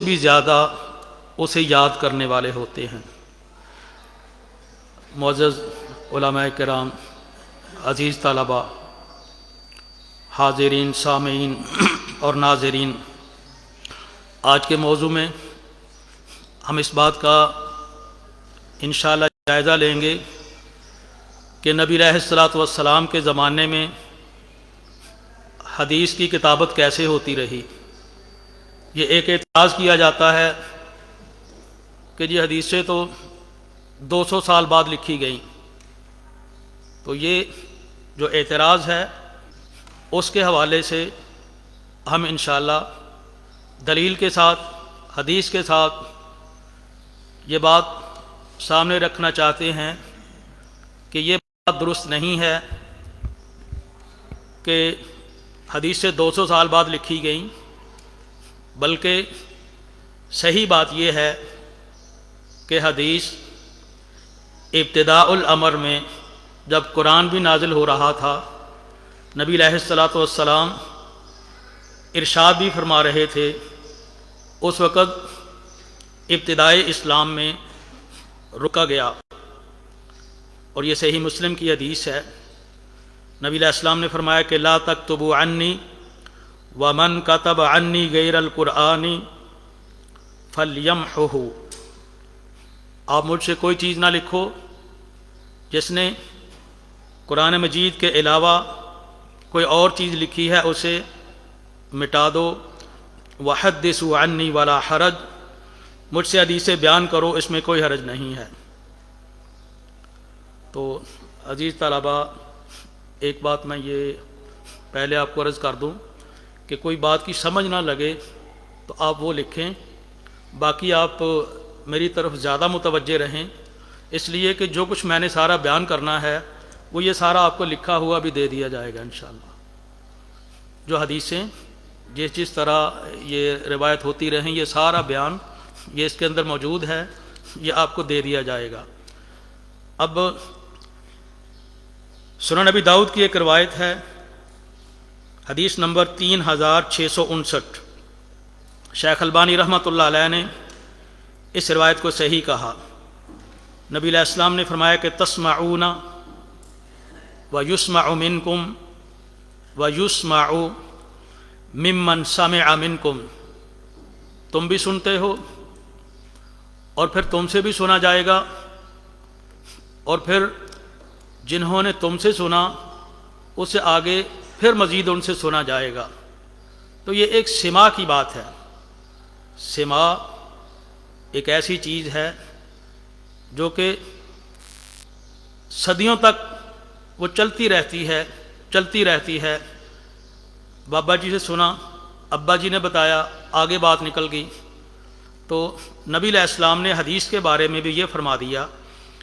بھی زیادہ اسے یاد کرنے والے ہوتے ہیں۔ معزز علماء کرام، عزیز طلباء، حاضرین، سامعین اور ناظرین، آج کے موضوع میں ہم اس بات کا انشاءاللہ جائزہ لیں گے کہ نبی علیہ الصلوۃ والسلام کے زمانے میں حدیث کی کتابت کیسے ہوتی رہی۔ یہ ایک اعتراض کیا جاتا ہے کہ جی حدیثیں تو 200 سال بعد لکھی گئیں، تو یہ جو اعتراض ہے اس کے حوالے سے ہم انشاءاللہ دلیل کے ساتھ، حدیث کے ساتھ یہ بات سامنے رکھنا چاہتے ہیں کہ یہ بات درست نہیں ہے کہ حدیثیں 200 سال بعد لکھی گئیں، بلکہ صحیح بات یہ ہے کہ حدیث ابتداء الامر میں جب قرآن بھی نازل ہو رہا تھا، نبی علیہ الصلوۃ والسلام ارشاد بھی فرما رہے تھے، اس وقت ابتدائی اسلام میں رکا گیا۔ اور یہ صحیح مسلم کی حدیث ہے، نبی علیہ السلام نے فرمایا کہ لا تکتبوا عنی ومن کتب عنی غیر القرآن فلیمحہ، آپ مجھ سے کوئی چیز نہ لکھو، جس نے قرآن مجید کے علاوہ کوئی اور چیز لکھی ہے اسے مٹا دو۔ وحدثوا عنی ولا حرج، مجھ سے حدیثیں بیان کرو، اس میں کوئی حرج نہیں ہے۔ تو عزیز طلباء، ایک بات میں یہ پہلے آپ کو عرض کر دوں کہ کوئی بات کی سمجھ نہ لگے تو آپ وہ لکھیں، باقی آپ میری طرف زیادہ متوجہ رہیں، اس لیے کہ جو کچھ میں نے سارا بیان کرنا ہے وہ یہ سارا آپ کو لکھا ہوا بھی دے دیا جائے گا انشاءاللہ۔ جو حدیثیں جس طرح یہ روایت ہوتی رہیں، یہ سارا بیان یہ اس کے اندر موجود ہے، یہ آپ کو دے دیا جائے گا۔ اب سنن نبی داؤد کی ایک روایت ہے، حدیث نمبر 3659، شیخ البانی رحمۃ اللہ علیہ نے اس روایت کو صحیح کہا۔ نبی علیہ السلام نے فرمایا کہ تسمعون ویسمع منکم ویسمع ممن سمع منکم، تم بھی سنتے ہو اور پھر تم سے بھی سنا جائے گا، اور پھر جنہوں نے تم سے سنا اس سے آگے پھر مزید ان سے سنا جائے گا۔ تو یہ ایک سماع کی بات ہے۔ سماع ایک ایسی چیز ہے جو کہ صدیوں تک وہ چلتی رہتی ہے۔ بابا جی سے سنا، ابا جی نے بتایا، آگے بات نکل گئی۔ تو نبی علیہ السلام نے حدیث کے بارے میں بھی یہ فرما دیا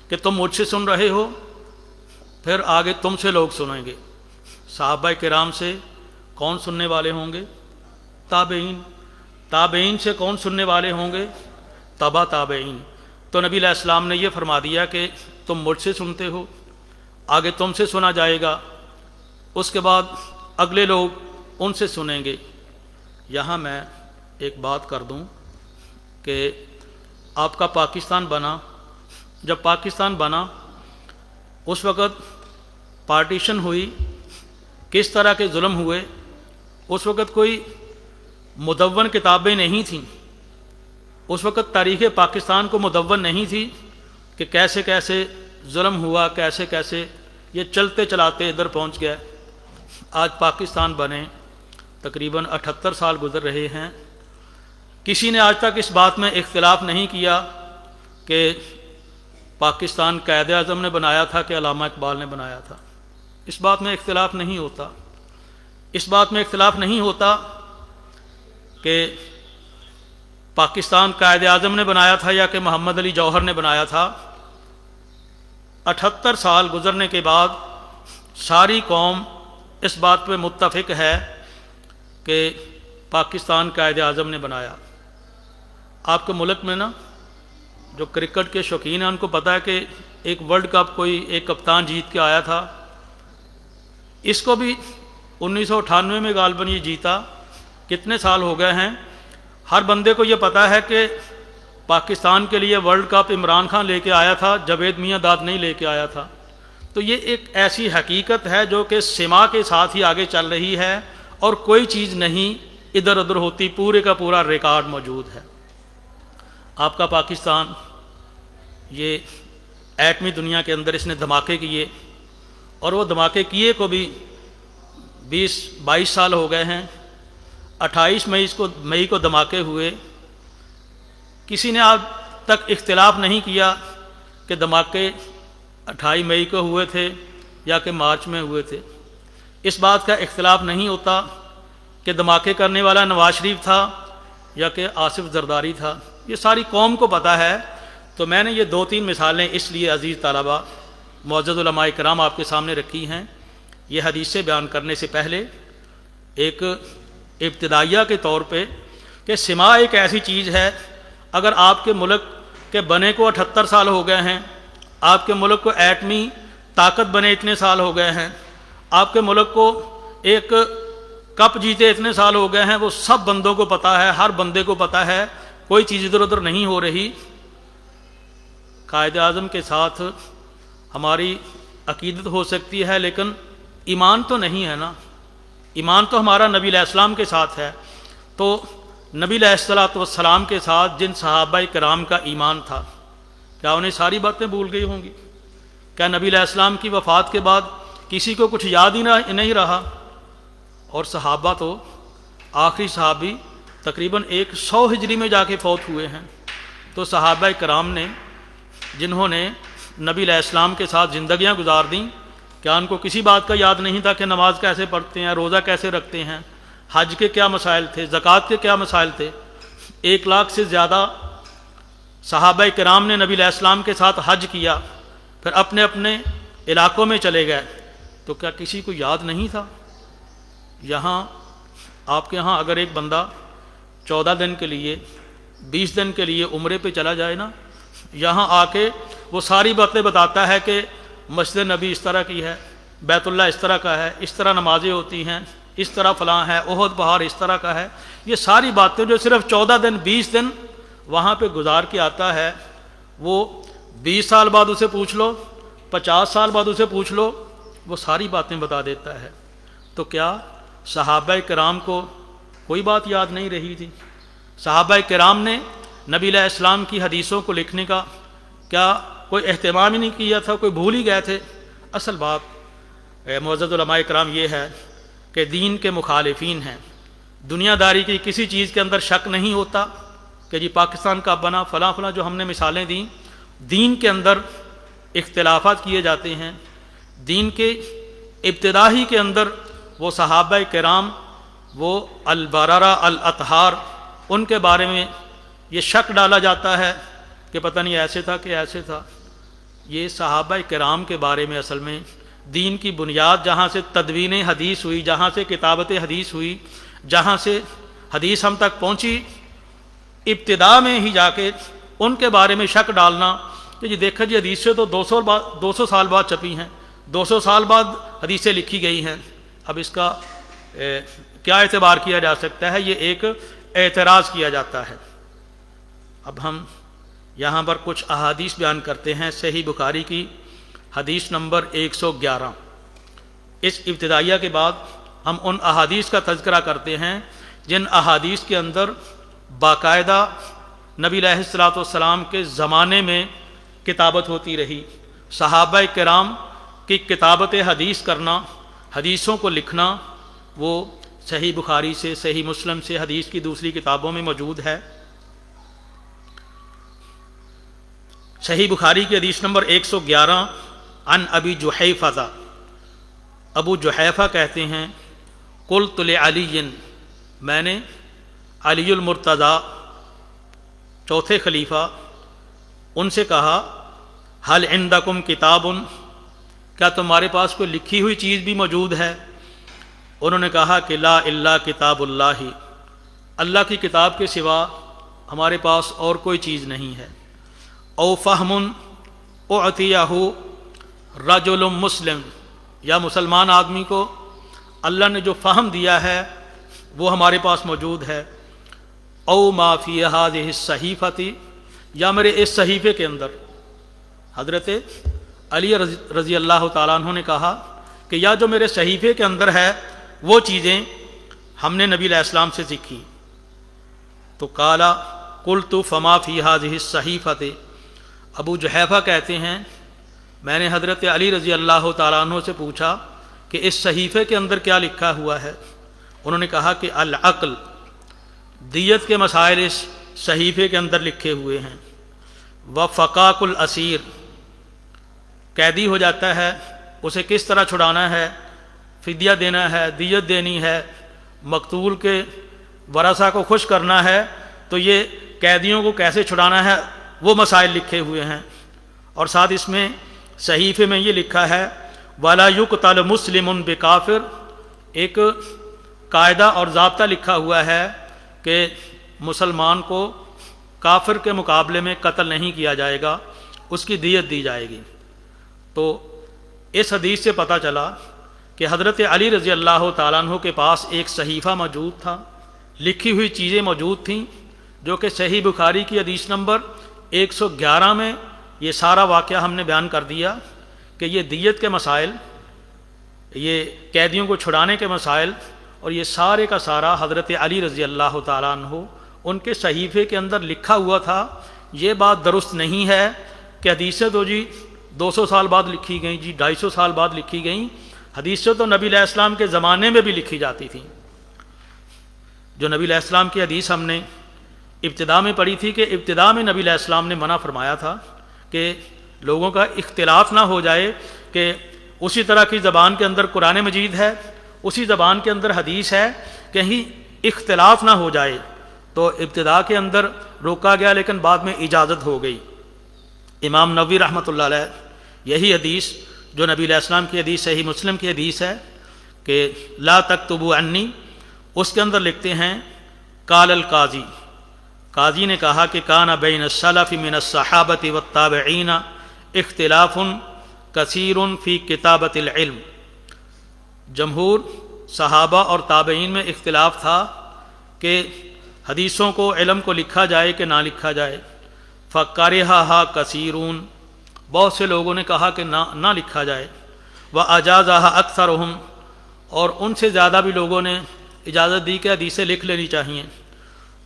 کہ تم مجھ سے سن رہے ہو، پھر آگے تم سے لوگ سنیں گے۔ صحابہ کرام سے کون سننے والے ہوں گے؟ تابعین۔ تابعین سے کون سننے والے ہوں گے؟ تبع تابعین۔ تو نبی علیہ السلام نے یہ فرما دیا کہ تم مجھ سے سنتے ہو، آگے تم سے سنا جائے گا، اس کے بعد اگلے لوگ ان سے سنیں گے۔ یہاں میں ایک بات کر دوں کہ آپ کا پاکستان بنا، جب پاکستان بنا اس وقت پارٹیشن ہوئی، کس طرح کے ظلم ہوئے، اس وقت کوئی مدون کتابیں نہیں تھیں، اس وقت تاریخ پاکستان کو مدون نہیں تھی کہ کیسے کیسے ظلم ہوا، کیسے کیسے یہ چلتے چلاتے ادھر پہنچ گئے۔ آج پاکستان بنے تقریباً 78 سال گزر رہے ہیں، کسی نے آج تک اس بات میں اختلاف نہیں کیا کہ پاکستان قائد اعظم نے بنایا تھا کہ علامہ اقبال نے بنایا تھا۔ اس بات میں اختلاف نہیں ہوتا۔ اس بات میں اختلاف نہیں ہوتا کہ پاکستان قائد اعظم نے بنایا تھا یا کہ محمد علی جوہر نے بنایا تھا۔ 78 سال گزرنے کے بعد ساری قوم اس بات پہ متفق ہے کہ پاکستان قائد اعظم نے بنایا۔ آپ کے ملک میں نا جو کرکٹ کے شوقین ہیں ان کو پتہ ہے کہ ایک ورلڈ کپ کوئی ایک کپتان جیت کے آیا تھا، اس کو بھی 1998 میں غالباً یہ جیتا۔ کتنے سال ہو گئے ہیں؟ ہر بندے کو یہ پتہ ہے کہ پاکستان کے لیے ورلڈ کپ عمران خان لے کے آیا تھا، جاوید میاں داد نہیں لے کے آیا تھا۔ تو یہ ایک ایسی حقیقت ہے جو کہ سما کے ساتھ ہی آگے چل رہی ہے، اور کوئی چیز نہیں ادھر ادھر ہوتی، پورے کا پورا ریکارڈ موجود ہے۔ آپ کا پاکستان یہ ایٹمی دنیا کے اندر اس نے دھماکے کیے، اور وہ دھماکے کیے کو بھی 20-22 سال ہو گئے ہیں۔ 28 مئی کو دھماکے ہوئے، کسی نے آج تک اختلاف نہیں کیا کہ دھماکے 28 مئی کو ہوئے تھے یا کہ مارچ میں ہوئے تھے۔ اس بات کا اختلاف نہیں ہوتا کہ دھماکے کرنے والا نواز شریف تھا یا کہ آصف زرداری تھا، یہ ساری قوم کو پتہ ہے۔ تو میں نے یہ 2-3 مثالیں اس لیے عزیز طلباء، معزز علماء کرام آپ کے سامنے رکھی ہیں، یہ حدیثیں بیان کرنے سے پہلے ایک ابتدائیہ کے طور پہ کہ سما ایک ایسی چیز ہے، اگر آپ کے ملک کے بنے کو 78 سال ہو گئے ہیں، آپ کے ملک کو ایٹمی طاقت بنے اتنے سال ہو گئے ہیں، آپ کے ملک کو ایک کپ جیتے اتنے سال ہو گئے ہیں، وہ سب بندوں کو پتہ ہے، ہر بندے کو پتہ ہے، کوئی چیز ادھر ادھر نہیں ہو رہی۔ قائد اعظم کے ساتھ ہماری عقیدت ہو سکتی ہے، لیکن ایمان تو نہیں ہے نا۔ ایمان تو ہمارا نبی علیہ السلام کے ساتھ ہے۔ تو نبی علیہ السلام کے ساتھ جن صحابہ کرام کا ایمان تھا، کیا انہیں ساری باتیں بھول گئی ہوں گی؟ کیا نبی علیہ السلام کی وفات کے بعد کسی کو کچھ یاد ہی نہیں رہا؟ اور صحابہ تو آخری صحابی تقریباً 100 ہجری میں جا کے فوت ہوئے ہیں۔ تو صحابہ کرام نے جنہوں نے نبی علیہ السلام کے ساتھ زندگیاں گزار دیں، کیا ان کو کسی بات کا یاد نہیں تھا کہ نماز کیسے پڑھتے ہیں، روزہ کیسے رکھتے ہیں، حج کے کیا مسائل تھے، زکوٰۃ کے کیا مسائل تھے؟ 1 لاکھ سے زیادہ صحابہ کرام نے نبی علیہ السلام کے ساتھ حج کیا، پھر اپنے اپنے علاقوں میں چلے گئے، تو کیا کسی کو یاد نہیں تھا؟ یہاں آپ کے ہاں اگر ایک بندہ 14 دن کے لیے 20 دن کے لیے عمرے پہ چلا جائے نا، یہاں آ کے وہ ساری باتیں بتاتا ہے کہ مسجد نبی اس طرح کی ہے، بیت اللہ اس طرح کا ہے، اس طرح نمازیں ہوتی ہیں، اس طرح فلاں ہے، احد پہاڑ اس طرح کا ہے۔ یہ ساری باتیں جو صرف 14 دن 20 دن وہاں پہ گزار کے آتا ہے، وہ 20 سال بعد اسے پوچھ لو، 50 سال بعد اسے پوچھ لو، وہ ساری باتیں بتا دیتا ہے۔ تو کیا صحابہ کرام کو کوئی بات یاد نہیں رہی تھی؟ صحابہ کرام نے نبی علیہ السلام کی حدیثوں کو لکھنے کا کیا کوئی اہتمام ہی نہیں کیا تھا؟ کوئی بھول ہی گئے تھے؟ اصل بات معزز علماء کرام یہ ہے کہ دین کے مخالفین ہیں، دنیا داری کی کسی چیز کے اندر شک نہیں ہوتا کہ جی پاکستان کا بنا فلاں فلاں، جو ہم نے مثالیں دیں، دین کے اندر اختلافات کیے جاتے ہیں۔ دین کے ابتدا ہی کے اندر وہ صحابہ کرام، وہ البررہ الاطہار، ان کے بارے میں یہ شک ڈالا جاتا ہے کہ پتہ نہیں ایسے تھا کہ ایسے تھا۔ یہ صحابہ کرام کے بارے میں اصل میں دین کی بنیاد، جہاں سے تدوین حدیث ہوئی، جہاں سے کتابت حدیث ہوئی، جہاں سے حدیث ہم تک پہنچی، ابتدا میں ہی جا کے ان کے بارے میں شک ڈالنا کہ جی دیکھا جی حدیثیں تو 200 سال بعد چھپی ہیں، 200 سال بعد حدیثیں لکھی گئی ہیں، اب اس کا کیا اعتبار کیا جا سکتا ہے؟ یہ ایک اعتراض کیا جاتا ہے۔ اب ہم یہاں پر کچھ احادیث بیان کرتے ہیں۔ صحیح بخاری کی حدیث نمبر 111۔ اس ابتدائیہ کے بعد ہم ان احادیث کا تذکرہ کرتے ہیں جن احادیث کے اندر باقاعدہ نبی علیہ السلام کے زمانے میں کتابت ہوتی رہی۔ صحابہ کرام کی کتابت حدیث کرنا، حدیثوں کو لکھنا، وہ صحیح بخاری سے، صحیح مسلم سے، حدیث کی دوسری کتابوں میں موجود ہے۔ صحیح بخاری کی حدیث نمبر 111، عن ابی جحیفہ، ابو جحیفہ کہتے ہیں قلت لعلی، میں نے علی المرتضیٰ چوتھے خلیفہ ان سے کہا، حل عندکم کتاب، کیا تمہارے پاس کوئی لکھی ہوئی چیز بھی موجود ہے؟ انہوں نے کہا کہ لا الا کتاب اللہ، اللہ کی کتاب کے سوا ہمارے پاس اور کوئی چیز نہیں ہے۔ او فہم اعطیہ رجل مسلم، یا مسلمان آدمی کو اللہ نے جو فہم دیا ہے وہ ہمارے پاس موجود ہے۔ او ما فی ہذہ الصحیفۃ، یا میرے اس صحیفے کے اندر، حضرت علی رضی اللہ تعالیٰ عنہ نے کہا کہ یا جو میرے صحیفے کے اندر ہے وہ چیزیں ہم نے نبی علیہ السلام سے سیکھی. تو قالا قلت فما فی ہذہ الصحیفۃ، ابو جحیفہ کہتے ہیں میں نے حضرت علی رضی اللہ تعالیٰ عنہ سے پوچھا کہ اس صحیفے کے اندر کیا لکھا ہوا ہے. انہوں نے کہا کہ العقل، دیت کے مسائل اس صحیفے کے اندر لکھے ہوئے ہیں. وفقاق الاسیر، قیدی ہو جاتا ہے اسے کس طرح چھڑانا ہے، فدیہ دینا ہے، دیت دینی ہے، مقتول کے ورثہ کو خوش کرنا ہے، تو یہ قیدیوں کو کیسے چھڑانا ہے وہ مسائل لکھے ہوئے ہیں. اور ساتھ اس میں صحیفے میں یہ لکھا ہے وَلَا يُقْتَلُ مُسْلِمٌ بِكَافِرٍ، ایک قاعدہ اور ضابطہ لکھا ہوا ہے کہ مسلمان کو کافر کے مقابلے میں قتل نہیں کیا جائے گا، اس کی دیت دی جائے گی. تو اس حدیث سے پتہ چلا کہ حضرت علی رضی اللہ تعالیٰ عنہ کے پاس ایک صحیفہ موجود تھا، لکھی ہوئی چیزیں موجود تھیں، جو کہ صحیح بخاری کی حدیث نمبر 111 میں یہ سارا واقعہ ہم نے بیان کر دیا کہ یہ دیت کے مسائل، یہ قیدیوں کو چھڑانے کے مسائل، اور یہ سارے کا سارا حضرت علی رضی اللہ تعالیٰ عنہ ان کے صحیفے کے اندر لکھا ہوا تھا. یہ بات درست نہیں ہے کہ حدیثیں تو جی 200 سال بعد لکھی گئیں، جی 250 سال بعد لکھی گئیں. حدیثیں تو نبی علیہ السلام کے زمانے میں بھی لکھی جاتی تھیں. جو نبی علیہ السلام کی حدیث ہم نے ابتدا میں پڑھی تھی کہ ابتدا میں نبی علیہ السلام نے منع فرمایا تھا کہ لوگوں کا اختلاف نہ ہو جائے، کہ اسی طرح کی زبان کے اندر قرآن مجید ہے، اسی زبان کے اندر حدیث ہے، کہیں اختلاف نہ ہو جائے. تو ابتدا کے اندر روکا گیا لیکن بعد میں اجازت ہو گئی. امام نووی رحمۃ اللہ علیہ یہی حدیث جو نبی علیہ السلام کی حدیث صحیح مسلم کی حدیث ہے کہ لا تکتبوا عنی، اس کے اندر لکھتے ہیں قال القاضی، قاضی نے کہا کہ کان بین السلف من الصحابۃ والتابعین اختلاف کثیر فی کتابۃ العلم، جمہور صحابہ اور تابعین میں اختلاف تھا کہ حدیثوں کو، علم کو لکھا جائے کہ نہ لکھا جائے. فَقَرِحَهَا کثیرون، بہت سے لوگوں نے کہا کہ نہ لکھا جائے. وَأَجَازَهَا أَكْثَرُهُمْ، اور ان سے زیادہ بھی لوگوں نے اجازت دی کہ حدیثیں لکھ لینی چاہیے.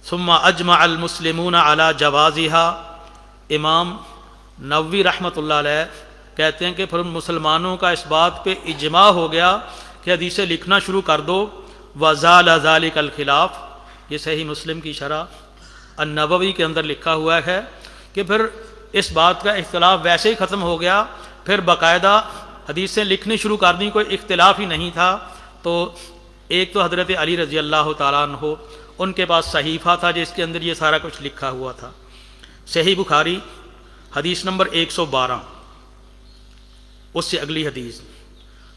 ثم اجمع المسلمون علی جوازها، امام نووی رحمۃ اللہ علیہ کہتے ہیں کہ پھر مسلمانوں کا اس بات پہ اجماع ہو گیا کہ حدیثیں لکھنا شروع کر دو. وزال ذلک الخلاف، یہ صحیح مسلم کی شرح النووی کے اندر لکھا ہوا ہے کہ پھر اس بات کا اختلاف ویسے ہی ختم ہو گیا، پھر باقاعدہ حدیثیں لکھنی شروع کر دیں، کوئی اختلاف ہی نہیں تھا. تو ایک تو حضرت علی رضی اللہ تعالیٰ عنہ ان کے پاس صحیفہ تھا جس کے اندر یہ سارا کچھ لکھا ہوا تھا. صحیح بخاری حدیث نمبر 112، اس سے اگلی حدیث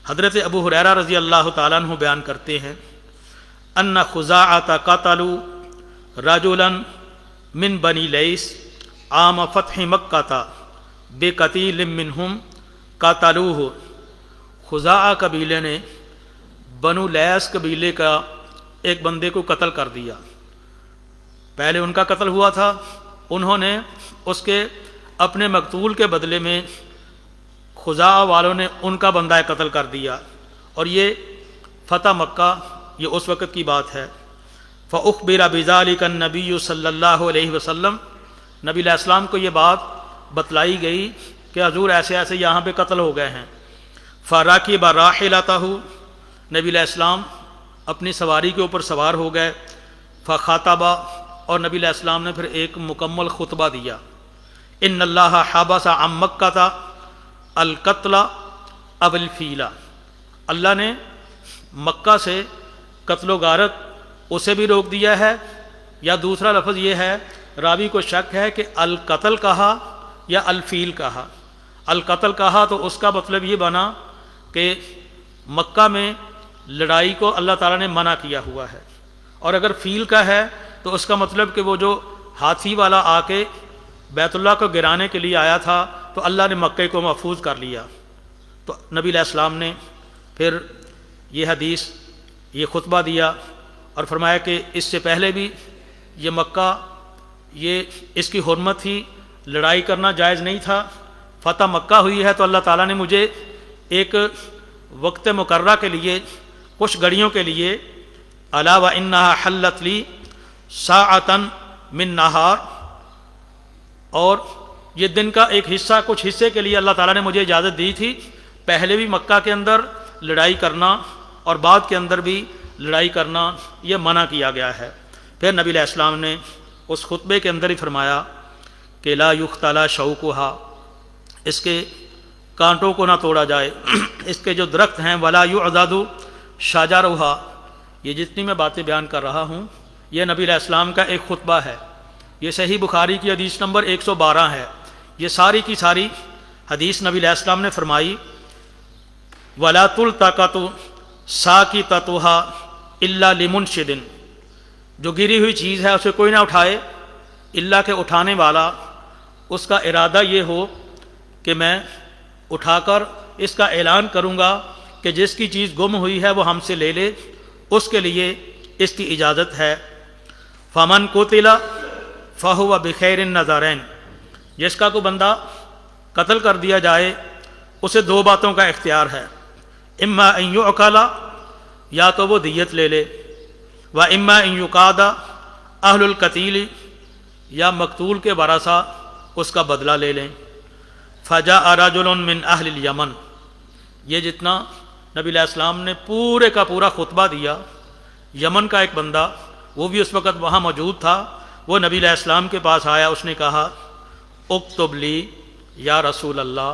حضرت ابو ہریرہ رضی اللہ تعالیٰ عنہ بیان کرتے ہیں ان خزاعۃ قتلوا رجلا من بنی لیث عام فتح مکہ بقتیل منہم قتلوہ، خزاعہ قبیلے نے بنو لیث قبیلے کا ایک بندے کو قتل کر دیا. پہلے ان کا قتل ہوا تھا، انہوں نے اس کے اپنے مقتول کے بدلے میں خزاعہ والوں نے ان کا بندہ قتل کر دیا. اور یہ فتح مکہ، یہ اس وقت کی بات ہے. فأخبر بذلك النبی صلی اللہ علیہ وسلم، نبی علیہ السلام کو یہ بات بتلائی گئی کہ حضور ایسے ایسے یہاں پہ قتل ہو گئے ہیں. فرکب راحلتہ، نبی علیہ السلام اپنی سواری کے اوپر سوار ہو گئے. فخطب، اور نبی علیہ السلام نے پھر ایک مکمل خطبہ دیا. ان اللہ حبس عن مکہ القتل اب الفیل، اللہ نے مکہ سے قتل و غارت اسے بھی روک دیا ہے. یا دوسرا لفظ یہ ہے، راوی کو شک ہے کہ القتل کہا یا الفیل کہا. القتل کہا تو اس کا مطلب یہ بنا کہ مکہ میں لڑائی کو اللہ تعالیٰ نے منع کیا ہوا ہے، اور اگر فیل کا ہے تو اس کا مطلب کہ وہ جو ہاتھی والا آ کے بیت اللہ کو گرانے کے لیے آیا تھا تو اللہ نے مکہ کو محفوظ کر لیا. تو نبی علیہ السلام نے پھر یہ حدیث، یہ خطبہ دیا اور فرمایا کہ اس سے پہلے بھی یہ مکہ یہ اس کی حرمت تھی، لڑائی کرنا جائز نہیں تھا، فتح مکہ ہوئی ہے تو اللہ تعالیٰ نے مجھے ایک وقت مقررہ کے لیے کچھ گھڑیوں کے لیے الا و انہا حلت لی ساعتن من نہار، اور یہ دن کا ایک حصہ کچھ حصے کے لیے اللہ تعالیٰ نے مجھے اجازت دی تھی۔ پہلے بھی مکہ کے اندر لڑائی کرنا اور بعد کے اندر بھی لڑائی کرنا یہ منع کیا گیا ہے۔ پھر نبی علیہ السلام نے اس خطبے کے اندر ہی فرمایا کہ لا یختلی شوکھا، اس کے کانٹوں کو نہ توڑا جائے، اس کے جو درخت ہیں ولا یعضد شجرھا، یہ جتنی میں باتیں بیان کر رہا ہوں یہ نبی علیہ السلام کا ایک خطبہ ہے، یہ صحیح بخاری کی حدیث نمبر 112 ہے۔ یہ ساری کی ساری حدیث نبی علیہ السلام نے فرمائی ولا تلتقط ساقطتھا الا لمنشد، جو گری ہوئی چیز ہے اسے کوئی نہ اٹھائے الا کہ اٹھانے والا اس کا ارادہ یہ ہو کہ میں اٹھا کر اس کا اعلان کروں گا کہ جس کی چیز گم ہوئی ہے وہ ہم سے لے لے، اس کے لیے اس کی اجازت ہے۔ فمن قتل فہو بخیر النظرین، جس کا کوئی بندہ قتل کر دیا جائے اسے دو باتوں کا اختیار ہے، اما ان یعقل، یا تو وہ دیت لے لے، و اما ان یقاد اہل القتیل، یا مقتول کے ورثہ اس کا بدلہ لے لیں۔ فجاء رجل من اہل الیمن، یہ جتنا نبی علیہ السلام نے پورے کا پورا خطبہ دیا، یمن کا ایک بندہ وہ بھی اس وقت وہاں موجود تھا، وہ نبی علیہ السلام کے پاس آیا، اس نے کہا اکتب لی یا رسول اللہ،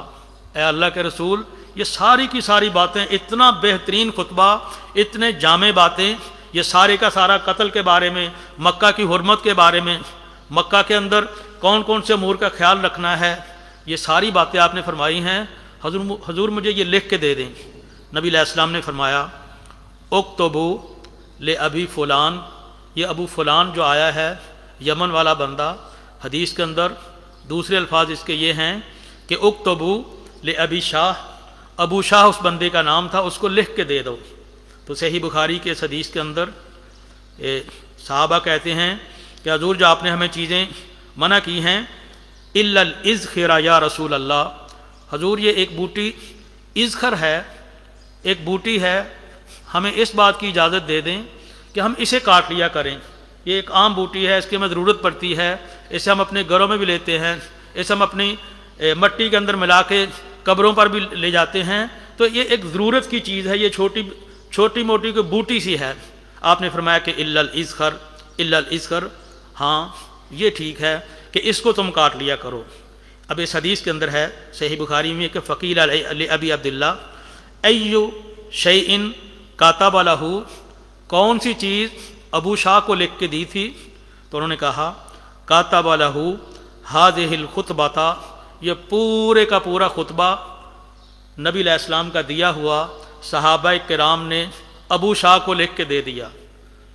اے اللہ کے رسول، یہ ساری کی ساری باتیں، اتنا بہترین خطبہ، اتنے جامع باتیں، یہ سارے کا سارا قتل کے بارے میں، مکہ کی حرمت کے بارے میں، مکہ کے اندر کون کون سے امور کا خیال رکھنا ہے، یہ ساری باتیں آپ نے فرمائی ہیں، حضور مجھے یہ لکھ کے دے دیں۔ نبی علیہ السلام نے فرمایا اکتبو لابی فلان، یہ ابو فلان جو آیا ہے یمن والا بندہ، حدیث کے اندر دوسرے الفاظ اس کے یہ ہیں کہ اکتبو لابی شاہ، ابو شاہ اس بندے کا نام تھا، اس کو لکھ کے دے دو۔ تو صحیح بخاری کے اس حدیث کے اندر صحابہ کہتے ہیں کہ حضور جو آپ نے ہمیں چیزیں منع کی ہیں، الا الاذخر یا رسول اللہ، حضور یہ ایک بوٹی اذخر ہے، ایک بوٹی ہے، ہمیں اس بات کی اجازت دے دیں کہ ہم اسے کاٹ لیا کریں، یہ ایک عام بوٹی ہے، اس کی ہمیں ضرورت پڑتی ہے، اسے ہم اپنے گھروں میں بھی لیتے ہیں، اسے ہم اپنی مٹی کے اندر ملا کے قبروں پر بھی لے جاتے ہیں، تو یہ ایک ضرورت کی چیز ہے، یہ چھوٹی موٹی کوئی بوٹی سی ہے۔ آپ نے فرمایا کہ الا الاذخر، ہاں یہ ٹھیک ہے کہ اس کو تم کاٹ لیا کرو۔ اب اس حدیث کے اندر ہے صحیح بخاری میں کہ فقیل لابی عبداللہ ایو شیئن کاتب لہ، کون سی چیز ابو شاہ کو لکھ کے دی تھی؟ تو انہوں نے کہا کاتب لہ ہذہ الخطبۃ، یہ پورے کا پورا خطبہ نبی علیہ السلام کا دیا ہوا صحابہ کرام نے ابو شاہ کو لکھ کے دے دیا۔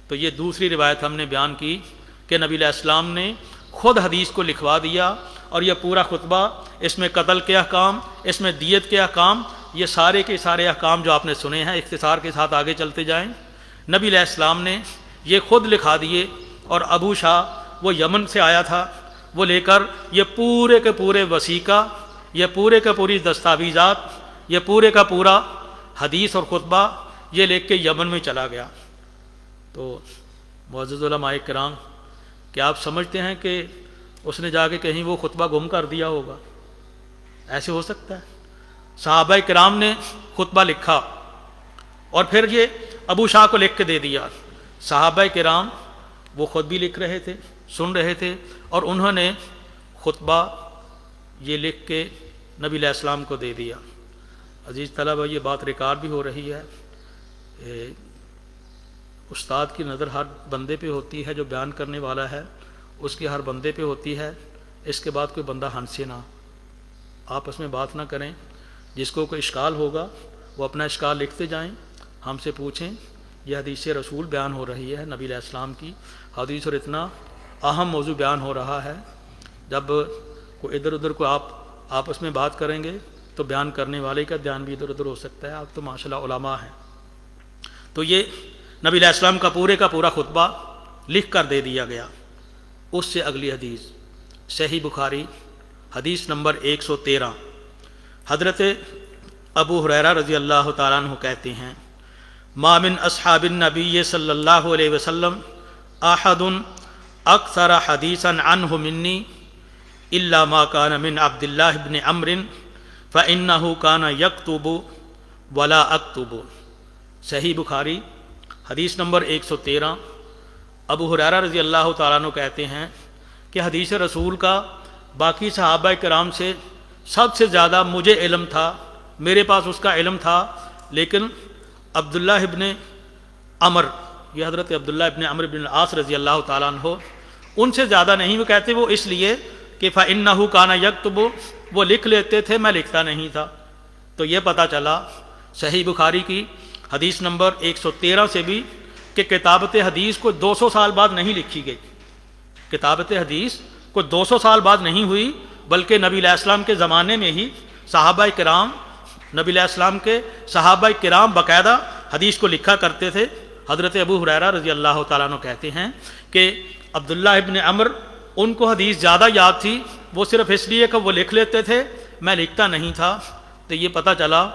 تو یہ دوسری روایت ہم نے بیان کی کہ نبی علیہ السلام نے خود حدیث کو لکھوا دیا، اور یہ پورا خطبہ، اس میں قتل کے احکام، اس میں دیت کے احکام، یہ سارے کے سارے احکام جو آپ نے سنے ہیں، اختصار کے ساتھ آگے چلتے جائیں، نبی علیہ السلام نے یہ خود لکھا دیے، اور ابو شاہ وہ یمن سے آیا تھا، وہ لے کر یہ پورے کے پورے وثیقہ، یہ پورے کے پوری دستاویزات، یہ پورے کا پورا حدیث اور خطبہ یہ لے کے یمن میں چلا گیا۔ تو معزز علماء کرام، کیا آپ سمجھتے ہیں کہ اس نے جا کے کہیں وہ خطبہ گم کر دیا ہوگا؟ ایسے ہو سکتا ہے؟ صحابہ کرام نے خطبہ لکھا اور پھر یہ ابو شاہ کو لکھ کے دے دیا۔ صحابہ کرام وہ خود بھی لکھ رہے تھے، سن رہے تھے، اور انہوں نے خطبہ یہ لکھ کے نبی علیہ السلام کو دے دیا۔ عزیز طلبہ، یہ بات ریکارڈ بھی ہو رہی ہے، استاد کی نظر ہر بندے پہ ہوتی ہے، جو بیان کرنے والا ہے اس کی ہر بندے پہ ہوتی ہے، اس کے بعد کوئی بندہ ہنسے نہ، آپس میں بات نہ کریں، جس کو کوئی اشکال ہوگا وہ اپنا اشکال لکھتے جائیں، ہم سے پوچھیں۔ یہ حدیث رسول بیان ہو رہی ہے، نبی علیہ السلام کی حدیث، اور اتنا اہم موضوع بیان ہو رہا ہے، جب کوئی ادھر ادھر کو آپ آپس میں بات کریں گے تو بیان کرنے والے کا دھیان بھی ادھر ادھر ہو سکتا ہے۔ آپ تو ماشاءاللہ علماء ہیں۔ تو یہ نبی علیہ السلام کا پورا خطبہ لکھ کر دے دیا گیا۔ اس سے اگلی حدیث صحیح بخاری حدیث نمبر 113، حضرت ابو ہریرہ رضی اللہ تعالیٰ عنہ کہتے ہیں ما من اصحاب النبی صلی اللہ علیہ وسلم احد اکثر حدیثا عنہ منی الا ما کان من عبد اللہ بن عمرو فانہ کان یکتب ولا اکتب۔ صحیح بخاری حدیث نمبر 113، ابو ہریرہ رضی اللہ تعالیٰ عنہ کہتے ہیں کہ حدیث رسول کا باقی صحابہ کرام سے سب سے زیادہ مجھے علم تھا، میرے پاس اس کا علم تھا، لیکن عبداللہ ابن عمر، یہ حضرت عبداللہ ابن عمر بن العاص رضی اللہ تعالیٰ عنہ، ان سے زیادہ نہیں۔ وہ کہتے وہ اس لیے کہ فَإِنَّهُ كَانَ يَكْتُبُ، وہ لکھ لیتے تھے، میں لکھتا نہیں تھا۔ تو یہ پتہ چلا صحیح بخاری کی حدیث نمبر 113 سے بھی کہ کتابت حدیث کو 200 سال بعد نہیں لکھی گئی، کتابت حدیث کو 200 سال بعد نہیں ہوئی، بلکہ نبی علیہ السلام کے زمانے میں ہی صحابہ کرام، نبی علیہ السلام کے صحابہ کرام باقاعدہ حدیث کو لکھا کرتے تھے۔ حضرت ابو ہریرہ رضی اللہ تعالیٰ عنہ کہتے ہیں کہ عبداللہ ابن عمر ان کو حدیث زیادہ یاد تھی، وہ صرف اس لیے کہ وہ لکھ لیتے تھے، میں لکھتا نہیں تھا۔ تو یہ پتہ چلا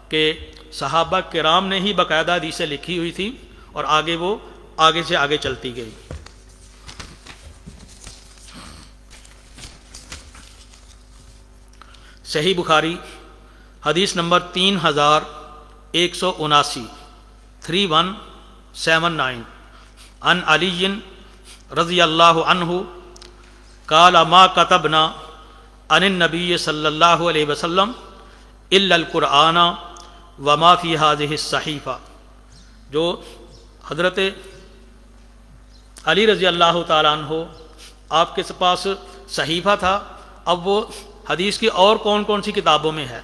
کہ صحابہ کرام نے ہی باقاعدہ حدیثیں لکھی ہوئی تھی اور آگے وہ آگے سے آگے چلتی گئی۔ صحیح بخاری حدیث نمبر 3179، 3179، عن علی رضی اللہ عنہ قال ما كتبنا عن النبی صلی اللہ علیہ وسلم الا القرآن وما فی هذه الصحیفہ۔ جو حضرت علی رضی اللہ تعالیٰ عنہ آپ کے پاس صحیفہ تھا، اب وہ حدیث کی اور کون کون سی کتابوں میں ہے؟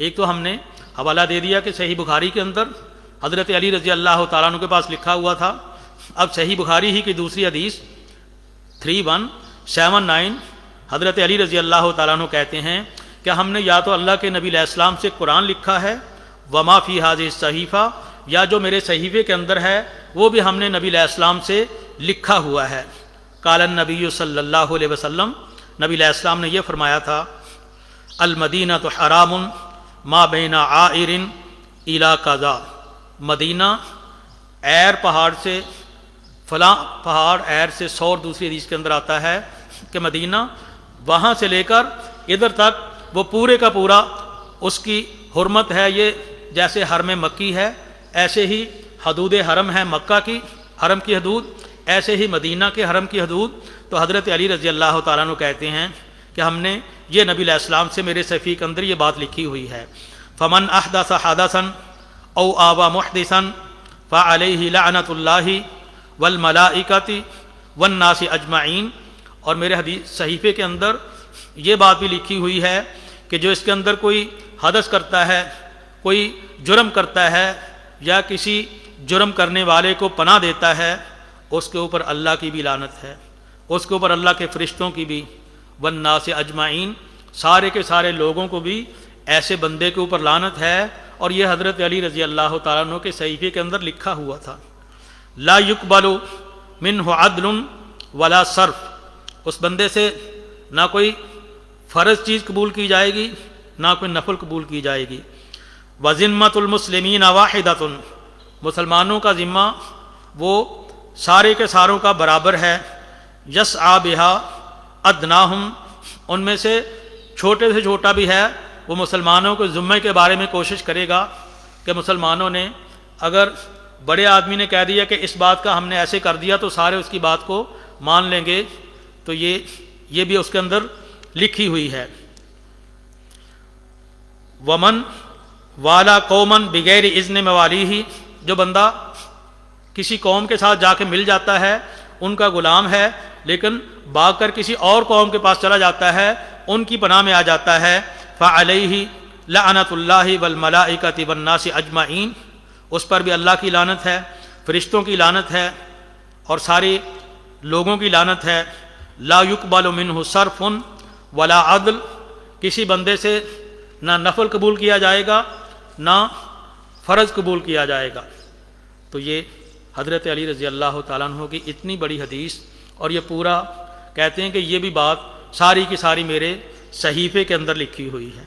ایک تو ہم نے حوالہ دے دیا کہ صحیح بخاری کے اندر حضرت علی رضی اللہ تعالیٰ عنہ کے پاس لکھا ہوا تھا۔ اب صحیح بخاری ہی کی دوسری حدیث 3179، حضرت علی رضی اللہ تعالیٰ عنہ کہتے ہیں کہ ہم نے یا تو اللہ کے نبی علیہ السلام سے قرآن لکھا ہے، وما فی هذه الصحیفہ، یا جو میرے صحیفے کے اندر ہے وہ بھی ہم نے نبی علیہ السلام سے لکھا ہوا ہے۔ قال النبی صلی اللہ علیہ وسلم، نبی علیہ السلام نے یہ فرمایا تھا المدینہ تو حرام ما بین عائر الی قضا، مدینہ عیر پہاڑ سے، فلاں پہاڑ عیر سے، سور دوسری حدیث کے اندر آتا ہے کہ مدینہ وہاں سے لے کر ادھر تک وہ پورے کا پورا اس کی حرمت ہے۔ یہ جیسے حرم مکی ہے ایسے ہی حدود حرم ہے مکہ کی حرم کی حدود، ایسے ہی مدینہ کے حرم کی حدود۔ تو حضرت علی رضی اللہ تعالیٰ عنہ کہتے ہیں کہ ہم نے یہ نبی علیہ السلام سے میرے صحیفے کے اندر یہ بات لکھی ہوئی ہے۔ فمن احدث حدثا او آوى محدثا فعليه لعنۃ اللہ والملائکۃ والناس اجمعین۔ اور میرے حدیث صحیفے کے اندر یہ بات بھی لکھی ہوئی ہے کہ جو اس کے اندر کوئی حدث کرتا ہے، کوئی جرم کرتا ہے یا کسی جرم کرنے والے کو پناہ دیتا ہے، اس کے اوپر اللہ کی بھی لعنت ہے، اس کے اوپر اللہ کے فرشتوں کی بھی، والناس اجمعین، سارے کے سارے لوگوں کو بھی ایسے بندے کے اوپر لعنت ہے۔ اور یہ حضرت علی رضی اللہ تعالیٰ عنہ کے صحیفے کے اندر لکھا ہوا تھا۔ لا يقبل منہ عدل ولا صرف، اس بندے سے نہ کوئی فرض چیز قبول کی جائے گی نہ کوئی نفل قبول کی جائے گی۔ وذمۃ المسلمین واحدۃ، مسلمانوں کا ذمہ وہ سارے کے ساروں کا برابر ہے۔ یسعی بہا ادناہم، ان میں سے چھوٹے سے چھوٹا بھی ہے وہ مسلمانوں کے ذمے کے بارے میں کوشش کرے گا کہ مسلمانوں نے اگر بڑے آدمی نے کہہ دیا کہ اس بات کا ہم نے ایسے کر دیا تو سارے اس کی بات کو مان لیں گے، تو یہ بھی اس کے اندر لکھی ہوئی ہے۔ ومن والا قومن بغیر اذن موالیہ، جو بندہ کسی قوم کے ساتھ جا کے مل جاتا ہے، ان کا غلام ہے، لیکن بھاگ کر کسی اور قوم کے پاس چلا جاتا ہے، ان کی پناہ میں آ جاتا ہے، فعلیہ لعنۃ اللہ والملائکۃ والناس اجمعین، اس پر بھی اللہ کی لعنت ہے، فرشتوں کی لعنت ہے اور سارے لوگوں کی لعنت ہے۔ لا يقبل منہ صرف ولا عدل، کسی بندے سے نہ نفل قبول کیا جائے گا نہ فرض قبول کیا جائے گا۔ تو یہ حضرت علی رضی اللہ تعالیٰ عنہ کی اتنی بڑی حدیث اور یہ پورا کہتے ہیں کہ یہ بھی بات ساری کی ساری میرے صحیفے کے اندر لکھی ہوئی ہے۔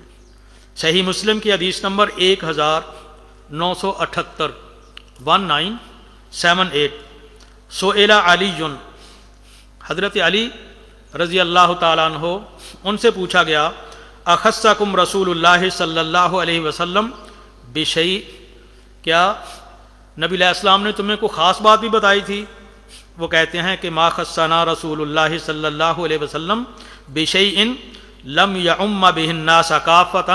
صحیح مسلم کی حدیث نمبر 1978 1978 سئل علی، حضرت علی رضی اللہ تعالیٰ عنہ ان سے پوچھا گیا، اخصکم رسول اللہ صلی اللہ علیہ وسلم بشیء، کیا نبی علیہ السلام نے تمہیں کوئی خاص بات بھی بتائی تھی؟ وہ کہتے ہیں کہ ما خصنا رسول اللہ صلی اللہ علیہ وسلم بشیء لم یعم بہ الناس کافۃ،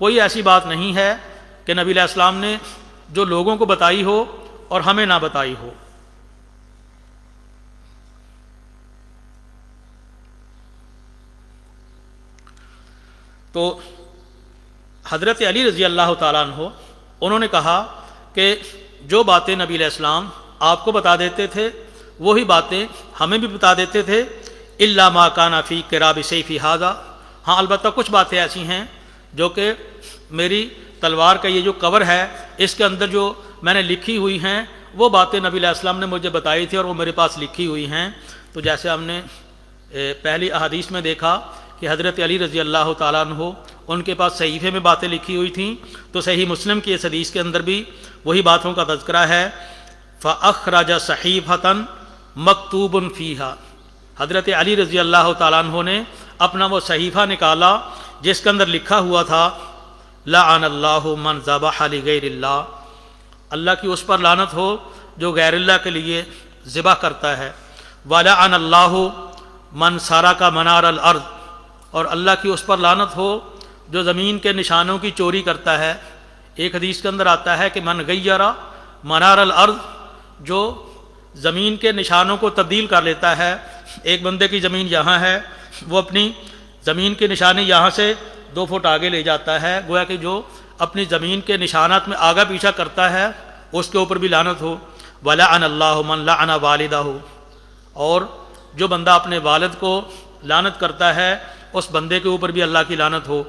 کوئی ایسی بات نہیں ہے کہ نبی علیہ السلام نے جو لوگوں کو بتائی ہو اور ہمیں نہ بتائی ہو۔ تو حضرت علی رضی اللہ تعالیٰ عنہ انہوں نے کہا کہ جو باتیں نبی علیہ السلام آپ کو بتا دیتے تھے وہی باتیں ہمیں بھی بتا دیتے تھے، الا ما کان فی قراب سیفی ھذا، ہاں البتہ کچھ باتیں ایسی ہیں جو کہ میری تلوار کا یہ جو کور ہے اس کے اندر جو میں نے لکھی ہوئی ہیں وہ باتیں نبی علیہ السلام نے مجھے بتائی تھی اور وہ میرے پاس لکھی ہوئی ہیں۔ تو جیسے ہم نے پہلی احادیث میں دیکھا کہ حضرت علی رضی اللہ تعالیٰ عنہ ان کے پاس صحیفے میں باتیں لکھی ہوئی تھیں، تو صحیح مسلم کی اس حدیث کے اندر بھی وہی باتوں کا تذکرہ ہے۔ فَأَخْرَجَ صَحِيفَةً مَكْتُوبٌ فِيهَا، حضرت علی رضی اللہ تعالیٰ عنہ نے اپنا وہ صحیفہ نکالا جس کے اندر لکھا ہوا تھا لعن اللہ من ذبح لغیر اللہ، اللہ کی اس پر لعنت ہو جو غیر اللہ کے لیے ذبح کرتا ہے، وَلَعَنَ اللَّهُ مَنْ سَرَقَ مَنَارَ الْأَرْضِ، اور اللہ کی اس پر لعنت ہو جو زمین کے نشانوں کی چوری کرتا ہے۔ ایک حدیث کے اندر آتا ہے کہ من غیر منار الارض، جو زمین کے نشانوں کو تبدیل کر لیتا ہے۔ ایک بندے کی زمین یہاں ہے، وہ اپنی زمین کے نشانے یہاں سے 2 فٹ آگے لے جاتا ہے، گویا کہ جو اپنی زمین کے نشانات میں آگا پیچھا کرتا ہے اس کے اوپر بھی لعنت ہو۔ وَلَعَنَ اللَّهُ مَنْ لَعَنَ وَالِدَهُ، اور جو بندہ اپنے والد کو لعنت کرتا ہے اس بندے کے اوپر بھی اللہ کی لعنت ہو۔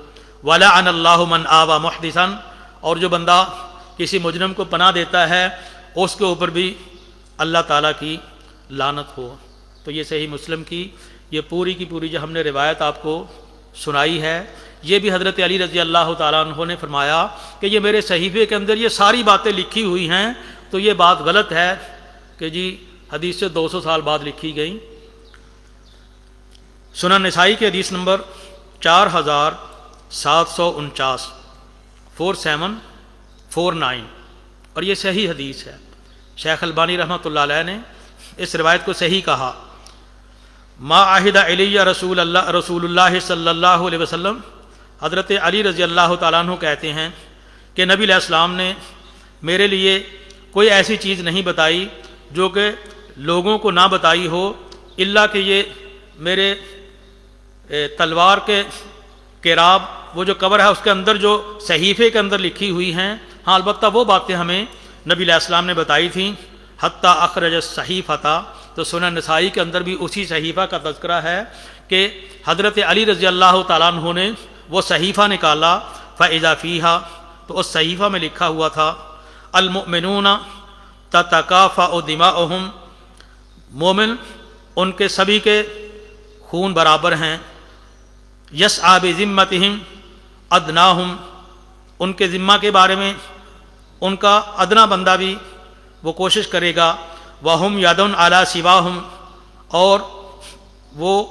وَلَعَنَ اللَّهُ مَنْ آوَى مُحْدِثًا، اور جو بندہ کسی مجرم کو پناہ دیتا ہے اس کے اوپر بھی اللہ تعالیٰ کی لعنت ہو۔ تو یہ صحیح مسلم کی یہ پوری کی پوری جو ہم نے روایت آپ کو سنائی ہے، یہ بھی حضرت علی رضی اللہ تعالیٰ عنہ نے فرمایا کہ یہ میرے صحیفے کے اندر یہ ساری باتیں لکھی ہوئی ہیں، تو یہ بات غلط ہے کہ جی حدیث سے 200 سال بعد لکھی گئی۔ سنن نسائی کی حدیث نمبر 4749 4749، اور یہ صحیح حدیث ہے۔ شیخ البانی رحمۃ اللہ علیہ نے اس روایت کو صحیح کہا۔ ما عہد علی رسول اللہ صلی اللہ علیہ وسلم، حضرت علی رضی اللہ تعالیٰ عنہ کہتے ہیں کہ نبی علیہ السلام نے میرے لیے کوئی ایسی چیز نہیں بتائی جو کہ لوگوں کو نہ بتائی ہو، الا کہ یہ میرے تلوار کے قراب، وہ جو کور ہے اس کے اندر جو صحیفے کے اندر لکھی ہوئی ہیں، ہاں البتہ وہ باتیں ہمیں نبی علیہ السلام نے بتائی تھیں۔ حتیٰ اخرج الصحیفۃ، تو سنن نسائی کے اندر بھی اسی صحیفہ کا تذکرہ ہے کہ حضرت علی رضی اللہ تعالیٰ عنہ نے وہ صحیفہ نکالا، فَإِذَا فِيهَا، تو اس صحیفہ میں لکھا ہوا تھا المؤمنون تتکافأ دماؤہم، مومن ان کے سبھی کے خون برابر ہیں، یسعی بذمتہم ادناہم، ان کے ذمہ کے بارے میں ان کا ادنا بندہ بھی وہ کوشش کرے گا، وہم یدن علی سواہم، اور وہ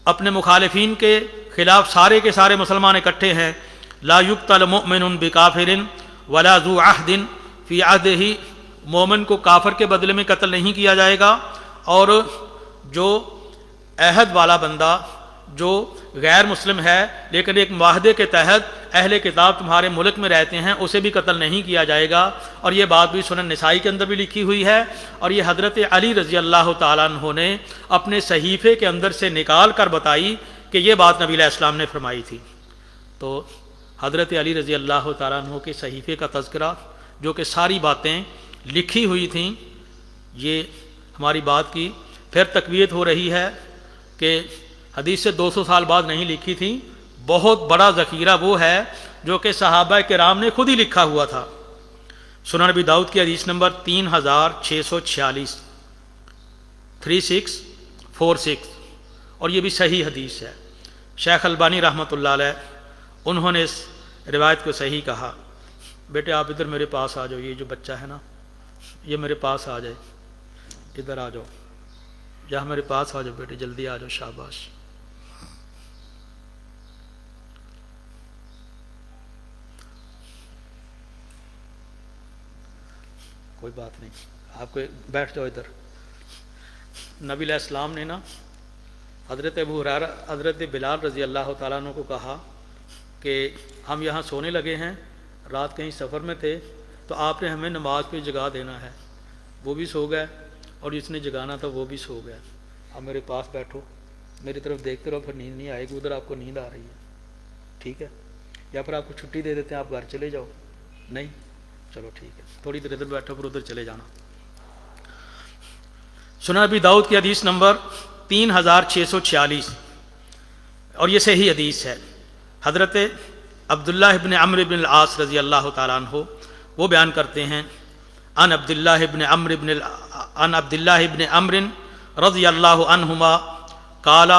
اپنے مخالفین کے خلاف سارے کے سارے مسلمان اکٹھے ہیں۔ لا یقتل مؤمن بکافر ولا ذو عہد فی عہدہ، مومن کو کافر کے بدلے میں قتل نہیں کیا جائے گا، اور جو عہد والا بندہ جو غیر مسلم ہے لیکن ایک معاہدے کے تحت اہل کتاب تمہارے ملک میں رہتے ہیں اسے بھی قتل نہیں کیا جائے گا۔ اور یہ بات بھی سنن نسائی کے اندر بھی لکھی ہوئی ہے، اور یہ حضرت علی رضی اللہ تعالیٰ عنہ نے اپنے صحیفے کے اندر سے نکال کر بتائی کہ یہ بات نبی علیہ السلام نے فرمائی تھی۔ تو حضرت علی رضی اللہ تعالیٰ عنہ کے صحیفے کا تذکرہ جو کہ ساری باتیں لکھی ہوئی تھیں، یہ ہماری بات کی پھر تقویت ہو رہی ہے کہ حدیث سے 200 سال بعد نہیں لکھی تھی، بہت بڑا ذخیرہ وہ ہے جو کہ صحابہ کرام نے خود ہی لکھا ہوا تھا۔ سنن ابی داؤد کی حدیث نمبر 3646 3646 اور یہ بھی صحیح حدیث ہے۔ شیخ البانی رحمۃ اللہ علیہ انہوں نے اس روایت کو صحیح کہا۔ بیٹے آپ ادھر میرے پاس آ جاؤ، یہ جو بچہ ہے نا یہ میرے پاس آ جائے، ادھر آ جاؤ، یا میرے پاس آ جاؤ بیٹے، جلدی آ جاؤ، شاباش۔ کوئی بات نہیں، آپ کو بیٹھ جاؤ ادھر۔ نبی علیہ السلام نے نا حضرت ابو ہریرہ حضرت بلال رضی اللہ تعالیٰ عنہ کو کہا کہ ہم یہاں سونے لگے ہیں، رات کہیں سفر میں تھے، تو آپ نے ہمیں نماز پہ جگا دینا ہے۔ وہ بھی سو گئے اور جس نے جگانا تھا وہ بھی سو گئے۔ آپ میرے پاس بیٹھو، میری طرف دیکھتے رہو، پھر نیند نہیں آئے گی، ادھر آپ کو نیند آ رہی ہے، ٹھیک ہے؟ یا پھر آپ کو چھٹی دے دیتے ہیں، آپ گھر چلے جاؤ۔ نہیں، چلو ٹھیک ہے، تھوڑی دیر ادھر بیٹھو پھر ادھر چلے جانا۔ سنن ابی داؤد کی حدیث نمبر 3646، اور یہ صحیح حدیث ہے۔ حضرت عبداللہ ابن عمرو بن العاص رضی اللہ تعالیٰ عنہ وہ بیان کرتے ہیں، عن عبداللہ ابن عمرو رضی اللہ عنہما قال،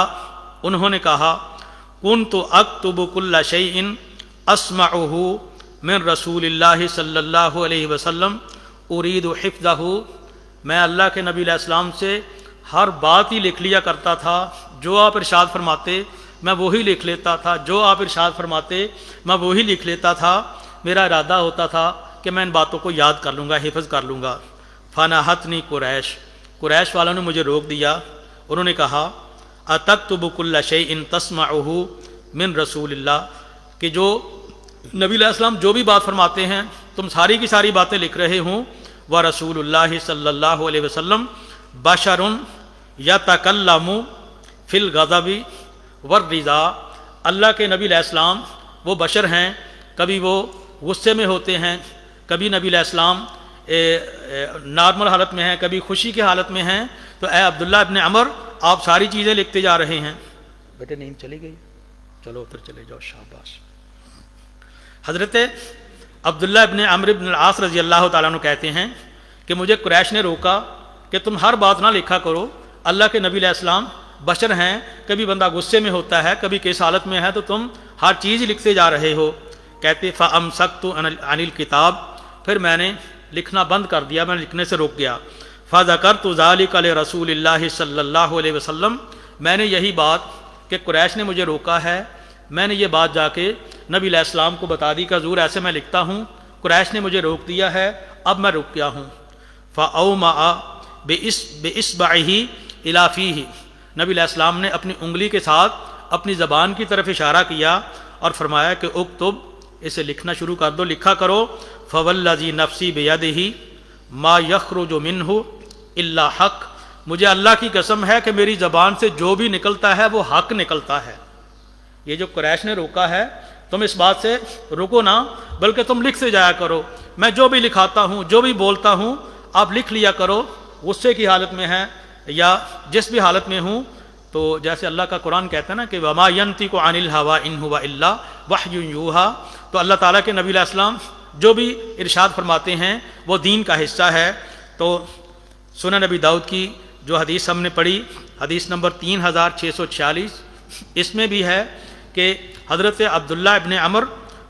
انہوں نے کہا، کنت اکتب کل شیء اسمعہ من رسول اللہ صلی اللہ علیہ وسلم ارید حفظہ، میں اللہ کے نبی علیہ السلام سے ہر بات ہی لکھ لیا کرتا تھا، جو آپ ارشاد فرماتے میں وہی لکھ لیتا تھا، جو آپ ارشاد فرماتے میں وہی لکھ لیتا تھا، میرا ارادہ ہوتا تھا کہ میں ان باتوں کو یاد کر لوں گا، حفظ کر لوں گا۔ فنہتنی قریش والوں نے مجھے روک دیا، انہوں نے کہا، اتکتب کل شیء تسمعہ من رسول اللہ، کہ جو نبی علیہ السلام جو بھی بات فرماتے ہیں تم ساری کی ساری باتیں لکھ رہے ہوں۔ ورسول اللہ صلی اللہ علیہ وسلم بشر یتکلم فی الغضب والرضا، اللہ کے نبی علیہ السلام وہ بشر ہیں، کبھی وہ غصے میں ہوتے ہیں، کبھی نبی علیہ السلام نارمل حالت میں ہیں، کبھی خوشی کی حالت میں ہیں۔ تو اے عبداللہ ابن عمر، آپ ساری چیزیں لکھتے جا رہے ہیں۔ بیٹے نیند چلی گئی، چلو ادھر چلے جاؤ، شاباش۔ حضرت عبداللہ ابن عمرو بن العاص رضی اللہ تعالیٰ عنہ کہتے ہیں کہ مجھے قریش نے روکا کہ تم ہر بات نہ لکھا کرو، اللہ کے نبی علیہ السلام بشر ہیں، کبھی بندہ غصے میں ہوتا ہے، کبھی کس حالت میں ہے، تو تم ہر چیز لکھتے جا رہے ہو۔ کہتے فَأَمْسَكْتُ عَنِ الْكِتَابِ، پھر میں نے لکھنا بند کر دیا، میں نے لکھنے سے روک گیا۔ فَذَكَرْتُ ذَلِكَ لِرَسُولِ اللَّهِ صلی اللہ علیہ وسلم، میں نے یہی بات کہ قریش نے مجھے روکا ہے، میں نے یہ بات جا کے نبی علیہ السلام کو بتا دی کہ حضور ایسے میں لکھتا ہوں، قریش نے مجھے روک دیا ہے، اب میں رک گیا ہوں۔ فَأَوْمَأَ بِإِصْبَعِهِ إِلَىٰ فِيهِ، نبی علیہ السلام نے اپنی انگلی کے ساتھ اپنی زبان کی طرف اشارہ کیا اور فرمایا کہ اکتب، اسے لکھنا شروع کر دو، لکھا کرو۔ فَوَالَّذِي نَفْسِي بِيَدِهِ مَا يَخْرُجُ مِنْهُ إِلَّا حق، مجھے اللہ کی قسم ہے کہ میری زبان سے جو بھی نکلتا ہے وہ حق نکلتا ہے۔ یہ جو قریش نے روکا ہے، تم اس بات سے رکو نہ، بلکہ تم لکھتے جایا کرو، میں جو بھی لکھاتا ہوں، جو بھی بولتا ہوں، آپ لکھ لیا کرو، غصے کی حالت میں ہے یا جس بھی حالت میں ہوں۔ تو جیسے اللہ کا قرآن کہتا ہے نا کہ وَمَا يَنْطِقُ عَنِ الْهَوَىٰ إِنْ هُوَ إِلَّا وَحْيٌ يُوحَىٰ، تو اللہ تعالیٰ کے نبی علیہ السلام جو بھی ارشاد فرماتے ہیں وہ دین کا حصہ ہے۔ تو سنن نبی داؤد کی جو حدیث ہم نے پڑھی، حدیث نمبر 3646، اس میں بھی ہے کہ حضرت عبداللہ ابن عمر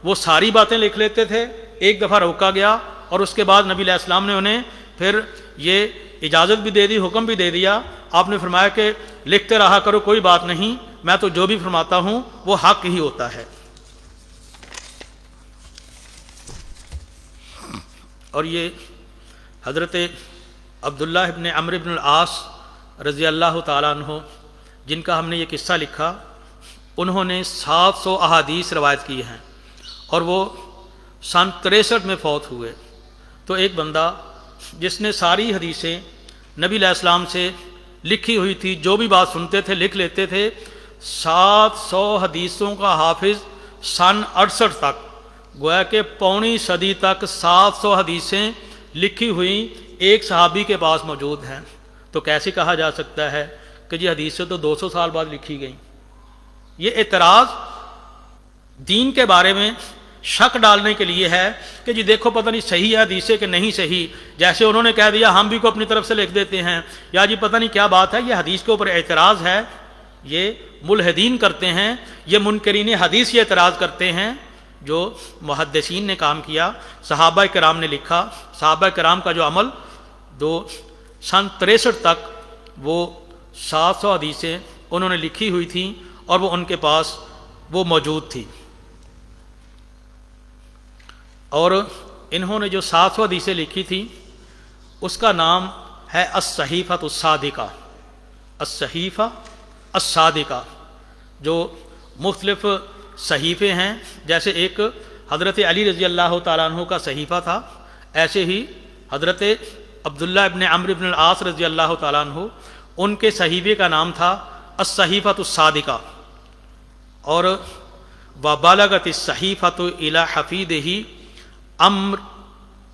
وہ ساری باتیں لکھ لیتے تھے، ایک دفعہ روکا گیا اور اس کے بعد نبی علیہ السلام نے انہیں پھر یہ اجازت بھی دے دی، حکم بھی دے دیا۔ آپ نے فرمایا کہ لکھتے رہا کرو، کوئی بات نہیں، میں تو جو بھی فرماتا ہوں وہ حق ہی ہوتا ہے۔ اور یہ حضرت عبداللہ ابن عمرو بن العاص رضی اللہ تعالیٰ عنہ جن کا ہم نے یہ قصہ لکھا، انہوں نے 700 احادیث روایت کی ہیں اور وہ سن 63 میں فوت ہوئے۔ تو ایک بندہ جس نے ساری حدیثیں نبی علیہ السلام سے لکھی ہوئی تھی، جو بھی بات سنتے تھے لکھ لیتے تھے، 700 حدیثوں کا حافظ سن 68 تک، گویا کہ پوری صدی تک 700 حدیثیں لکھی ہوئی ایک صحابی کے پاس موجود ہیں۔ تو کیسے کہا جا سکتا ہے کہ جی حدیثیں تو 200 سال بعد لکھی گئیں؟ یہ اعتراض دین کے بارے میں شک ڈالنے کے لیے ہے کہ جی دیکھو پتہ نہیں صحیح ہے حدیث کہ نہیں صحیح، جیسے انہوں نے کہہ دیا ہم بھی کو اپنی طرف سے لکھ دیتے ہیں، یا جی پتہ نہیں کیا بات ہے، یہ حدیث کے اوپر اعتراض ہے۔ یہ ملحدین کرتے ہیں، یہ منکرین حدیث یہ اعتراض کرتے ہیں جو محدثین نے کام کیا، صحابہ کرام نے لکھا۔ صحابہ کرام کا جو عمل سن 63 تک وہ 700 حدیثیں انہوں نے لکھی ہوئی تھیں اور وہ ان کے پاس وہ موجود تھی، اور انہوں نے جو 700 حدیثیں لکھی تھیں اس کا نام ہے الصحیفۃ الصادقہ۔ الصحیفہ الصادقہ، جو مختلف صحیفے ہیں، جیسے ایک حضرت علی رضی اللہ تعالیٰ عنہ کا صحیفہ تھا، ایسے ہی حضرت عبداللہ ابن عمرو بن العاص رضی اللہ تعالیٰ عنہ ان کے صحیفے کا نام تھا الصحیفۃ الصادقہ۔ اور وبلغت الصحیفۃ الی حفیدہ عمرو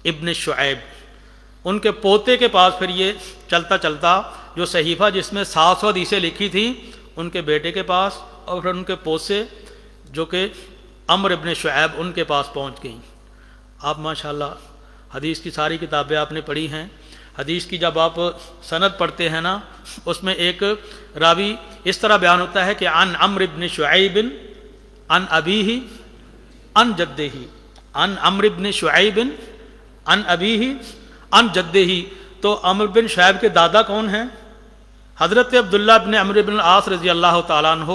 ابن شعیب، ان کے پوتے کے پاس پھر یہ چلتا چلتا جو صحیفہ جس میں 700 حدیثیں لکھی تھیں ان کے بیٹے کے پاس، اور پھر ان کے پوتے جو کہ عمرو ابن شعیب ان کے پاس پہنچ گئیں۔ آپ ماشاءاللہ حدیث کی ساری کتابیں آپ نے پڑھی ہیں، حدیث کی جب آپ سند پڑھتے ہیں نا، اس میں ایک راوی اس طرح بیان ہوتا ہے کہ عن عمرو ابن شعیب عن ابیہ عن جدہ، عن عمرو ابن شعیب عن ابیہ عن جدہ، تو عمرو بن شعیب کے دادا کون ہیں؟ حضرت عبداللہ ابن عمرو بن العاص رضی اللہ تعالیٰ عنہ،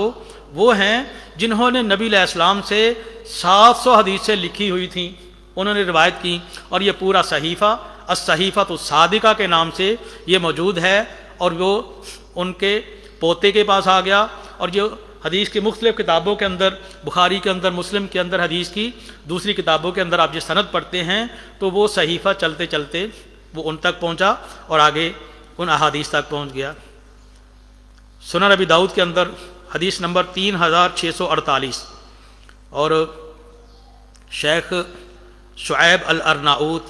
وہ ہیں جنہوں نے نبی علیہ السلام سے 700 حدیثیں لکھی ہوئی تھیں، انہوں نے روایت کی، اور یہ پورا صحیفہ الصحیفۃ الصادقہ کے نام سے یہ موجود ہے، اور وہ ان کے پوتے کے پاس آ گیا، اور جو حدیث کی مختلف کتابوں کے اندر، بخاری کے اندر، مسلم کے اندر، حدیث کی دوسری کتابوں کے اندر آپ جس سند پڑھتے ہیں تو وہ صحیفہ چلتے چلتے وہ ان تک پہنچا اور آگے ان احادیث تک پہنچ گیا۔ سنن ابی داؤد کے اندر حدیث نمبر 3648، اور شیخ شعیب الارناؤوط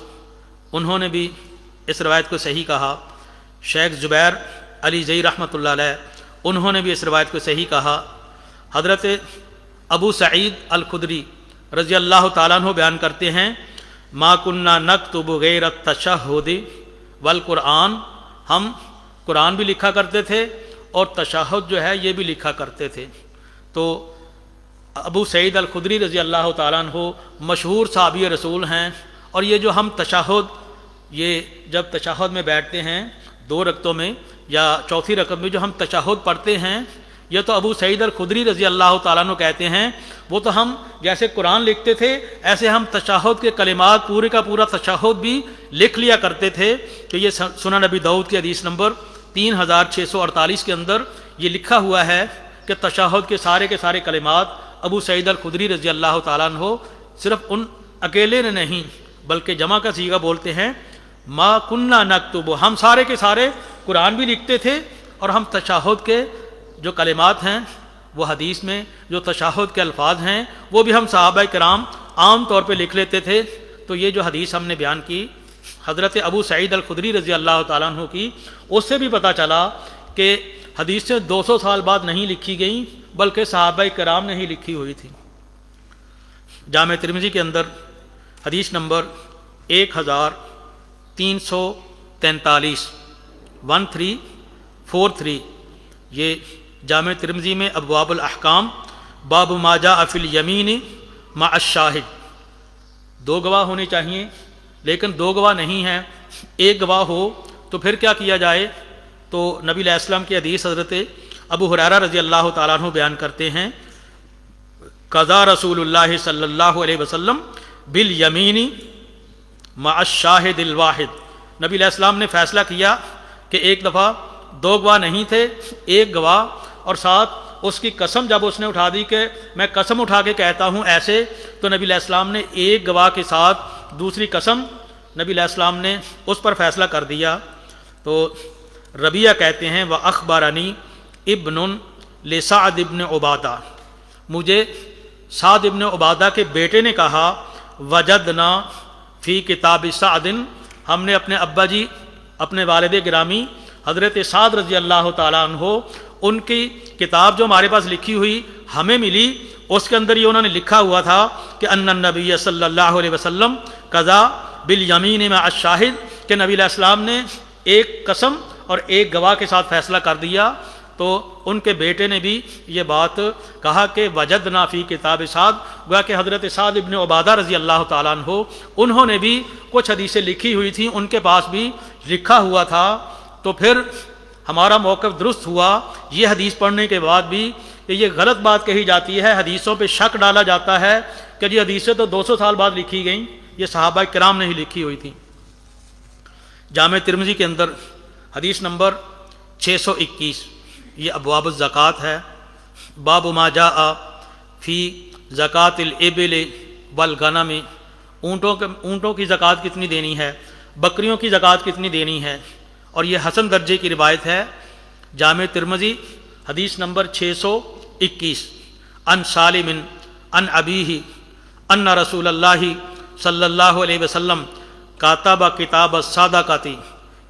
انہوں نے بھی اس روایت کو صحیح کہا، شیخ زبیر علی زئی رحمۃ اللہ علیہ انہوں نے بھی اس روایت کو صحیح کہا۔ حضرت ابو سعید الخدری رضی اللہ تعالیٰ عنہ بیان کرتے ہیں، ما کننا نکتب غیر التشہد والقرآن، ہم قرآن بھی لکھا کرتے تھے اور تشہد جو ہے یہ بھی لکھا کرتے تھے۔ تو ابو سعید الخدری رضی اللہ تعالیٰ عنہ مشہور صحابی رسول ہیں، اور یہ جو ہم تشہد، یہ جب تشہد میں بیٹھتے ہیں 2 رکعتوں میں یا چوتھی رکعت میں جو ہم تشہد پڑھتے ہیں، یہ تو ابو سعید الخدری رضی اللہ تعالیٰ عنہ کہتے ہیں وہ تو ہم جیسے قرآن لکھتے تھے ایسے ہم تشہد کے کلمات پورے کا پورا تشہد بھی لکھ لیا کرتے تھے۔ کہ یہ سنن ابی داؤد کی حدیث نمبر 3648 کے اندر یہ لکھا ہوا ہے کہ تشہد کے سارے کلمات ابو سعید الخدری رضی اللہ تعالیٰ عنہ صرف ان اکیلے نے نہیں بلکہ جمع کا صیغہ بولتے ہیں، ما کننا نکتب، ہم سارے کے سارے قرآن بھی لکھتے تھے، اور ہم تشہد کے جو کلمات ہیں وہ حدیث میں جو تشہد کے الفاظ ہیں وہ بھی ہم صحابہ کرام عام طور پہ لکھ لیتے تھے۔ تو یہ جو حدیث ہم نے بیان کی حضرت ابو سعید الخدری رضی اللہ تعالیٰ عنہ کی، اس سے بھی پتہ چلا کہ حدیث سے 200 سال بعد نہیں لکھی گئیں بلکہ صحابہ کرام نے ہی لکھی ہوئی تھی۔ جامع ترمذی کے اندر حدیث نمبر 1343 1343، یہ جامع ترمذی میں ابواب الاحکام باب ما جاء فی الیمین مع الشاہد، 2 گواہ ہونے چاہیے لیکن 2 گواہ نہیں ہیں، 1 گواہ ہو تو پھر کیا کیا جائے؟ تو نبی علیہ السلام کی حدیث حضرت ابو ہریرہ رضی اللہ تعالیٰ عنہ بیان کرتے ہیں، قضا رسول اللہ صلی اللہ علیہ وسلم بالیمین مع الشاہد الواحد، نبی علیہ السلام نے فیصلہ کیا کہ ایک دفعہ 2 گواہ نہیں تھے، 1 گواہ، اور ساتھ اس کی قسم جب اس نے اٹھا دی کہ میں قسم اٹھا کے کہتا ہوں ایسے، تو نبی علیہ السلام نے 1 گواہ کے ساتھ دوسری قسم نبی علیہ السلام نے اس پر فیصلہ کر دیا۔ تو ربیہ کہتے ہیں وَأَخْبَرَنِي ابن لسعد ابن عبادہ، مجھے سعد ابن عبادہ کے بیٹے نے کہا وجدنا فی کتاب سعد، ہم نے اپنے ابا جی اپنے والد گرامی حضرت سعد رضی اللہ تعالیٰ عنہ ان کی کتاب جو ہمارے پاس لکھی ہوئی ہمیں ملی، اس کے اندر یہ انہوں نے لکھا ہوا تھا کہ ان النبی صلی اللہ علیہ وسلم قضا بالیمین مع الشاہد، کہ نبی علیہ السلام نے 1 قسم اور 1 گواہ کے ساتھ فیصلہ کر دیا۔ تو تو ان کے بیٹے نے بھی یہ بات کہا کہ وجدنا فی کتاب سعد، گویا کہ حضرت سعد ابن عبادہ رضی اللہ تعالیٰ عنہ انہوں نے بھی کچھ حدیثیں لکھی ہوئی تھیں، ان کے پاس بھی لکھا ہوا تھا۔ تو پھر ہمارا موقف درست ہوا یہ حدیث پڑھنے کے بعد بھی کہ یہ غلط بات کہی جاتی ہے، حدیثوں پہ شک ڈالا جاتا ہے کہ یہ حدیثیں تو 200 سال بعد لکھی گئیں، یہ صحابہ کرام نے ہی لکھی ہوئی تھیں۔ جامع ترمذی کے اندر حدیث نمبر 621، یہ ابواب الزکوٰۃ ہے۔ باب ما جاء فی زکوٰۃ الابل والغنم، اونٹوں کی زکوٰۃ کتنی دینی ہے، بکریوں کی زکوٰۃ کتنی دینی ہے، اور یہ حسن درجے کی روایت ہے۔ جامع ترمذی حدیث نمبر 621، ان سالم ان ابیہ ان رسول اللہ صلی اللہ علیہ وسلم کاتب کتاب الصدقۃ،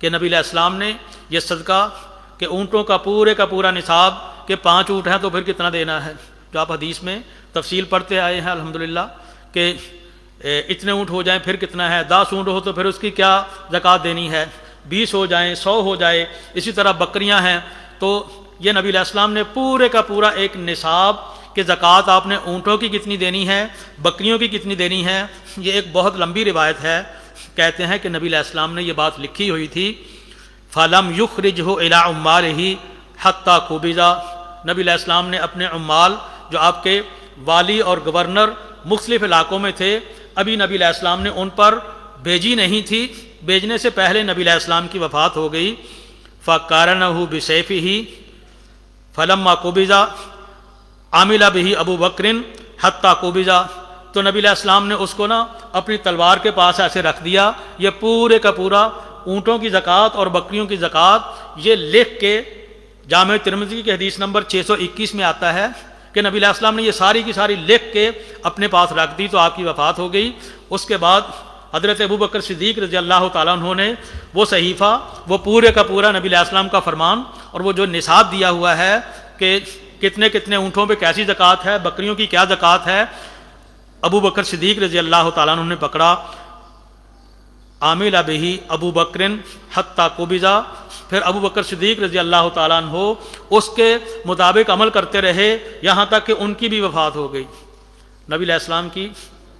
کہ نبی علیہ السلام نے یہ صدقہ کہ اونٹوں کا پورا نصاب کہ 5 اونٹ ہیں تو پھر کتنا دینا ہے، جو آپ حدیث میں تفصیل پڑھتے آئے ہیں الحمدللہ کہ اتنے اونٹ ہو جائیں پھر کتنا ہے، 10 اونٹ ہو تو پھر اس کی کیا زکوٰۃ دینی ہے، 20 ہو جائیں 100 ہو جائے، اسی طرح بکریاں ہیں تو یہ نبی علیہ السلام نے پورے کا پورا ایک نصاب کہ زکوٰۃ آپ نے اونٹوں کی کتنی دینی ہے، بکریوں کی کتنی دینی ہے۔ یہ ایک بہت لمبی روایت ہے، کہتے ہیں کہ نبی علیہ السلام نے یہ بات لکھی ہوئی تھی، فَلَمْ يُخْرِجْهُ إِلَىٰ عُمَّالِهِ حَتَّىٰ قُبِضَ، نبی علیہ السلام نے اپنے عمال جو آپ کے والی اور گورنر مختلف علاقوں میں تھے، ابھی نبی علیہ السلام نے ان پر بھیجی نہیں تھی، بھیجنے سے پہلے نبی علیہ السلام کی وفات ہو گئی۔ فَقَارَنَهُ بِسَيْفِهِ فَلَمَّا قُبِضَ عَمِلَ بِهِ أَبُو بَكْرٍ حَتَّىٰ قُبِضَ، تو نبی علیہ السلام نے اس کو اپنی تلوار کے پاس ایسے رکھ دیا، یہ پورے کا پورا اونٹوں کی زکوٰۃ اور بکریوں کی زکوٰۃ یہ لکھ کے جامع ترمذی کی حدیث نمبر 621 میں آتا ہے کہ نبی علیہ السلام نے یہ ساری کی ساری لکھ کے اپنے پاس رکھ دی، تو آپ کی وفات ہو گئی۔ اس کے بعد حضرت ابو بکر صدیق رضی اللہ تعالیٰ عنہ نے وہ صحیفہ، وہ پورے کا پورا نبی علیہ السلام کا فرمان اور وہ جو نصاب دیا ہوا ہے کہ کتنے کتنے اونٹوں پہ کیسی زکوٰۃ ہے، بکریوں کی کیا زکوٰۃ ہے، ابو بکر صدیق رضی اللہ تعالیٰ عنہ نے پکڑا، عامل بہ ابو بکر حتیٰ قبض، پھر ابو بکر صدیق رضی اللہ تعالیٰ عنہ اس کے مطابق عمل کرتے رہے یہاں تک کہ ان کی بھی وفات ہو گئی۔ نبی علیہ السلام کی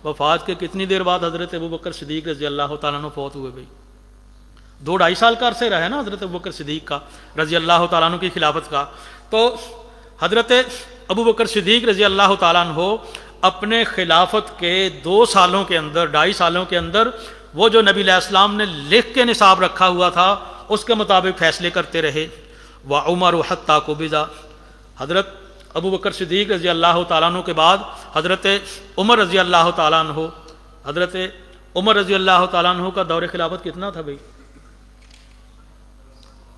وفات کے کتنی دیر بعد حضرت ابو بکر صدیق رضی اللہ تعالیٰ عنہ فوت ہوئے بھائی؟ 2-2.5 سال کا عرصہ رہا ہے نا حضرت ابو بکر صدیق کا رضی اللہ تعالیٰ عنہ کی خلافت کا۔ تو حضرت ابو بکر صدیق رضی اللہ تعالیٰ عنہ اپنے خلافت کے 2 سالوں کے اندر، 2.5 سالوں کے اندر وہ جو نبی علیہ السلام نے لکھ کے نصاب رکھا ہوا تھا اس کے مطابق فیصلے کرتے رہے۔ وعمر حتیٰ قبض، حضرت ابو بکر صدیق رضی اللہ تعالیٰ عنہ کے بعد حضرت عمر رضی اللہ تعالیٰ عنہ، حضرت عمر رضی اللہ تعالیٰ عنہ کا دور خلافت کتنا تھا بھائی؟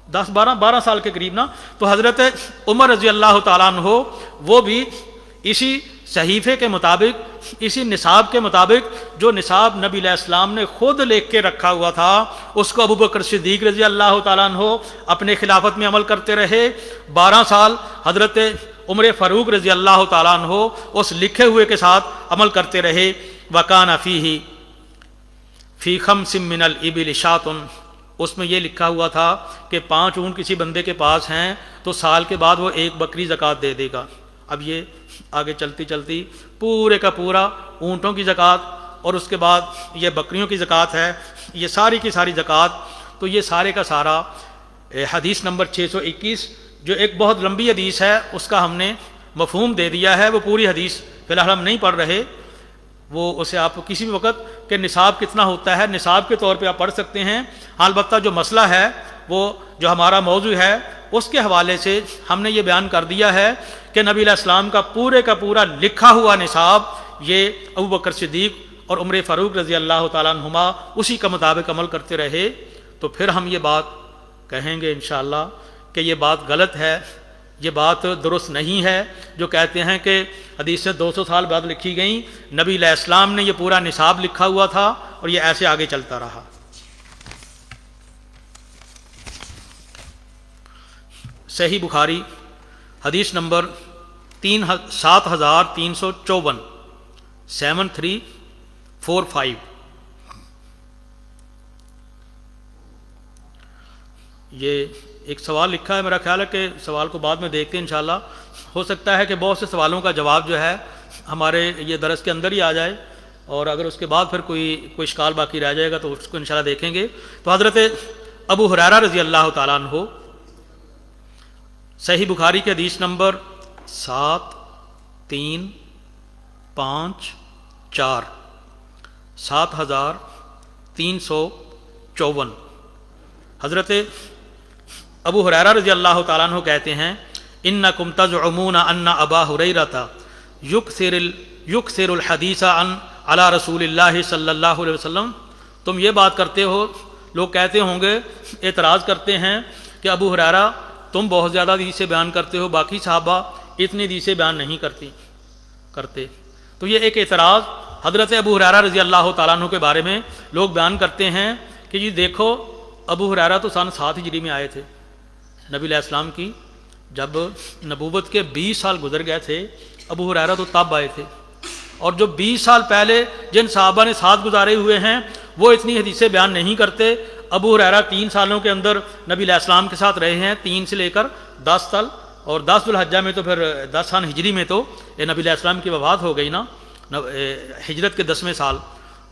12 سال کے قریب نا۔ تو حضرت عمر رضی اللہ تعالیٰ عنہ وہ بھی اسی صحیفے کے مطابق، اسی نصاب کے مطابق جو نصاب نبی علیہ السلام نے خود لکھ کے رکھا ہوا تھا اس کو ابو بکر صدیق رضی اللہ تعالیٰ عنہ اپنے خلافت میں عمل کرتے رہے۔ 12 سال حضرت عمر فاروق رضی اللہ تعالیٰ عنہ اس لکھے ہوئے کے ساتھ عمل کرتے رہے۔ وَكَانَ فِيهِ فِي خَمْسٍ مِّنَ الْإِبِلِ شَاةٌ، اس میں یہ لکھا ہوا تھا کہ 5 اونٹ کسی بندے کے پاس ہیں تو سال کے بعد وہ 1 بکری زکوٰۃ دے دے گا۔ اب یہ آگے چلتی چلتی پورے کا پورا اونٹوں کی زکوٰۃ اور اس کے بعد یہ بکریوں کی زکوٰۃ ہے، یہ ساری کی ساری زکوٰۃ، تو یہ سارے کا سارا حدیث نمبر 621 جو ایک بہت لمبی حدیث ہے اس کا ہم نے مفہوم دے دیا ہے۔ وہ پوری حدیث فی الحال ہم نہیں پڑھ رہے، وہ اسے آپ کسی بھی وقت کہ نصاب کتنا ہوتا ہے نصاب کے طور پہ آپ پڑھ سکتے ہیں۔ البتہ جو مسئلہ ہے وہ جو ہمارا موضوع ہے اس کے حوالے سے ہم نے یہ بیان کر دیا ہے کہ نبی علیہ السلام کا پورے کا پورا لکھا ہوا نصاب یہ ابو بکر صدیق اور عمر فاروق رضی اللہ تعالیٰ عنہما اسی کا مطابق عمل کرتے رہے۔ تو پھر ہم یہ بات کہیں گے انشاءاللہ کہ یہ بات غلط ہے، یہ بات درست نہیں ہے جو کہتے ہیں کہ حدیث سے 200 سال بعد لکھی گئیں۔ نبی علیہ السلام نے یہ پورا نصاب لکھا ہوا تھا اور یہ ایسے آگے چلتا رہا۔ صحیح بخاری حدیث نمبر 7354 7345، یہ ایک سوال لکھا ہے، میرا خیال ہے کہ سوال کو بعد میں دیکھتے ہیں انشاءاللہ. ہو سکتا ہے کہ بہت سے سوالوں کا جواب جو ہے ہمارے یہ درس کے اندر ہی آ جائے، اور اگر اس کے بعد پھر کوئی اشکال باقی رہ جائے گا تو اس کو انشاءاللہ دیکھیں گے. تو حضرت ابو ہریرہ رضی اللہ تعالیٰ عنہ، صحیح بخاری کے حدیث نمبر 7354 7354. حضرت ابو ہریرہ رضی اللہ تعالیٰ عنہ کہتے ہیں انکم تزعمون ان ابا ہریرہ یکثر الحدیث علی رسول اللہ صلی اللہ علیہ وسلم. تم یہ بات کرتے ہو، لوگ کہتے ہوں گے، اعتراض کرتے ہیں کہ ابو ہریرہ تم بہت زیادہ حدیثیں بیان کرتے ہو، باقی صحابہ اتنی حدیثیں بیان نہیں کرتے. تو یہ ایک اعتراض حضرت ابو ہریرہ رضی اللہ تعالیٰ عنہ کے بارے میں لوگ بیان کرتے ہیں کہ جی دیکھو، ابو ہریرہ تو سن 7 ہجری میں آئے تھے. نبی علیہ السلام کی جب نبوت کے 20 سال گزر گئے تھے، ابو ہریرہ تو تب آئے تھے، اور جو 20 سال پہلے جن صحابہ نے ساتھ گزارے ہوئے ہیں وہ اتنی حدیثیں بیان نہیں کرتے. ابو ہریرہ 3 سالوں کے اندر نبی علیہ السلام کے ساتھ رہے ہیں، 3 سے لے کر 10 سال، اور 10 ذوالحجہ میں تو پھر 10 سال ہجری میں تو نبی علیہ السلام کی وفات ہو گئی نا، ہجرت کے 10ویں سال.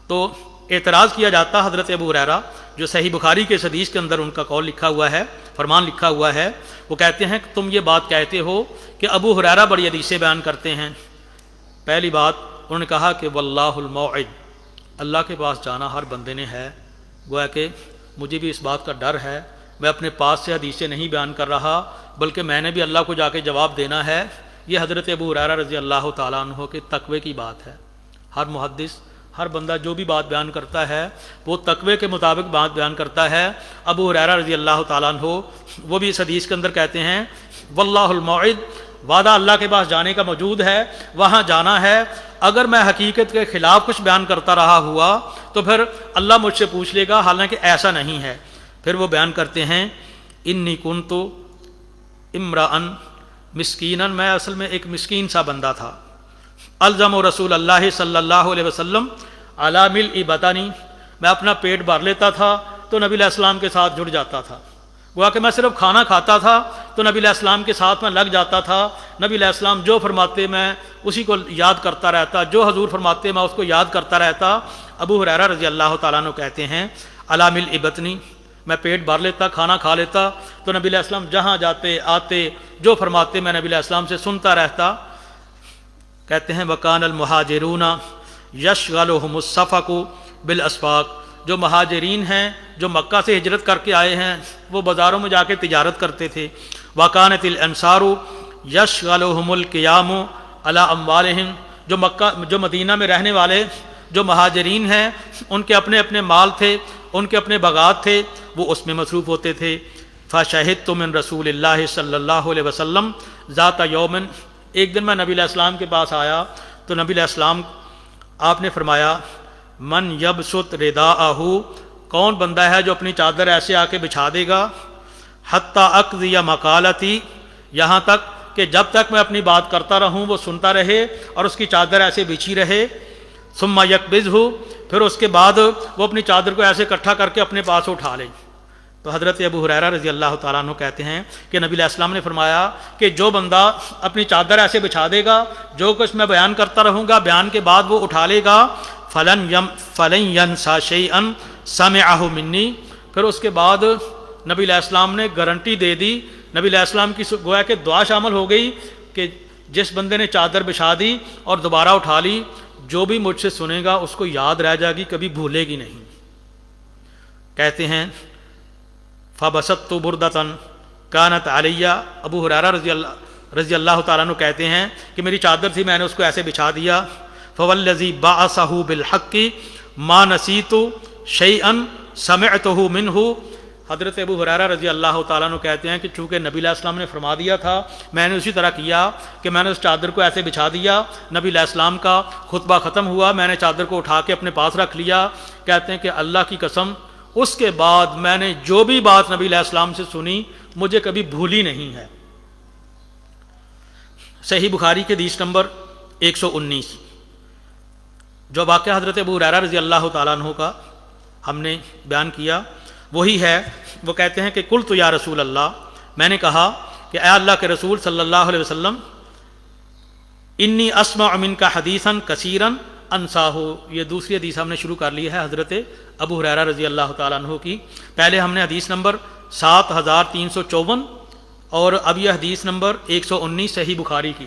تو اعتراض کیا جاتا حضرت ابو ہریرہ، جو صحیح بخاری کے اس حدیث کے اندر ان کا قول لکھا ہوا ہے، فرمان لکھا ہوا ہے، وہ کہتے ہیں کہ تم یہ بات کہتے ہو کہ ابو ہریرہ بڑی حدیثیں بیان کرتے ہیں. پہلی بات انہوں نے کہا کہ واللہ الموعد، اللہ کے پاس جانا ہر بندے نے ہے. گویا کہ مجھے بھی اس بات کا ڈر ہے، میں اپنے پاس سے حدیثیں نہیں بیان کر رہا، بلکہ میں نے بھی اللہ کو جا کے جواب دینا ہے. یہ حضرت ابو ہریرہ رضی اللہ تعالیٰ عنہ کے تقوی کی بات ہے. ہر محدث، ہر بندہ جو بھی بات بیان کرتا ہے وہ تقوی کے مطابق بات بیان کرتا ہے. ابو ہریرہ رضی اللہ تعالیٰ عنہ وہ بھی اس حدیث کے اندر کہتے ہیں واللہ الموعد، وعدہ اللہ کے پاس جانے کا موجود ہے، وہاں جانا ہے. اگر میں حقیقت کے خلاف کچھ بیان کرتا رہا ہوا تو پھر اللہ مجھ سے پوچھ لے گا، حالانکہ ایسا نہیں ہے. پھر وہ بیان کرتے ہیں انی کنت امرأ مسکینا، میں اصل میں ایک مسکین سا بندہ تھا. الزم رسول اللہ صلی اللہ علیہ وسلم علی ملء بطنی، میں اپنا پیٹ بھر لیتا تھا تو نبی علیہ السلام کے ساتھ جڑ جاتا تھا. گویا کہ میں صرف کھانا کھاتا تھا تو نبی علیہ السلام کے ساتھ میں لگ جاتا تھا. نبی علیہ السلام جو فرماتے میں اسی کو یاد کرتا رہتا، جو حضور فرماتے میں اس کو یاد کرتا رہتا. ابو ہریرہ رضی اللہ تعالیٰ عنہ کہتے ہیں علی ملء بطنی، میں پیٹ بھر لیتا، کھانا کھا لیتا تو نبی علیہ السلام جہاں جاتے آتے جو فرماتے میں نبی علیہ السلام سے سنتا رہتا. کہتے ہیں وکان المہاجرون یشغلہم الصفق بالاسفاق، جو مہاجرین ہیں جو مکہ سے ہجرت کر کے آئے ہیں وہ بازاروں میں جا کے تجارت کرتے تھے. وکانت الانصار یشغلہم القیام علی اموالہم، جو مدینہ میں رہنے والے جو مہاجرین ہیں ان کے اپنے اپنے مال تھے، ان کے اپنے باغات تھے، وہ اس میں مصروف ہوتے تھے. فشہدت من رسول اللہ صلی اللہ علیہ وسلم ذات یوم، ایک دن میں نبی علیہ السلام کے پاس آیا تو نبی علیہ السلام آپ نے فرمایا من یبسط رداءہ، کون بندہ ہے جو اپنی چادر ایسے آ کے بچھا دے گا، حتی اقضی مقالتی، یہاں تک کہ جب تک میں اپنی بات کرتا رہوں وہ سنتا رہے اور اس کی چادر ایسے بچھی رہے. ثم یقبضہ، پھر اس کے بعد وہ اپنی چادر کو ایسے اکٹھا کر کے اپنے پاس اٹھا لے. تو حضرت ابو ہریرہ رضی اللہ تعالیٰ عنہ کہتے ہیں کہ نبی علیہ السلام نے فرمایا کہ جو بندہ اپنی چادر ایسے بچھا دے گا، جو کچھ میں بیان کرتا رہوں گا بیان کے بعد وہ اٹھا لے گا، فلن ینسا شیئا سمعہ منی، پھر اس کے بعد نبی علیہ السلام نے گارنٹی دے دی، نبی علیہ السلام کی گویا کہ دعا شامل ہو گئی کہ جس بندے نے چادر بچھا دی اور دوبارہ اٹھا لی، جو بھی مجھ سے سنے گا اس کو یاد رہ جائے گی، کبھی بھولے گی نہیں. کہتے ہیں فبسطت بردۃ کانت علیہ، ابو ہریرہ رضی اللہ تعالیٰ عنہ کہتے ہیں کہ میری چادر تھی، میں نے اس کو ایسے بچھا دیا. فوالذی بعثہ بالحق ما نسیت شیئا سمعتہ منہ، حضرت ابو ہریرہ رضی اللہ تعالیٰ عنہ کہتے ہیں کہ چونکہ نبی علیہ السلام نے فرما دیا تھا میں نے اسی طرح کیا کہ میں نے اس چادر کو ایسے بچھا دیا. نبی علیہ السلام کا خطبہ ختم ہوا، میں نے چادر کو اٹھا کے اپنے پاس رکھ لیا. کہتے ہیں کہ اللہ کی قسم اس کے بعد میں نے جو بھی بات نبی علیہ السلام سے سنی مجھے کبھی بھولی نہیں ہے. صحیح بخاری کے حدیث نمبر 119. جو واقعہ حضرت ابو ہریرہ رضی اللہ تعالیٰ عنہ کا ہم نے بیان کیا، وہی ہے، وہ کہتے ہیں کہ قلت یا رسول اللہ، میں نے کہا کہ اے اللہ کے رسول صلی اللہ علیہ وسلم، انی اسمع منک حدیثا کثیرا انساہ، یہ دوسری حدیث ہم نے شروع کر لی ہے حضرت ابو ہریرہ رضی اللہ تعالیٰ عنہ کی۔ پہلے ہم نے حدیث نمبر 7354 اور اب یہ حدیث نمبر 119 صحیح بخاری کی۔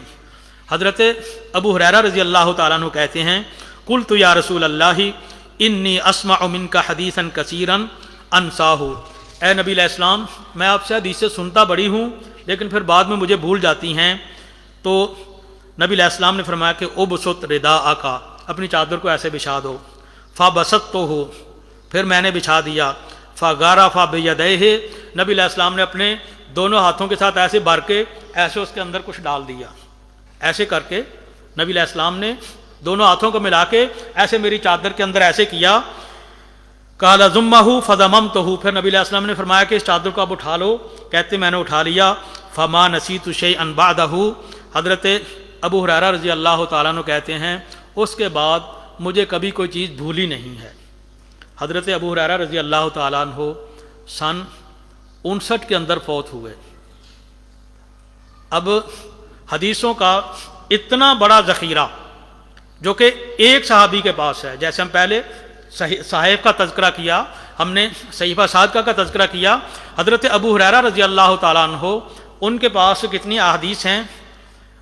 حضرت ابو ہریرہ رضی اللہ تعالیٰ عنہ کہتے ہیں قلت یا رسول اللہ انی اسمع منک حدیثا کثیرا انساہ، اے نبی علیہ السلام میں آپ سے حدیثیں سنتا بڑی ہوں لیکن پھر بعد میں مجھے بھول جاتی ہیں۔ تو نبی علیہ السلام نے فرمایا کہ ابسط رداءک، اپنی چادر کو ایسے بچھا دو، فبسطتہ، پھر میں نے بچھا دیا، فغرف بیدیہ، نبی علیہ السلام نے اپنے دونوں ہاتھوں کے ساتھ ایسے بھر کے ایسے اس کے اندر کچھ ڈال دیا، ایسے کر کے نبی علیہ السلام نے دونوں ہاتھوں کو ملا کے ایسے میری چادر کے اندر ایسے کیا۔ قال ضمہ فضممتہ، پھر نبی علیہ السلام نے فرمایا کہ اس چادر کو آپ اٹھا لو، کہتے میں نے اٹھا لیا۔ فما نسیت شیئا بعدہ، حضرت ابو ہریرہ رضی اللہ تعالیٰ عنہ کہتے ہیں اس کے بعد مجھے کبھی کوئی چیز بھولی نہیں ہے۔ حضرت ابو ہریرہ رضی اللہ تعالیٰ عنہ سن 59 کے اندر فوت ہوئے۔ اب حدیثوں کا اتنا بڑا ذخیرہ جو کہ ایک صحابی کے پاس ہے، جیسے ہم پہلے صحائف کا تذکرہ کیا، ہم نے صحیفہ صادقہ کا تذکرہ کیا، حضرت ابو ہریرہ رضی اللہ تعالیٰ عنہ ان کے پاس کتنی احادیث ہیں؟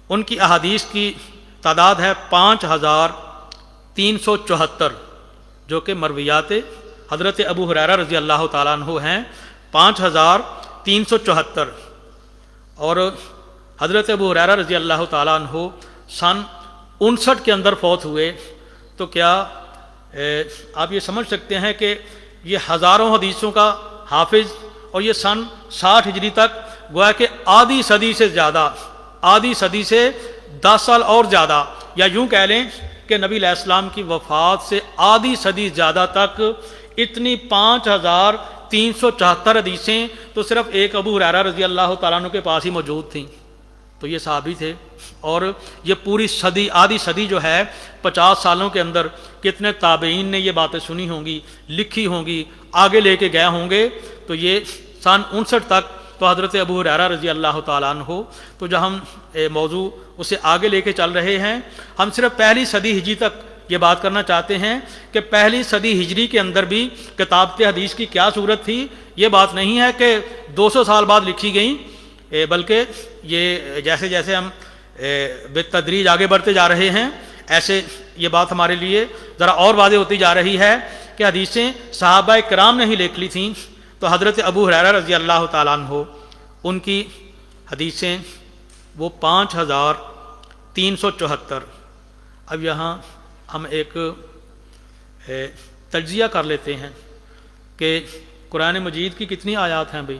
ان کی احادیث کی تعداد ہے 5374، جو کہ مرویات حضرت ابو ہریرہ رضی اللہ تعالیٰ عنہ ہیں 5374، اور حضرت ابو ہریرہ رضی اللہ تعالیٰ عنہ سن 59 کے اندر فوت ہوئے۔ تو کیا آپ یہ سمجھ سکتے ہیں کہ یہ ہزاروں حدیثوں کا حافظ، اور یہ سن 60 ہجری تک گویا کہ آدھی صدی سے زیادہ، آدھی صدی سے 10 سال اور زیادہ، یا یوں کہہ لیں کہ نبی علیہ السلام کی وفات سے آدھی صدی زیادہ تک اتنی 5374 حدیثیں تو صرف ایک ابو ہریرہ رضی اللہ تعالیٰ عنہ کے پاس ہی موجود تھیں۔ تو یہ صحابی تھے، اور یہ پوری صدی، آدھی صدی جو ہے 50 سالوں کے اندر کتنے تابعین نے یہ باتیں سنی ہوں گی، لکھی ہوں گی، آگے لے کے گئے ہوں گے۔ تو یہ سن 59 تک تو حضرت ابو ہریرہ رضی اللہ تعالیٰ عنہ، تو جو ہم موضوع اسے آگے لے کے چل رہے ہیں، ہم صرف پہلی صدی ہجری تک یہ بات کرنا چاہتے ہیں کہ پہلی صدی ہجری کے اندر بھی کتابت حدیث کی کیا صورت تھی۔ یہ بات نہیں ہے کہ 200 سال بعد لکھی گئیں، بلکہ یہ جیسے جیسے ہم بالتدریج آگے بڑھتے جا رہے ہیں، ایسے یہ بات ہمارے لیے ذرا اور واضح ہوتی جا رہی ہے کہ حدیثیں صحابہ کرام نے ہی لکھ لی تھیں۔ تو حضرت ابو ہریرہ رضی اللہ تعالیٰ عنہ ان کی حدیثیں وہ 5374۔ اب یہاں ہم ایک تجزیہ کر لیتے ہیں کہ قرآن مجید کی کتنی آیات ہیں بھائی؟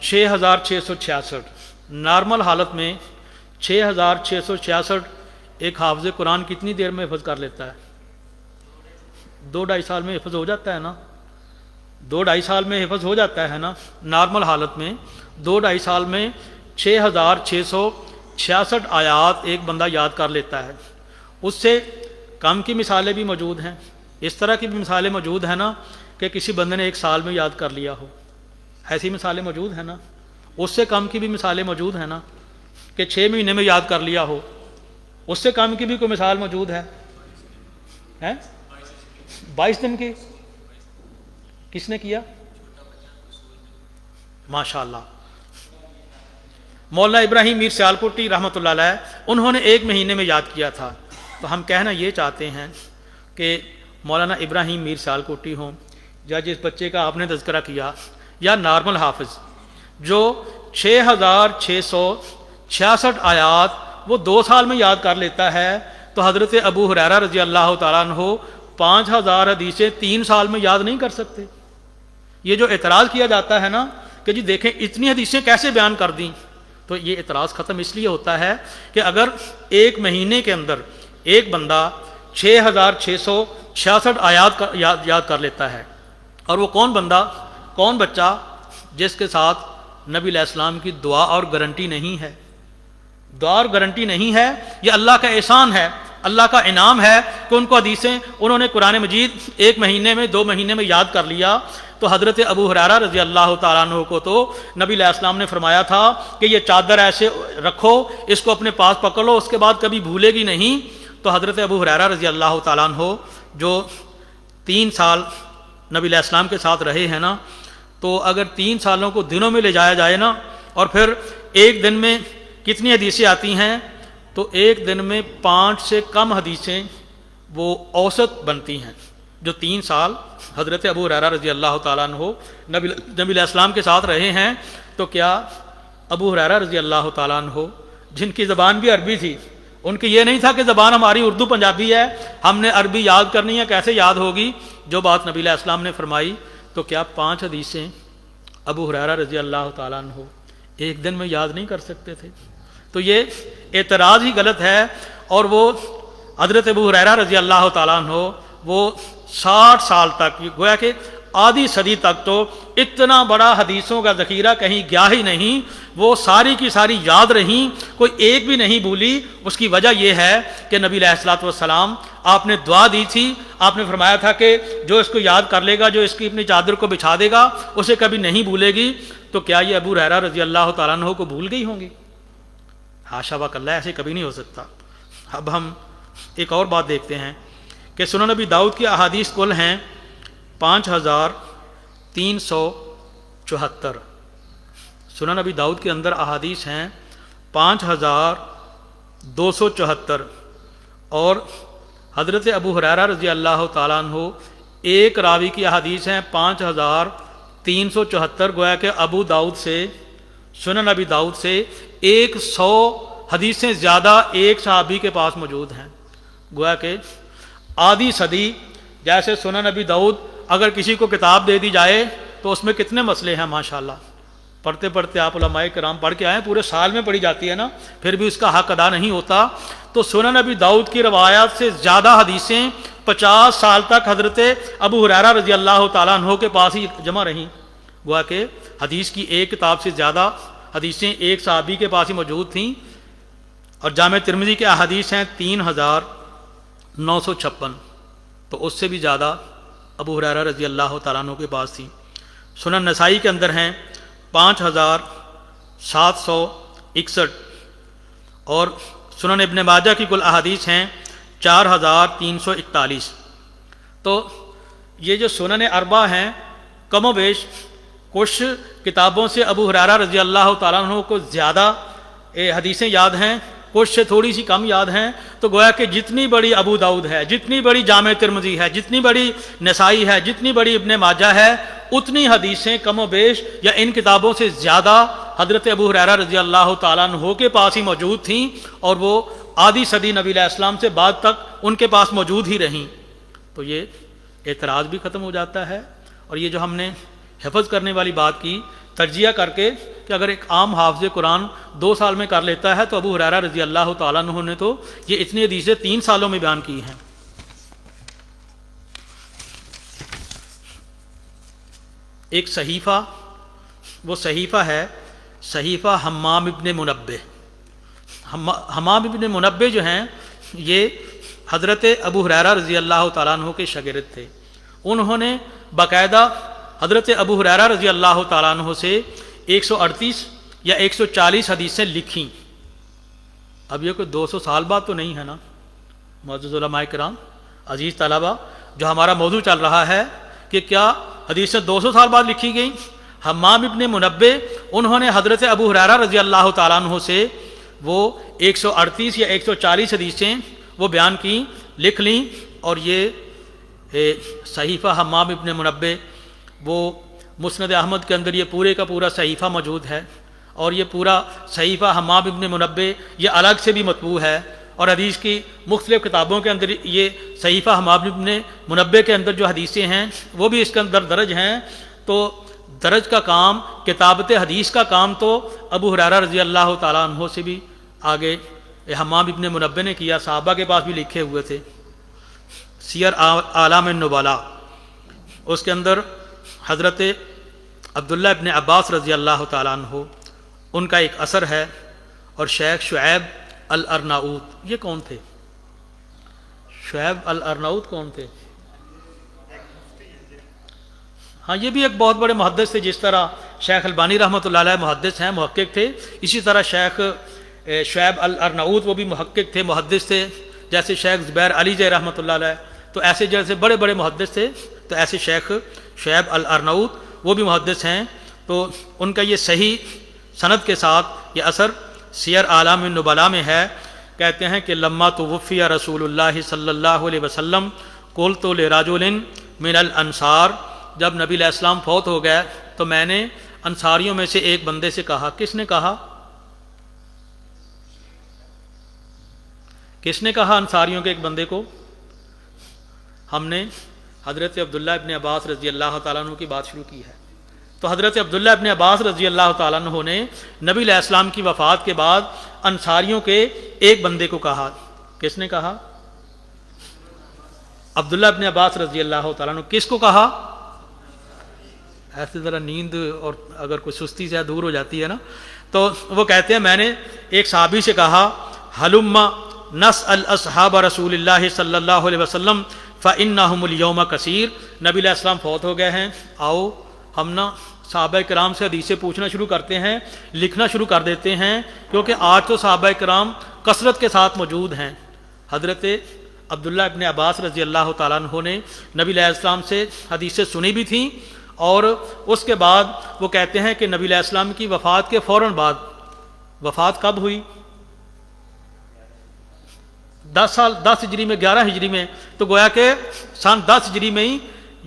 6666۔ نارمل حالت میں 6666 ایک حافظ قرآن کتنی دیر میں حفظ کر لیتا ہے؟ 2-2.5 سال میں حفظ ہو جاتا ہے نا؟ 2-2.5 سال میں حفظ ہو جاتا ہے نا نارمل حالت میں؟ 2-2.5 سال میں 6666 آیات ایک بندہ یاد کر لیتا ہے۔ اس سے کم کی مثالیں بھی موجود ہیں، اس طرح کی بھی مثالیں موجود ہیں نا کہ کسی بندے نے 1 سال میں یاد کر لیا ہو، ایسی مثالیں موجود ہیں نا۔ اس سے کم کی بھی مثالیں موجود ہیں نا کہ 6 مہینے میں یاد کر لیا ہو، اس سے کم کی بھی کوئی مثال موجود ہے؟ 22 دن کی کس نے کیا؟ ماشاءاللہ مولانا ابراہیم میر سیالکوٹی رحمۃ اللہ علیہ، انہوں نے 1 مہینے میں یاد کیا تھا۔ تو ہم کہنا یہ چاہتے ہیں کہ مولانا ابراہیم میر سیالکوٹی ہوں، یا جس بچے کا آپ نے تذکرہ کیا، یا نارمل حافظ جو 6666 آیات وہ 2 سال میں یاد کر لیتا ہے، تو حضرت ابو ہریرہ رضی اللہ تعالیٰ عنہ 5000 حدیثیں 3 سال میں یاد نہیں کر سکتے۔ یہ جو اعتراض کیا جاتا ہے نا کہ جی دیکھیں اتنی حدیثیں کیسے بیان کر دیں، تو یہ اعتراض ختم اس لیے ہوتا ہے کہ اگر 1 مہینے کے اندر ایک بندہ 6666 آیات یاد کر لیتا ہے، اور وہ کون بندہ، کون بچہ جس کے ساتھ نبی علیہ السلام کی دعا اور گارنٹی نہیں ہے؟ دعا اور گارنٹی نہیں ہے، یہ اللہ کا احسان ہے اللہ کا انعام ہے کہ ان کو حدیثیں انہوں نے قرآن مجید 1 مہینے میں 2 مہینے میں یاد کر لیا۔ تو حضرت ابو ہریرہ رضی اللہ تعالیٰ عنہ کو تو نبی علیہ السلام نے فرمایا تھا کہ یہ چادر ایسے رکھو، اس کو اپنے پاس پکڑ لو، اس کے بعد کبھی بھولے گی نہیں۔ تو حضرت ابو ہریرہ رضی اللہ تعالیٰ عنہ جو 3 سال نبی علیہ السلام کے ساتھ رہے ہیں نا، تو اگر 3 سالوں کو دنوں میں لے جایا جائے نا، اور پھر ایک دن میں کتنی حدیثیں آتی ہیں، تو ایک دن میں 5 سے کم حدیثیں وہ اوسط بنتی ہیں۔ جو 3 سال حضرت ابو ہریرہ رضی اللہ تعالیٰ عنہ نبی علیہ السلام کے ساتھ رہے ہیں، تو کیا ابو ہریرہ رضی اللہ تعالیٰ عنہ جن کی زبان بھی عربی تھی، ان کی یہ نہیں تھا کہ زبان ہماری اردو پنجابی ہے، ہم نے عربی یاد کرنی ہے، کیسے یاد ہوگی؟ جو بات نبی علیہ السلام نے فرمائی، تو کیا 5 حدیثیں ابو ہریرہ رضی اللہ تعالیٰ عنہ ایک دن میں یاد نہیں کر سکتے تھے؟ تو یہ اعتراض ہی غلط ہے۔ اور وہ حضرت ابو ہریرہ رضی اللہ تعالیٰ عنہ وہ 60 سال تک، گویا کہ آدھی صدی تک تو اتنا بڑا حدیثوں کا ذخیرہ کہیں گیا ہی نہیں، وہ ساری کی ساری یاد رہیں، کوئی ایک بھی نہیں بھولی۔ اس کی وجہ یہ ہے کہ نبی علیہ الصلوۃ والسلام آپ نے دعا دی تھی، آپ نے فرمایا تھا کہ جو اس کو یاد کر لے گا، جو اس کی اپنی چادر کو بچھا دے گا، اسے کبھی نہیں بھولے گی۔ تو کیا یہ ابو ہریرہ رضی اللہ تعالیٰ عنہ کو بھول گئی ہوں گی؟ حاشا وکلا، ایسے کبھی نہیں ہو سکتا۔ اب ہم ایک اور بات دیکھتے ہیں کہ سنن نبی داؤد کی احادیث کل ہیں 5374۔ سنن نبی داؤد کے اندر احادیث ہیں 5274، اور حضرت ابو ہریرہ رضی اللہ تعالیٰ عنہ ایک راوی کی احادیث ہیں 5374۔ گویا کہ ابو داؤد سے، سنن نبی داؤد سے 100 حدیثیں زیادہ ایک صحابی کے پاس موجود ہیں۔ گویا کہ آدھی صدی، جیسے سنن نبی داؤد اگر کسی کو کتاب دے دی جائے تو اس میں کتنے مسئلے ہیں ماشاءاللہ، پڑھتے پڑھتے آپ علماء کرام پڑھ کے آئے، پورے سال میں پڑھی جاتی ہے نا، پھر بھی اس کا حق ادا نہیں ہوتا۔ تو سنن نبی داؤد کی روایات سے زیادہ حدیثیں 50 سال تک حضرت ابو ہریرہ رضی اللہ تعالیٰ عنہ کے پاس ہی جمع رہیں۔ گویا کہ حدیث کی ایک کتاب سے زیادہ حدیثیں ایک صحابی کے پاس ہی موجود تھیں۔ اور جامع ترمذی کے احادیث ہیں 3956، تو اس سے بھی زیادہ ابو ہریرہ رضی اللہ تعالیٰ عنہ کے پاس تھی۔ سنن نسائی کے اندر ہیں 5761، اور سنن ابن ماجہ کی کل احادیث ہیں 4341۔ تو یہ جو سنن اربع ہیں، کم و بیش کچھ کتابوں سے ابو ہریرہ رضی اللہ تعالیٰ عنہ کو زیادہ حدیثیں یاد ہیں، کچھ سے تھوڑی سی کم یاد ہیں۔ تو گویا کہ جتنی بڑی ابو داؤد ہے، جتنی بڑی جامع ترمذی ہے، جتنی بڑی نسائی ہے، جتنی بڑی ابن ماجہ ہے، اتنی حدیثیں کم و بیش یا ان کتابوں سے زیادہ حضرت ابو ہریرہ رضی اللہ تعالیٰ عنہ کے پاس ہی موجود تھیں، اور وہ آدھی صدی نبی علیہ السلام سے بعد تک ان کے پاس موجود ہی رہیں۔ تو یہ اعتراض بھی ختم ہو جاتا ہے۔ اور یہ جو ہم نے حفظ کرنے والی بات کی، تجزیہ کر کے کہ اگر ایک عام حافظ قرآن 2 سال میں کر لیتا ہے، تو ابو ہریرہ رضی اللہ تعالیٰ عنہ نے تو یہ اتنی حدیثیں 3 سالوں میں بیان کی ہیں۔ ایک صحیفہ، وہ صحیفہ ہے صحیفہ حمام ابن منبہ۔ حمام ابن منبہ جو ہیں، یہ حضرت ابو ہریرہ رضی اللہ تعالیٰ عنہ کے شاگرد تھے۔ انہوں نے باقاعدہ حضرت ابو ہریرہ رضی اللہ تعالیٰ عنہ سے 138 یا 140 حدیثیں لکھیں۔ اب یہ کوئی 200 سال بعد تو نہیں ہے نا معزز علماء کرام، عزیز طلبہ، جو ہمارا موضوع چل رہا ہے کہ کیا حدیثیں 200 سال بعد لکھی گئیں؟ حمام ابن منبہ انہوں نے حضرت ابو ہریرہ رضی اللہ تعالیٰ عنہ سے وہ 138 یا 140 حدیثیں وہ بیان کیں، لکھ لیں، اور یہ صحیفہ حمام ابن منبہ، وہ مسند احمد کے اندر یہ پورے کا پورا صحیفہ موجود ہے، اور یہ پورا صحیفہ حمام ابن منبہ یہ الگ سے بھی مطبوع ہے، اور حدیث کی مختلف کتابوں کے اندر یہ صحیفہ حمام ابن منبہ کے اندر جو حدیثیں ہیں وہ بھی اس کے اندر درج ہیں۔ تو درج کا کام، کتابت حدیث کا کام تو ابو ہریرہ رضی اللہ تعالیٰ عنہ سے بھی آگے حمام ابن منبہ نے کیا، صحابہ کے پاس بھی لکھے ہوئے تھے۔ سیر اعلام النبلاء، اس کے اندر حضرت عبداللہ ابن عباس رضی اللہ تعالیٰ عنہ ان کا ایک اثر ہے، اور شیخ شعیب الارناؤوط، یہ کون تھے؟ شعیب الارناؤط کون تھے؟ ہاں یہ بھی ایک بہت بڑے محدث تھے، جس طرح شیخ البانی رحمۃ اللہ علیہ محدث ہیں، محقق تھے، اسی طرح شیخ شعیب الارناؤط وہ بھی محقق تھے، محدث تھے، جیسے شیخ زبیر علی جے رحمۃ اللہ علیہ، تو ایسے جیسے بڑے بڑے محدث تھے، تو ایسے شیخ شعیب الارناؤط وہ بھی محدث ہیں۔ تو ان کا یہ صحیح سند کے ساتھ یہ اثر سیر اعلام النبلاء میں ہے، کہتے ہیں کہ لما توفی رسول اللہ صلی اللہ علیہ وسلم قلت لرجل من الانصار، جب نبی علیہ السلام فوت ہو گئے تو میں نے انصاریوں میں سے ایک بندے سے کہا، کس نے کہا؟ کس نے کہا انصاریوں کے ایک بندے کو؟ ہم نے حضرت عبداللہ ابن عباس رضی اللہ تعالیٰ عنہ کی بات شروع کی ہے۔ تو حضرت عبداللہ ابن عباس رضی اللہ تعالیٰ عنہ نے نبی علیہ السلام کی وفات کے بعد انصاریوں کے ایک بندے کو کہا، کس نے کہا؟ عبداللہ ابن عباس رضی اللہ تعالیٰ عنہ۔ کس کو کہا؟ ایسے ذرا نیند اور اگر کوئی سستی سے دور ہو جاتی ہے نا، تو وہ کہتے ہیں میں نے ایک صحابی سے کہا، ہلم نسأل اصحاب رسول اللہ صلی اللہ علیہ وسلم فإنہم اليوم کثیر، نبی علیہ السلام فوت ہو گئے ہیں، آؤ ہم نا صحابہ کرام سے حدیثیں پوچھنا شروع کرتے ہیں، لکھنا شروع کر دیتے ہیں، کیونکہ آج تو صحابہ کرام کثرت کے ساتھ موجود ہیں۔ حضرت عبداللہ ابن عباس رضی اللہ تعالیٰ عنہ نے نبی علیہ السلام سے حدیثیں سنی بھی تھیں، اور اس کے بعد وہ کہتے ہیں کہ نبی علیہ السلام کی وفات کے فوراً بعد، وفات کب ہوئی؟ 10 ہجری میں، 11 ہجری میں، تو گویا کہ سن 10 ہجری میں ہی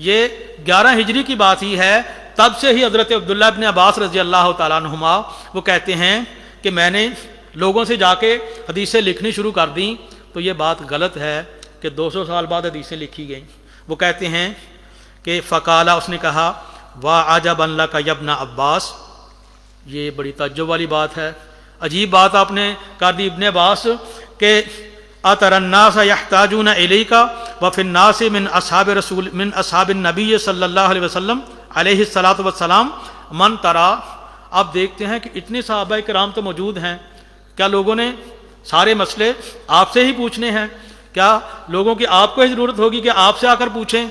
یہ 11 ہجری کی بات ہی ہے، تب سے ہی حضرت عبداللہ ابن عباس رضی اللہ تعالیٰ عنہما وہ کہتے ہیں کہ میں نے لوگوں سے جا کے حدیثیں لکھنی شروع کر دیں، تو یہ بات غلط ہے کہ 200 سال بعد حدیثیں لکھی گئیں۔ وہ کہتے ہیں کہ فقالا، اس نے کہا، وَعَجَبًا لَكَ يَا ابْنَ عباس، یہ بڑی تعجب والی بات ہے، عجیب بات آپ نے کر دی ابن عباس، کہ اَتَرَى النَّاسَ يَحْتَاجُونَ إِلَيْكَ وَفِي النَّاسِ من اصحاب النبی صلی اللہ علیہ وسلم علیہ الصلاۃ والسلام من ترا، اب دیکھتے ہیں کہ اتنے صحابہ کرام تو موجود ہیں، کیا لوگوں نے سارے مسئلے آپ سے ہی پوچھنے ہیں؟ کیا لوگوں کی آپ کو ہی ضرورت ہوگی کہ آپ سے آ کر پوچھیں؟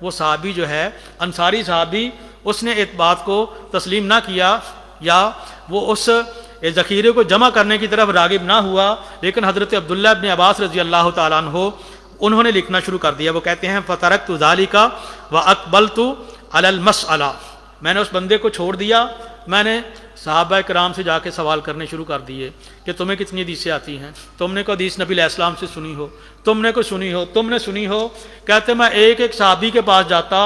وہ صحابی جو ہے انصاری صحابی، اس نے اس بات کو تسلیم نہ کیا، یا وہ اس ذخیرے کو جمع کرنے کی طرف راغب نہ ہوا، لیکن حضرت عبداللہ ابن عباس رضی اللہ تعالیٰ عنہ انہوں نے لکھنا شروع کر دیا۔ وہ کہتے ہیں فَتَرَكْتُ ذَلِكَ وَأَقْبَلْتُ عَلَى الْمَسْأَلَةِ، میں نے اس بندے کو چھوڑ دیا، میں نے صحابہ کرام سے جا کے سوال کرنے شروع کر دیے کہ تمہیں کتنی حدیثیں آتی ہیں، تم نے کوئی حدیث نبی علیہ السلام سے سنی ہو، تم نے کوئی سنی ہو، تم نے سنی ہو؟ کہتے میں ایک ایک صحابی کے پاس جاتا،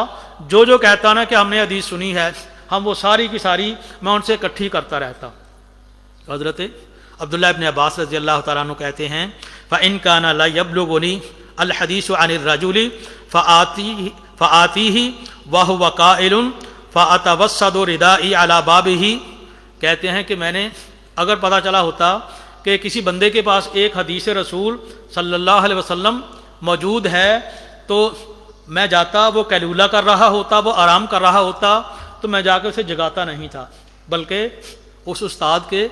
جو کہتا نا کہ ہم نے حدیث سنی ہے، ہم وہ ساری کی ساری میں ان سے اکٹھی کرتا رہتا۔ حضرت عبداللہ ابن عباس رضی اللہ تعالیٰ عنہ کہتے ہیں فَإِن كَانَ لَا يَبْلُغُنِي الْحَدِيثُ عَنِ الرَّجُلِ فَآتِيهِ وَهُوَ قَائِلٌ فَأَتَوَسَّدُ رِدَائِي عَلَى بَابِهِ، کہتے ہیں کہ میں نے اگر پتہ چلا ہوتا کہ کسی بندے کے پاس ایک حدیث رسول صلی اللہ علیہ وسلم موجود ہے، تو میں جاتا، وہ قیلولہ کر رہا ہوتا، وہ آرام کر رہا ہوتا، تو میں جا کے اسے جگاتا نہیں تھا، بلکہ اس استاد کے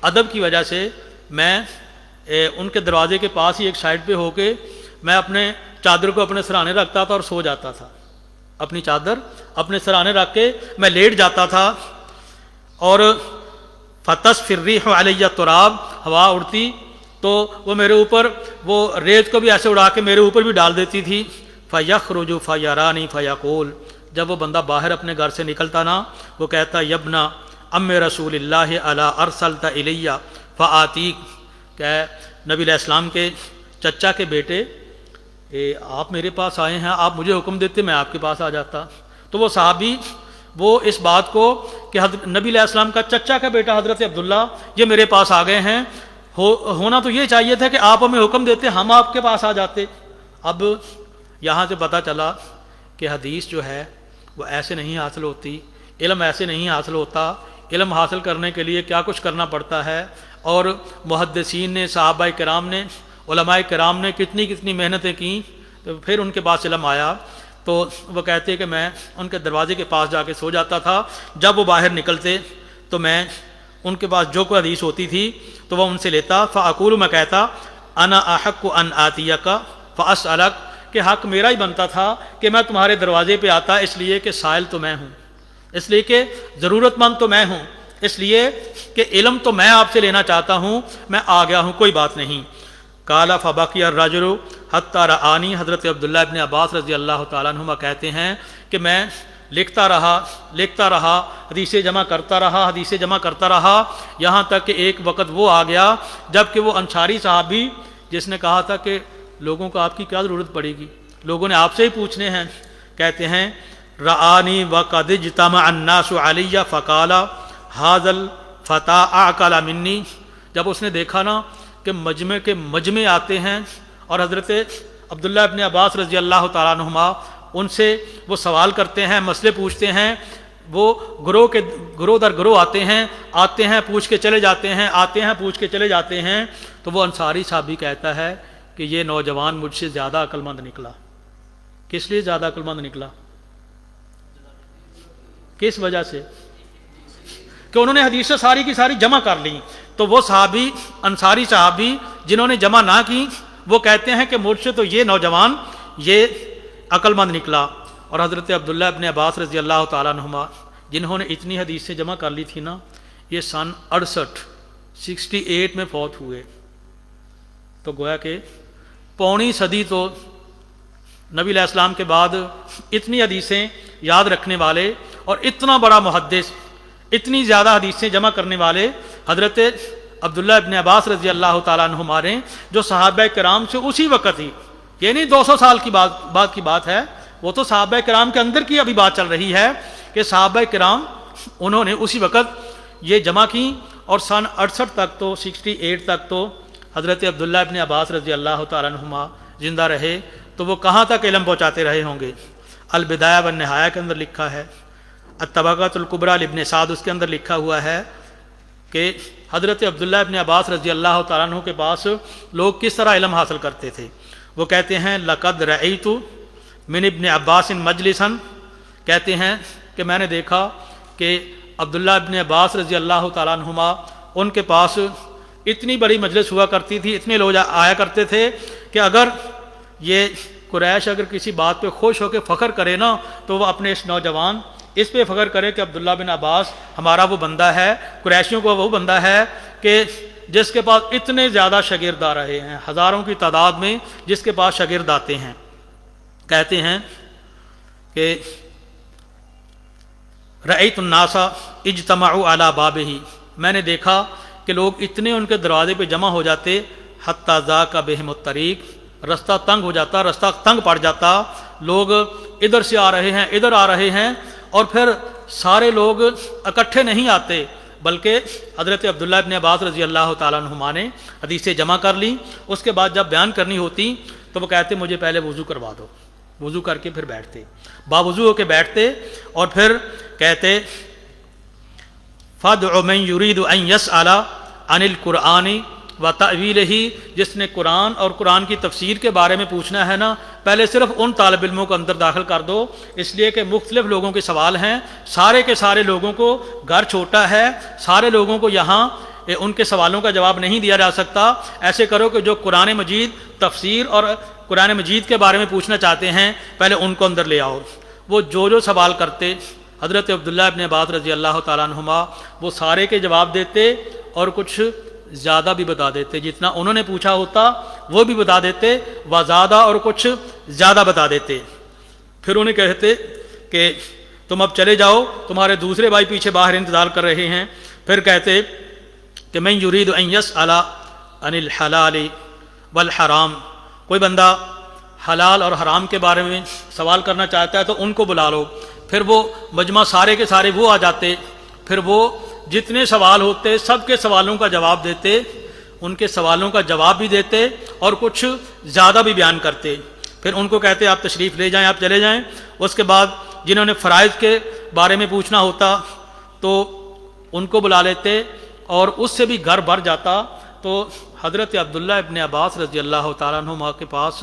ادب کی وجہ سے میں ان کے دروازے کے پاس ہی ایک سائڈ پہ ہو کے میں اپنے چادر کو اپنے سرانے رکھتا تھا اور سو جاتا تھا، اپنی چادر اپنے سرانے رکھ کے میں لیٹ جاتا تھا، اور فَتَسْفِي الرِّيحُ عَلَيَّ التُّرَابَ، ہوا اڑتی تو وہ میرے اوپر وہ ریت کو بھی ایسے اڑا کے میرے اوپر بھی ڈال دیتی تھی۔ فَيَخْرُجُ فَيَرَانِي فَيَقُولُ، جب وہ بندہ باہر اپنے گھر سے نکلتا نا، وہ کہتا یبنا ام رسول اللہ الا ارسلت الی فآتیک، کہ نبی علیہ السلام کے چچا کے بیٹے آپ میرے پاس آئے ہیں، آپ مجھے حکم دیتے میں آپ کے پاس آ جاتا۔ تو وہ صحابی وہ اس بات کو کہ نبی علیہ السلام کا چچا کا بیٹا حضرت عبداللہ یہ میرے پاس آ گئے ہیں، ہونا تو یہ چاہیے تھا کہ آپ ہمیں حکم دیتے، ہم آپ کے پاس آ جاتے۔ اب یہاں سے پتہ چلا کہ حدیث جو ہے وہ ایسے نہیں حاصل ہوتی، علم ایسے نہیں حاصل ہوتا، علم حاصل کرنے کے لیے کیا کچھ کرنا پڑتا ہے، اور محدثین نے، صحابہ کرام نے، علماء کرام نے کتنی محنتیں کیں، تو پھر ان کے پاس علم آیا۔ تو وہ کہتے کہ میں ان کے دروازے کے پاس جا کے سو جاتا تھا، جب وہ باہر نکلتے تو میں ان کے پاس جو کوئی حدیث ہوتی تھی تو وہ ان سے لیتا، فاقول، میں کہتا انا احق ان آتیک، فاسألک، کہ حق میرا ہی بنتا تھا کہ میں تمہارے دروازے پہ آتا، اس لیے کہ سائل تو میں ہوں، اس لیے کہ ضرورت مند تو میں ہوں، اس لیے کہ علم تو میں آپ سے لینا چاہتا ہوں، میں آ گیا ہوں، کوئی بات نہیں۔ قال فبقي الرجل حتى رآني، حضرت عبداللہ ابن عباس رضی اللہ تعالیٰ عنہما کہتے ہیں کہ میں لکھتا رہا، حدیثیں جمع کرتا رہا، یہاں تک کہ ایک وقت وہ آ گیا جب کہ وہ انصاری صحابی جس نے کہا تھا کہ لوگوں کو آپ کی کیا ضرورت پڑے گی، لوگوں نے آپ سے ہی پوچھنے ہیں، کہتے ہیں رآنی وقد اجتمع الناس علی فقال ھذا الفتى اعقل منی، جب اس نے دیکھا نا کہ مجمع آتے ہیں اور حضرت عبداللہ ابن عباس رضی اللہ تعالیٰ عنہما ان سے وہ سوال کرتے ہیں، مسئلے پوچھتے ہیں، وہ گروہ در گروہ آتے ہیں پوچھ کے چلے جاتے ہیں، پوچھ کے چلے جاتے ہیں، تو وہ انصاری صحابی کہتا ہے کہ یہ نوجوان مجھ سے زیادہ عقل مند نکلا۔ کس لیے زیادہ عقل مند نکلا؟ کس وجہ سے؟ کہ انہوں نے حدیثیں ساری کی ساری جمع کر لیں، تو وہ صحابی، انصاری صحابی جنہوں نے جمع نہ کی، وہ کہتے ہیں کہ مجھ سے تو یہ نوجوان یہ عقل مند نکلا۔ اور حضرت عبداللہ ابن عباس رضی اللہ تعالیٰ عنہما جنہوں نے اتنی حدیثیں جمع کر لی تھی نا، یہ سن 68 میں فوت ہوئے، تو گویا کہ پوری صدی تو نبی علیہ السلام کے بعد اتنی حدیثیں یاد رکھنے والے اور اتنا بڑا محدث، اتنی زیادہ حدیثیں جمع کرنے والے حضرت عبداللہ ابن عباس رضی اللہ تعالیٰ عنہما نے، جو صحابہ کرام سے اسی وقت ہی، یہ نہیں 200 سال کی بات ہے، وہ تو صحابہ کرام کے اندر کی ابھی بات چل رہی ہے کہ صحابہ کرام انہوں نے اسی وقت یہ جمع کی، اور سن 68 تک تو حضرت عبداللہ ابن عباس رضی اللہ تعالیٰ عنہما زندہ رہے، تو وہ کہاں تک علم پہنچاتے رہے ہوں گے؟ البدایہ والنہایہ کے اندر لکھا ہے، الطبقات الکبریٰ لابن سعد اس کے اندر لکھا ہوا ہے کہ حضرت عبداللہ ابن عباس رضی اللہ تعالیٰ عنہ کے پاس لوگ کس طرح علم حاصل کرتے تھے۔ وہ کہتے ہیں لقد رأیت من ابن عباس مجلسا، کہتے ہیں کہ میں نے دیکھا کہ عبداللہ ابن عباس رضی اللہ تعالیٰ عنہما ان کے پاس اتنی بڑی مجلس ہوا کرتی تھی، اتنے لوگ آیا کرتے تھے کہ اگر یہ قریش اگر کسی بات پہ خوش ہو کے فخر کرے نا، تو وہ اپنے اس نوجوان اس پہ فخر کرے کہ عبداللہ بن عباس ہمارا وہ بندہ ہے، قریشیوں کو وہ بندہ ہے کہ جس کے پاس اتنے زیادہ شاگرد آ رہے ہیں، ہزاروں کی تعداد میں جس کے پاس شاگرد آتے ہیں۔ کہتے ہیں کہ رأیت الناس اجتمعوا علی بابہ، میں نے دیکھا کہ لوگ اتنے ان کے دروازے پہ جمع ہو جاتے، حتی ضاق بہم الطریق، رستہ تنگ ہو جاتا، رستہ تنگ پڑ جاتا، لوگ ادھر سے آ رہے ہیں، ادھر آ رہے ہیں، اور پھر سارے لوگ اکٹھے نہیں آتے، بلکہ حضرت عبداللہ ابن عباس رضی اللہ تعالیٰ عنہما نے حدیثیں جمع کر لی، اس کے بعد جب بیان کرنی ہوتی تو وہ کہتے مجھے پہلے وضو کروا دو، وضو کر کے پھر بیٹھتے، باوضو ہو کے بیٹھتے، اور پھر کہتے فَادْعُ مَن يُرِيدُ أَن يَسْأَلَ عَنِ الْقُرْآنِ وَتَأْوِيلِهِ، جس نے قرآن اور قرآن کی تفسیر کے بارے میں پوچھنا ہے نا، پہلے صرف ان طالب علموں کو اندر داخل کر دو، اس لیے کہ مختلف لوگوں کے سوال ہیں، سارے کے سارے لوگوں کو گھر چھوٹا ہے، سارے لوگوں کو یہاں ان کے سوالوں کا جواب نہیں دیا جا سکتا، ایسے کرو کہ جو قرآن مجید تفسیر اور قرآن مجید کے بارے میں پوچھنا چاہتے ہیں پہلے ان کو اندر لے آؤ۔ وہ جو سوال کرتے حضرت عبداللہ ابن عباس رضی اللہ تعالیٰ عنہما وہ سارے کے جواب دیتے، اور کچھ زیادہ بھی بتا دیتے، جتنا انہوں نے پوچھا ہوتا وہ بھی بتا دیتے، وزادہ اور کچھ زیادہ بتا دیتے۔ پھر انہیں کہتے کہ تم اب چلے جاؤ، تمہارے دوسرے بھائی پیچھے باہر انتظار کر رہے ہیں۔ پھر کہتے کہ من یرید ان یسأل عن الحلال والحرام، کوئی بندہ حلال اور حرام کے بارے میں سوال کرنا چاہتا ہے تو ان کو بلا لو۔ پھر وہ مجمع سارے کے سارے وہ آ جاتے، پھر وہ جتنے سوال ہوتے سب کے سوالوں کا جواب دیتے، ان کے سوالوں کا جواب بھی دیتے اور کچھ زیادہ بھی بیان کرتے۔ پھر ان کو کہتے آپ تشریف لے جائیں، آپ چلے جائیں۔ اس کے بعد جنہوں نے فرائض کے بارے میں پوچھنا ہوتا تو ان کو بلا لیتے، اور اس سے بھی گھر بھر جاتا۔ تو حضرت عبداللہ ابن عباس رضی اللہ تعالیٰ عنہ کے پاس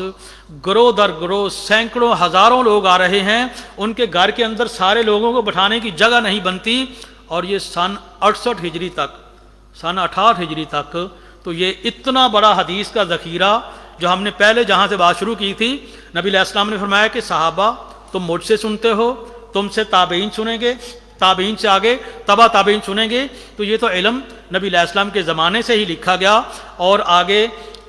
گروہ در گروہ سینکڑوں ہزاروں لوگ آ رہے ہیں، ان کے گھر کے اندر سارے لوگوں کو بٹھانے کی جگہ نہیں بنتی، اور یہ سن 68 ہجری تک، سن 68 ہجری تک، تو یہ اتنا بڑا حدیث کا ذخیرہ جو ہم نے پہلے جہاں سے بات شروع کی تھی، نبی علیہ السلام نے فرمایا کہ صحابہ تم مجھ سے سنتے ہو، تم سے تابعین سنیں گے، تابعین سے آگے تبع تابعین سنیں گے. تو یہ تو علم نبی علیہ السلام کے زمانے سے ہی لکھا گیا، اور آگے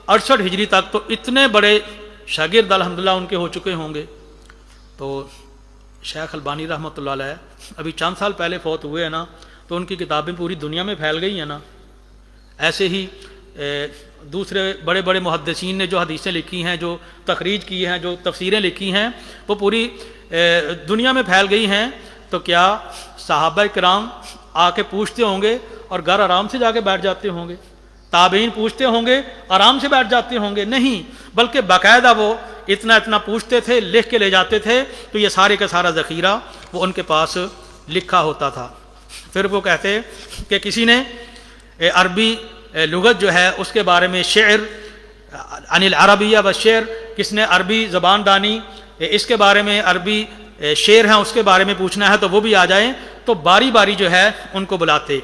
68 ہجری تک تو اتنے بڑے شاگرد الحمدللہ ان کے ہو چکے ہوں گے. تو شیخ البانی رحمۃ اللہ علیہ ابھی چند سال پہلے فوت ہوئے ہیں نا، تو ان کی کتابیں پوری دنیا میں پھیل گئی ہیں نا. ایسے ہی دوسرے بڑے بڑے محدثین نے جو حدیثیں لکھی ہیں، جو تخریج کی ہیں، جو تفسیریں لکھی ہیں، وہ پوری دنیا میں پھیل گئی ہیں. تو کیا صحابہ کرام آ کے پوچھتے ہوں گے اور گھر آرام سے جا کے بیٹھ جاتے ہوں گے؟ تابعین پوچھتے ہوں گے آرام سے بیٹھ جاتے ہوں گے؟ نہیں، بلکہ باقاعدہ وہ اتنا اتنا پوچھتے تھے، لکھ کے لے جاتے تھے. تو یہ سارے کا سارا ذخیرہ وہ ان کے پاس لکھا ہوتا تھا. پھر وہ کہتے کہ کسی نے عربی لغت جو ہے اس کے بارے میں، شعر عن العربیہ و شعر، کس نے عربی زبان دانی اس کے بارے میں، عربی شعر ہیں اس کے بارے میں پوچھنا ہے تو وہ بھی آ جائیں. تو باری باری جو ہے ان کو بلاتے.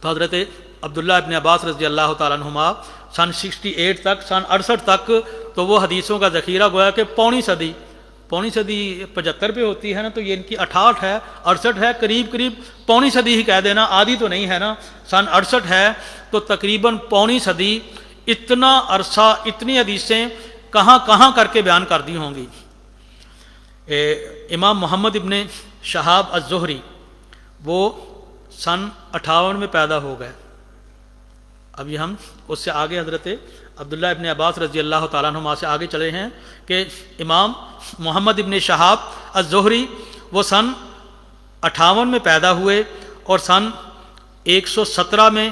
تو حضرت عبداللہ ابن عباس رضی اللہ تعالیٰ عنہما سن 68 تک، سن 68 تک تو وہ حدیثوں کا ذخیرہ گویا کہ پونی صدی 75 پہ ہوتی ہے نا، تو یہ ان کی 68 ہے، 68 ہے، قریب قریب پونی صدی ہی کہہ دینا، آدھی تو نہیں ہے نا. سن 68 ہے تو تقریباً پونی صدی، اتنا عرصہ اتنی حدیثیں کہاں کہاں کر کے بیان کر دی ہوں گی. امام محمد ابن شہاب الزہری وہ سن 58 میں پیدا ہو گئے. ابھی ہم اس سے آگے حضرت عبداللہ ابن عباس رضی اللہ تعالیٰ عنہما سے آگے چلے ہیں کہ امام محمد ابن شہاب الزہری وہ سن 58 میں پیدا ہوئے، اور سن 117 میں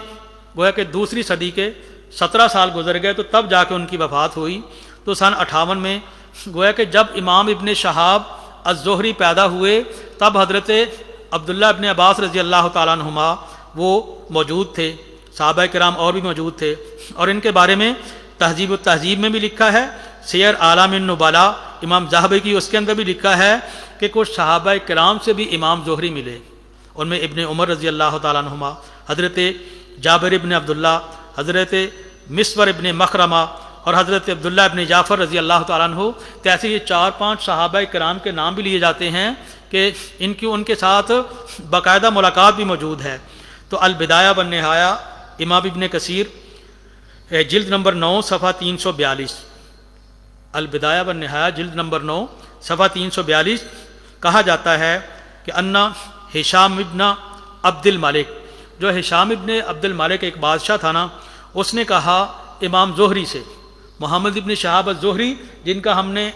گویا کہ دوسری صدی کے 17 سال گزر گئے تو تب جا کے ان کی وفات ہوئی. تو سن 58 میں گویا کہ جب امام ابن شہاب الزہری پیدا ہوئے تب حضرت عبداللہ ابن عباس رضی اللہ تعالیٰ عنہما وہ موجود تھے، صحابہ کرام اور بھی موجود تھے. اور ان کے بارے میں تہذیب التہذیب میں بھی لکھا ہے، سیر اعلام النبلاء امام ذہبی کی اس کے اندر بھی لکھا ہے کہ کچھ صحابہ کرام سے بھی امام زہری ملے. ان میں ابن عمر رضی اللہ تعالیٰ عنہما، حضرت جابر ابن عبداللہ، حضرت مسور ابن مخرمہ اور حضرت عبداللہ ابن جعفر رضی اللہ تعالیٰ عنہ. تو ایسے یہ 4-5 صحابہ کرام کے نام بھی لیے جاتے ہیں کہ ان کے ساتھ باقاعدہ ملاقات بھی موجود ہے. تو البدایہ والنہایہ امام ابن کثیر جلد نمبر 9 صفحہ 342، البدایہ والنہایہ جلد نمبر 9 صفحہ 342 کہا جاتا ہے کہ انا ہشام ابن عبد الملک، جو ہشام ابن عبد الملک ایک بادشاہ تھا نا، اس نے کہا امام زہری سے، محمد ابن شہاب الزہری جن کا ہم نے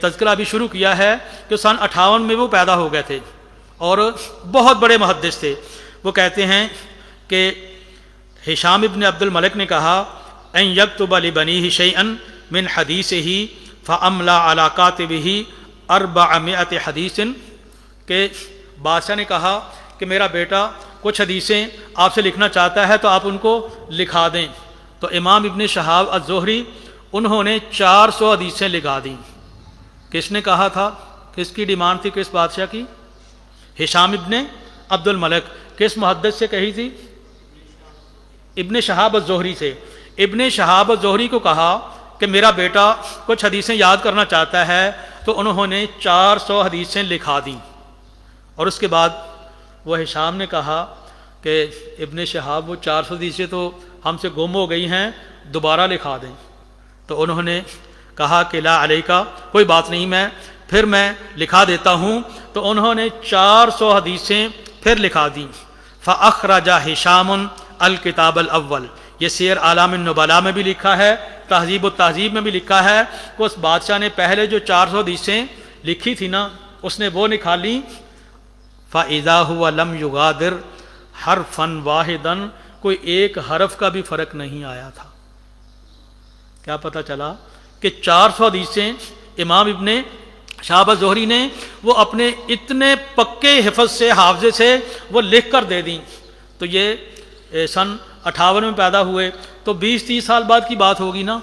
تذکرہ ابھی شروع کیا ہے کہ سن 58 میں وہ پیدا ہو گئے تھے اور بہت بڑے محدث تھے. وہ کہتے ہیں کہ ہشام ابن عبد الملک نے کہا ان یکتب لبنیہ شیئا من حدیثہ فاملا علی کاتبہ 400 حدیث، کہ بادشاہ نے کہا کہ میرا بیٹا کچھ حدیثیں آپ سے لکھنا چاہتا ہے تو آپ ان کو لکھا دیں. تو امام ابن شہاب الزہری انہوں نے 400 حدیثیں لکھا دیں. کس نے کہا تھا؟ کس کی ڈیمانڈ تھی؟ کس بادشاہ کی؟ ہشام ابن عبد الملک. کس محدث سے کہی تھی؟ ابن شہاب الزہری سے. ابن شہاب الزہری کو کہا کہ میرا بیٹا کچھ حدیثیں یاد کرنا چاہتا ہے، تو انہوں نے 400 حدیثیں لکھا دیں. اور اس کے بعد وہ ہشام نے کہا کہ ابن شہاب وہ 400 حدیثیں تو ہم سے گم ہو گئی ہیں، دوبارہ لکھا دیں. تو انہوں نے کہا کہ لا علیکہ، کوئی بات نہیں، میں لکھا دیتا ہوں. تو انہوں نے 400 حدیثیں پھر لکھا دیں. فاخرج ہشام الکتاب الاول، یہ سیر اعلام النبلاء میں بھی لکھا ہے، تہذیب التہذیب میں بھی لکھا ہے کہ اس بادشاہ نے پہلے جو 400 حدیثیں لکھی تھی نا، اس نے وہ نکالی. فَإِذَا هُوَ لَمْ يُغَادِرْ حَرْفًا وَاحِدًا، کوئی ایک حرف کا بھی فرق نہیں آیا تھا. کیا پتہ چلا کہ 400 حدیثیں امام ابن شہاب الزہری نے وہ اپنے اتنے پکے حفظ سے، حافظے سے وہ لکھ کر دے دیں. تو یہ سن 58 میں پیدا ہوئے تو 20-30 سال بعد کی بات ہوگی نا،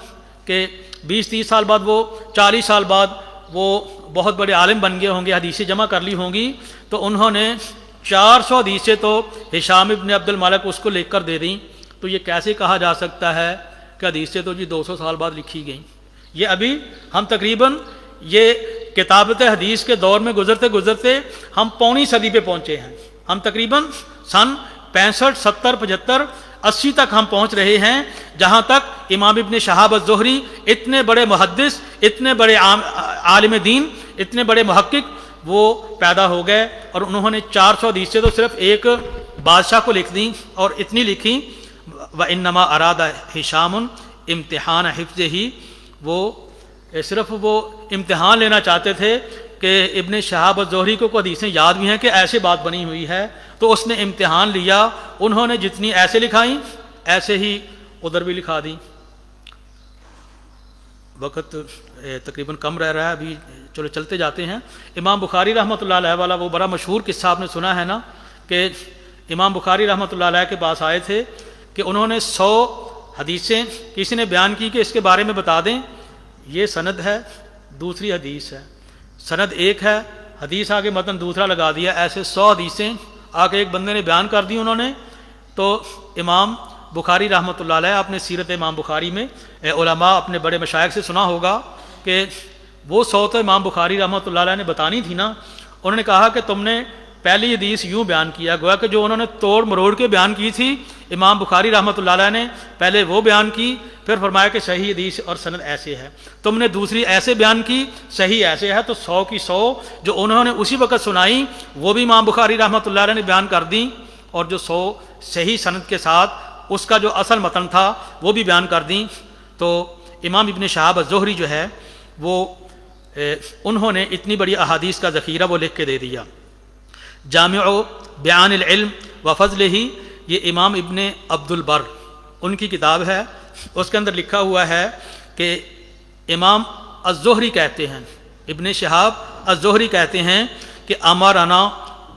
کہ 20-30 سال بعد، وہ 40 سال بعد وہ بہت بڑے عالم بن گئے ہوں گے، حدیثیں جمع کر لی ہوں گی. تو انہوں نے 400 حدیثیں تو ہشام ابن عبد الملک اس کو لکھ کر دے دیں. تو یہ کیسے کہا جا سکتا ہے کہ حدیثیں تو جی 200 سال بعد لکھی گئیں؟ یہ ابھی ہم تقریباً یہ کتابت حدیث کے دور میں گزرتے گزرتے ہم پونی صدی پہ پہنچے ہیں. ہم تقریباً سن 65 70 75 80 تک ہم پہنچ رہے ہیں، جہاں تک امام ابن شہاب الزہری اتنے بڑے محدث، اتنے بڑے عالم دین، اتنے بڑے محقق وہ پیدا ہو گئے، اور انہوں نے 400 حدیثیں تو صرف ایک بادشاہ کو لکھ دیں، اور اتنی لکھی. وَإِنَّمَا أَرَادَ هِشَامٌ امتحان حفظہ، وہ صرف وہ امتحان لینا چاہتے تھے کہ ابن شہاب الزہری کو حدیثیں یاد بھی ہیں کہ ایسے بات بنی ہوئی ہے، تو اس نے امتحان لیا. انہوں نے جتنی ایسے لکھائیں ایسے ہی ادھر بھی لکھا دیں. وقت تقریباً کم رہ رہا ہے، ابھی چلو چلتے جاتے ہیں. امام بخاری رحمۃ اللہ علیہ والا وہ بڑا مشہور قصہ آپ نے سنا ہے نا، کہ امام بخاری رحمۃ اللہ علیہ کے پاس آئے تھے کہ انہوں نے 100 حدیثیں کسی نے بیان کی کہ اس کے بارے میں بتا دیں. یہ سند ہے، دوسری حدیث ہے، سند ایک ہے، حدیث آگے متن دوسرا لگا دیا. ایسے 100 حدیثیں آگے ایک بندے نے بیان کر دی انہوں نے. تو امام بخاری رحمۃ اللہ علیہ، اپنے سیرت امام بخاری میں علماء اپنے بڑے مشائخ سے سنا ہوگا کہ وہ 100 تو امام بخاری رحمۃ اللہ علیہ نے بتانی تھی نا. انہوں نے کہا کہ تم نے پہلی حدیث یوں بیان کیا، گویا کہ جو انہوں نے توڑ مروڑ کے بیان کی تھی امام بخاری رحمۃ اللہ علیہ نے پہلے وہ بیان کی، پھر فرمایا کہ صحیح حدیث اور سند ایسے ہے. تم نے دوسری ایسے بیان کی، صحیح ایسے ہے. تو 100 کی 100 جو انہوں نے اسی وقت سنائی وہ بھی امام بخاری رحمۃ اللہ علیہ نے بیان کر دیں، اور جو 100 صحیح سند کے ساتھ اس کا جو اصل متن تھا وہ بھی بیان کر دیں. تو امام ابن شہاب الزہری جو ہے وہ انہوں نے اتنی بڑی احادیث کا ذخیرہ وہ لکھ کے دے دیا. جامع بیان العلم و فضلہ، یہ امام ابن عبد البر ان کی کتاب ہے. اس کے اندر لکھا ہوا ہے کہ امام الزہری کہتے ہیں، ابن شہاب الزہری کہتے ہیں کہ امرنا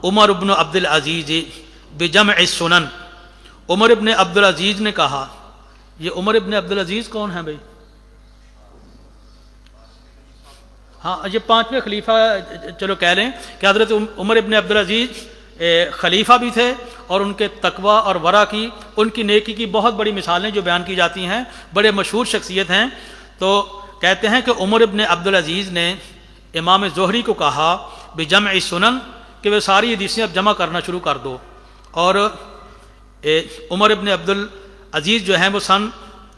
عمر ابن عبد العزیز بجمع السنن. عمر ابن عبد العزیز نے کہا. یہ عمر ابن عبد العزیز کون ہیں بھائی؟ ہاں، یہ 5ویں خلیفہ چلو کہہ لیں کہ حضرت عمر ابن عبد العزیز خلیفہ بھی تھے، اور ان کے تقوی اور ورع کی، ان کی نیکی کی بہت بڑی مثالیں جو بیان کی جاتی ہیں، بڑے مشہور شخصیت ہیں. تو کہتے ہیں کہ عمر ابن عبد العزیز نے امام زہری کو کہا بجمع السنن کہ وہ ساری حدیثیں اب جمع کرنا شروع کر دو. اور عمر ابن عبد العزیز جو ہیں وہ سن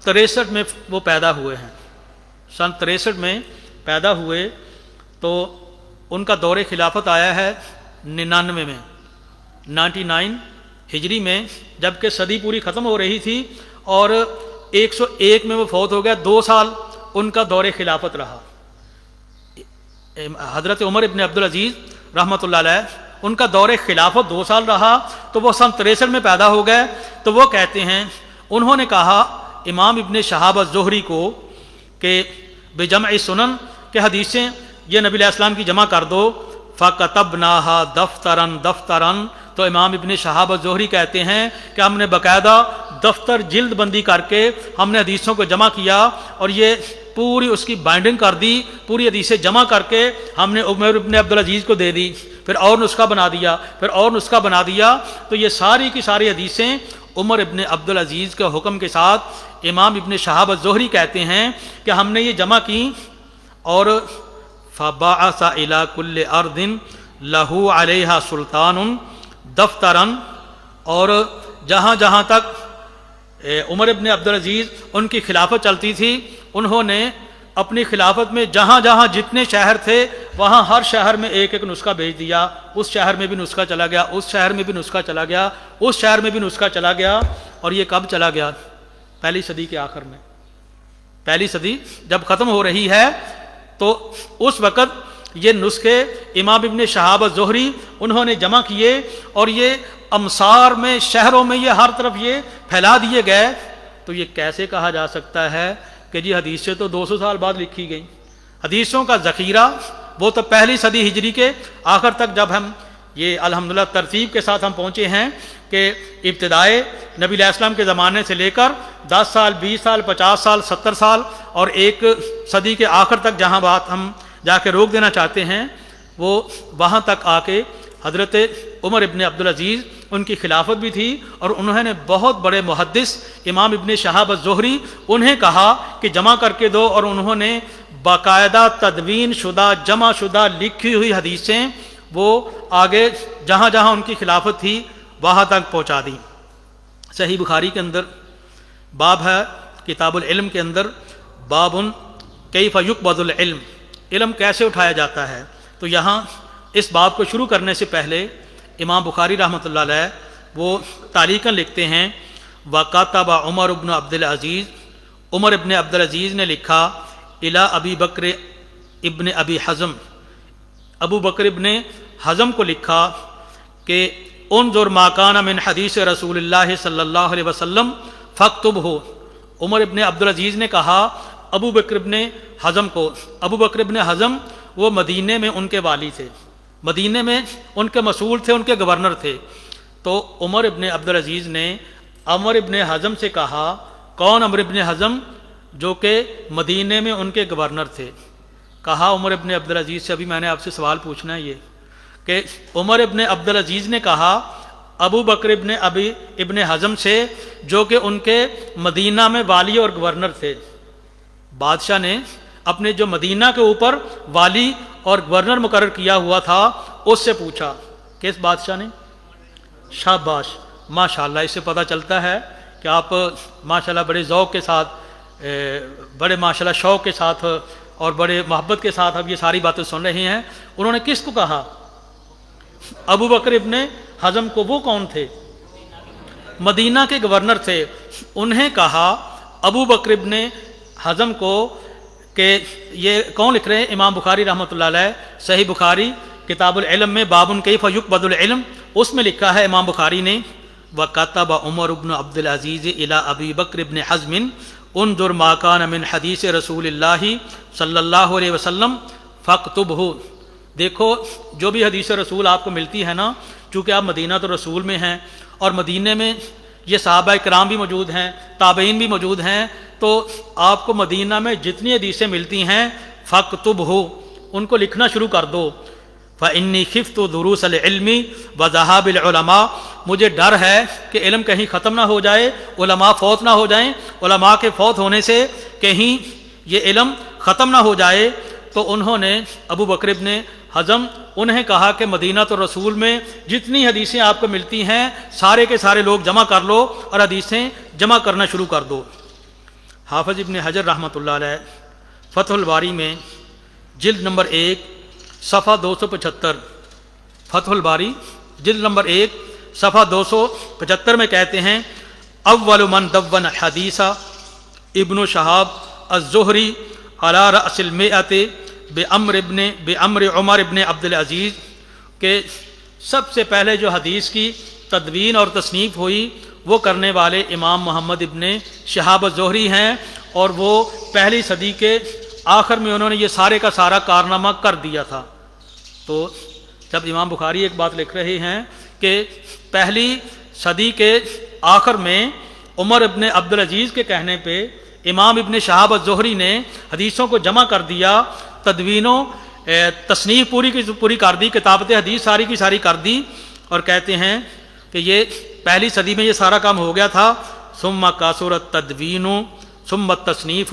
63 میں وہ پیدا ہوئے ہیں. سن 63 میں پیدا ہوئے، تو ان کا دور خلافت آیا ہے 99 میں، 99 ہجری میں، جبکہ صدی پوری ختم ہو رہی تھی، اور 101 میں وہ فوت ہو گیا. 2 سال ان کا دور خلافت رہا. حضرت عمر ابن عبد العزیز رحمۃ اللہ علیہ ان کا دور خلافت 2 سال رہا، تو وہ سن 63 میں پیدا ہو گئے. تو وہ کہتے ہیں انہوں نے کہا امام ابن شہاب الزہری کو کہ بجمع سنن کہ حدیثیں یہ نبی علیہ السلام کی جمع کر دو. فَكَتَبْنَاهَا دَفْتَرًا دَفْتَرًا. تو امام ابن شہاب الزہری کہتے ہیں کہ ہم نے باقاعدہ دفتر جلد بندی کر کے ہم نے حدیثوں کو جمع کیا، اور یہ پوری اس کی بائنڈنگ کر دی، پوری حدیثیں جمع کر کے ہم نے عمر ابن عبد العزیز کو دے دی. پھر اور نسخہ بنا دیا، پھر اور نسخہ بنا دیا. تو یہ ساری کی ساری حدیثیں عمر ابن عبد العزیز کے حکم کے ساتھ امام ابن شہاب الزہری کہتے ہیں کہ ہم نے یہ جمع کی. اور فَبَعَثَ إِلَى كُلِّ أَرْضٍ لَهُ عَلَيْهَا سُلْطَانٌ دفتراً. اور جہاں جہاں تک عمر ابن عبد العزیز ان کی خلافت چلتی تھی، انہوں نے اپنی خلافت میں جہاں جہاں جتنے شہر تھے وہاں ہر شہر میں ایک ایک نسخہ بھیج دیا. اس شہر میں بھی نسخہ چلا گیا، اس شہر میں بھی نسخہ چلا گیا، اس شہر میں بھی نسخہ چلا گیا. اور یہ کب چلا گیا؟ پہلی صدی کے آخر میں. پہلی صدی جب ختم ہو رہی ہے تو اس وقت یہ نسخے امام ابن شہاب الزہری انہوں نے جمع کیے، اور یہ امصار میں، شہروں میں یہ ہر طرف یہ پھیلا دیے گئے. تو یہ کیسے کہا جا سکتا ہے کہ جی حدیثیں تو 200 سال بعد لکھی گئیں؟ حدیثوں کا ذخیرہ وہ تو پہلی صدی ہجری کے آخر تک، جب ہم یہ الحمدللہ ترتیب کے ساتھ ہم پہنچے ہیں کہ ابتدائے نبی علیہ السلام کے زمانے سے لے کر 10 سال 20 سال 50 سال 70 سال اور ایک صدی کے آخر تک جہاں بات ہم جا کے روک دینا چاہتے ہیں، وہ وہاں تک آ کے حضرت عمر ابن عبدالعزیز ان کی خلافت بھی تھی، اور انہوں نے بہت بڑے محدث امام ابن شہاب الزہری انہیں کہا کہ جمع کر کے دو، اور انہوں نے باقاعدہ تدوین شدہ جمع شدہ لکھی ہوئی حدیثیں وہ آگے جہاں جہاں ان کی خلافت تھی وہاں تک پہنچا دیں۔ صحیح بخاری کے اندر باب ہے، کتاب العلم کے اندر، باب کیف یقبض العلم، علم کیسے اٹھایا جاتا ہے۔ تو یہاں اس باب کو شروع کرنے سے پہلے امام بخاری رحمۃ اللہ علیہ وہ تعلیقاً لکھتے ہیں، وَكَتَبَ عمر ابن عبدالعزیز، عمر ابن عبدالعزیز نے لکھا الی ابی بکر ابن ابی حزم، ابو بکر ابن حزم کو لکھا کہ انظر ما کان من حدیث رسول اللہ صلی اللہ علیہ وسلم فاکتبہ۔ عمر ابن عبدالعزیز نے کہا ابو بکر ابن حزم کو، ابو بکر ابن حزم وہ مدینے میں ان کے والی تھے، مدینے میں ان کے مسئول تھے، ان کے گورنر تھے۔ تو عمر ابن عبدالعزیز نے عمر ابن حزم سے کہا، کون عمر ابن حزم؟ جو کہ مدینے میں ان کے گورنر تھے۔ کہا عمر ابن عبدالعزیز سے، ابھی میں نے آپ سے سوال پوچھنا ہے یہ کہ عمر ابن عبدالعزیز نے کہا ابو بکر ابن حزم سے جو کہ ان کے مدینہ میں والی اور گورنر تھے۔ بادشاہ نے اپنے جو مدینہ کے اوپر والی اور گورنر مقرر کیا ہوا تھا اس سے پوچھا، کس بادشاہ نے؟ شاباش، ماشاءاللہ، اس سے پتہ چلتا ہے کہ آپ ماشاءاللہ بڑے ذوق کے ساتھ، بڑے ماشاءاللہ شوق کے ساتھ اور بڑے محبت کے ساتھ اب یہ ساری باتیں سن رہے ہیں۔ انہوں نے کس کو کہا؟ ابو بکر ابن حزم کو۔ وہ کون تھے؟ مدینہ کے گورنر تھے۔ انہیں کہا ابو بکر ابن حزم کو کہ یہ کون لکھ رہے ہیں؟ امام بخاری رحمۃ اللہ علیہ، صحیح بخاری کتاب العلم میں باب کیف یقبض العلم، اس میں لکھا ہے امام بخاری نے، وَكَتَبَ عمر بن عبدالعزیز الی ابی بکر ابن حزم انظر ما کان من حدیث رسول اللہ صلی اللہ علیہ وسلم فاکتبہ۔ دیکھو جو بھی حدیث رسول آپ کو ملتی ہے نا، چونکہ آپ مدینہ تو رسول میں ہیں اور مدینے میں یہ صحابہ کرام بھی موجود ہیں، تابعین بھی موجود ہیں، تو آپ کو مدینہ میں جتنی حدیثیں ملتی ہیں فاکتبہ، ان کو لکھنا شروع کر دو۔ فإنی خفت دروس العلم وذهاب العلماء، مجھے ڈر ہے کہ علم کہیں ختم نہ ہو جائے، علماء فوت نہ ہو جائیں، علماء کے فوت ہونے سے کہیں یہ علم ختم نہ ہو جائے۔ تو انہوں نے ابو بکر ابن حزم انہیں کہا کہ مدینہ تو رسول میں جتنی حدیثیں آپ کو ملتی ہیں سارے کے سارے لوگ جمع کر لو اور حدیثیں جمع کرنا شروع کر دو۔ حافظ ابن حجر رحمۃ اللہ علیہ فتح الباری میں جلد نمبر 1 صفحہ 275، فتح الباری جلد نمبر 1 صفحہ 275 میں کہتے ہیں، اول من دون حدیث ابن شہاب الزہری علی رأس المئۃ بعمر عمر ابن عبدالعزیز، کہ سب سے پہلے جو حدیث کی تدوین اور تصنیف ہوئی وہ کرنے والے امام محمد ابن شہاب الزہری ہیں، اور وہ پہلی صدی کے آخر میں انہوں نے یہ سارے کا سارا کارنامہ کر دیا تھا۔ تو جب امام بخاری ایک بات لکھ رہے ہیں کہ پہلی صدی کے آخر میں عمر ابن عبدالعزیز کے کہنے پہ امام ابن شہاب الزہری نے حدیثوں کو جمع کر دیا، تدوین و تصنیف پوری کی پوری کر دی، کتابت حدیث ساری کی ساری کر دی، اور کہتے ہیں کہ یہ پہلی صدی میں یہ سارا کام ہو گیا تھا۔ ثم کثر التدوین ثم التصنیف،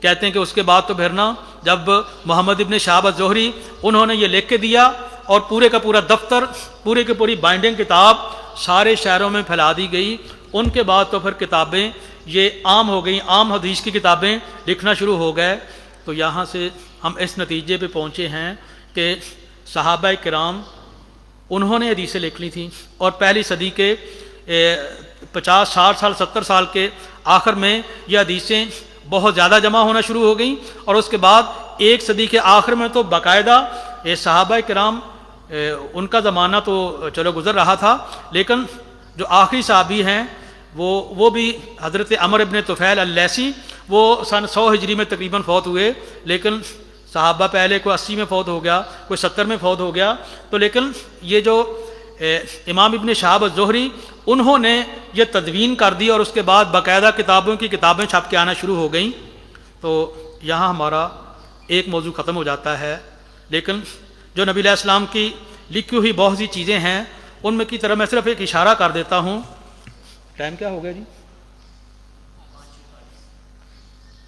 کہتے ہیں کہ اس کے بعد تو پھر نا جب محمد ابن شہاب الزہری انہوں نے یہ لکھ کے دیا اور پورے کا پورا دفتر، پورے کی پوری بائنڈنگ کتاب سارے شہروں میں پھیلا دی گئی، ان کے بعد تو پھر کتابیں یہ عام ہو گئیں، عام حدیث کی کتابیں لکھنا شروع ہو گئے۔ تو یہاں سے ہم اس نتیجے پہ پہنچے ہیں کہ صحابہ کرام انہوں نے حدیثیں لکھ لی تھیں، اور پہلی صدی کے 50 60 سال 70 سال کے آخر میں یہ حدیثیں بہت زیادہ جمع ہونا شروع ہو گئیں، اور اس کے بعد ایک صدی کے آخر میں تو باقاعدہ صحابہ کرام ان کا زمانہ تو چلو گزر رہا تھا، لیکن جو آخری صحابی ہیں وہ بھی حضرت عمر ابن طفیل اللیثی، وہ سن 100 ہجری میں تقریباً فوت ہوئے، لیکن صحابہ پہلے کوئی 80 میں فوت ہو گیا، کوئی 70 میں فوت ہو گیا، تو لیکن یہ جو امام ابن شہاب الزہری انہوں نے یہ تدوین کر دی، اور اس کے بعد باقاعدہ کتابوں کی کتابیں چھپ کے آنا شروع ہو گئیں۔ تو یہاں ہمارا ایک موضوع ختم ہو جاتا ہے، لیکن جو نبی علیہ السلام کی لکھی ہوئی بہت سی چیزیں ہیں، ان میں کی طرح میں صرف ایک اشارہ کر دیتا ہوں۔ ٹائم کیا ہو گیا جی؟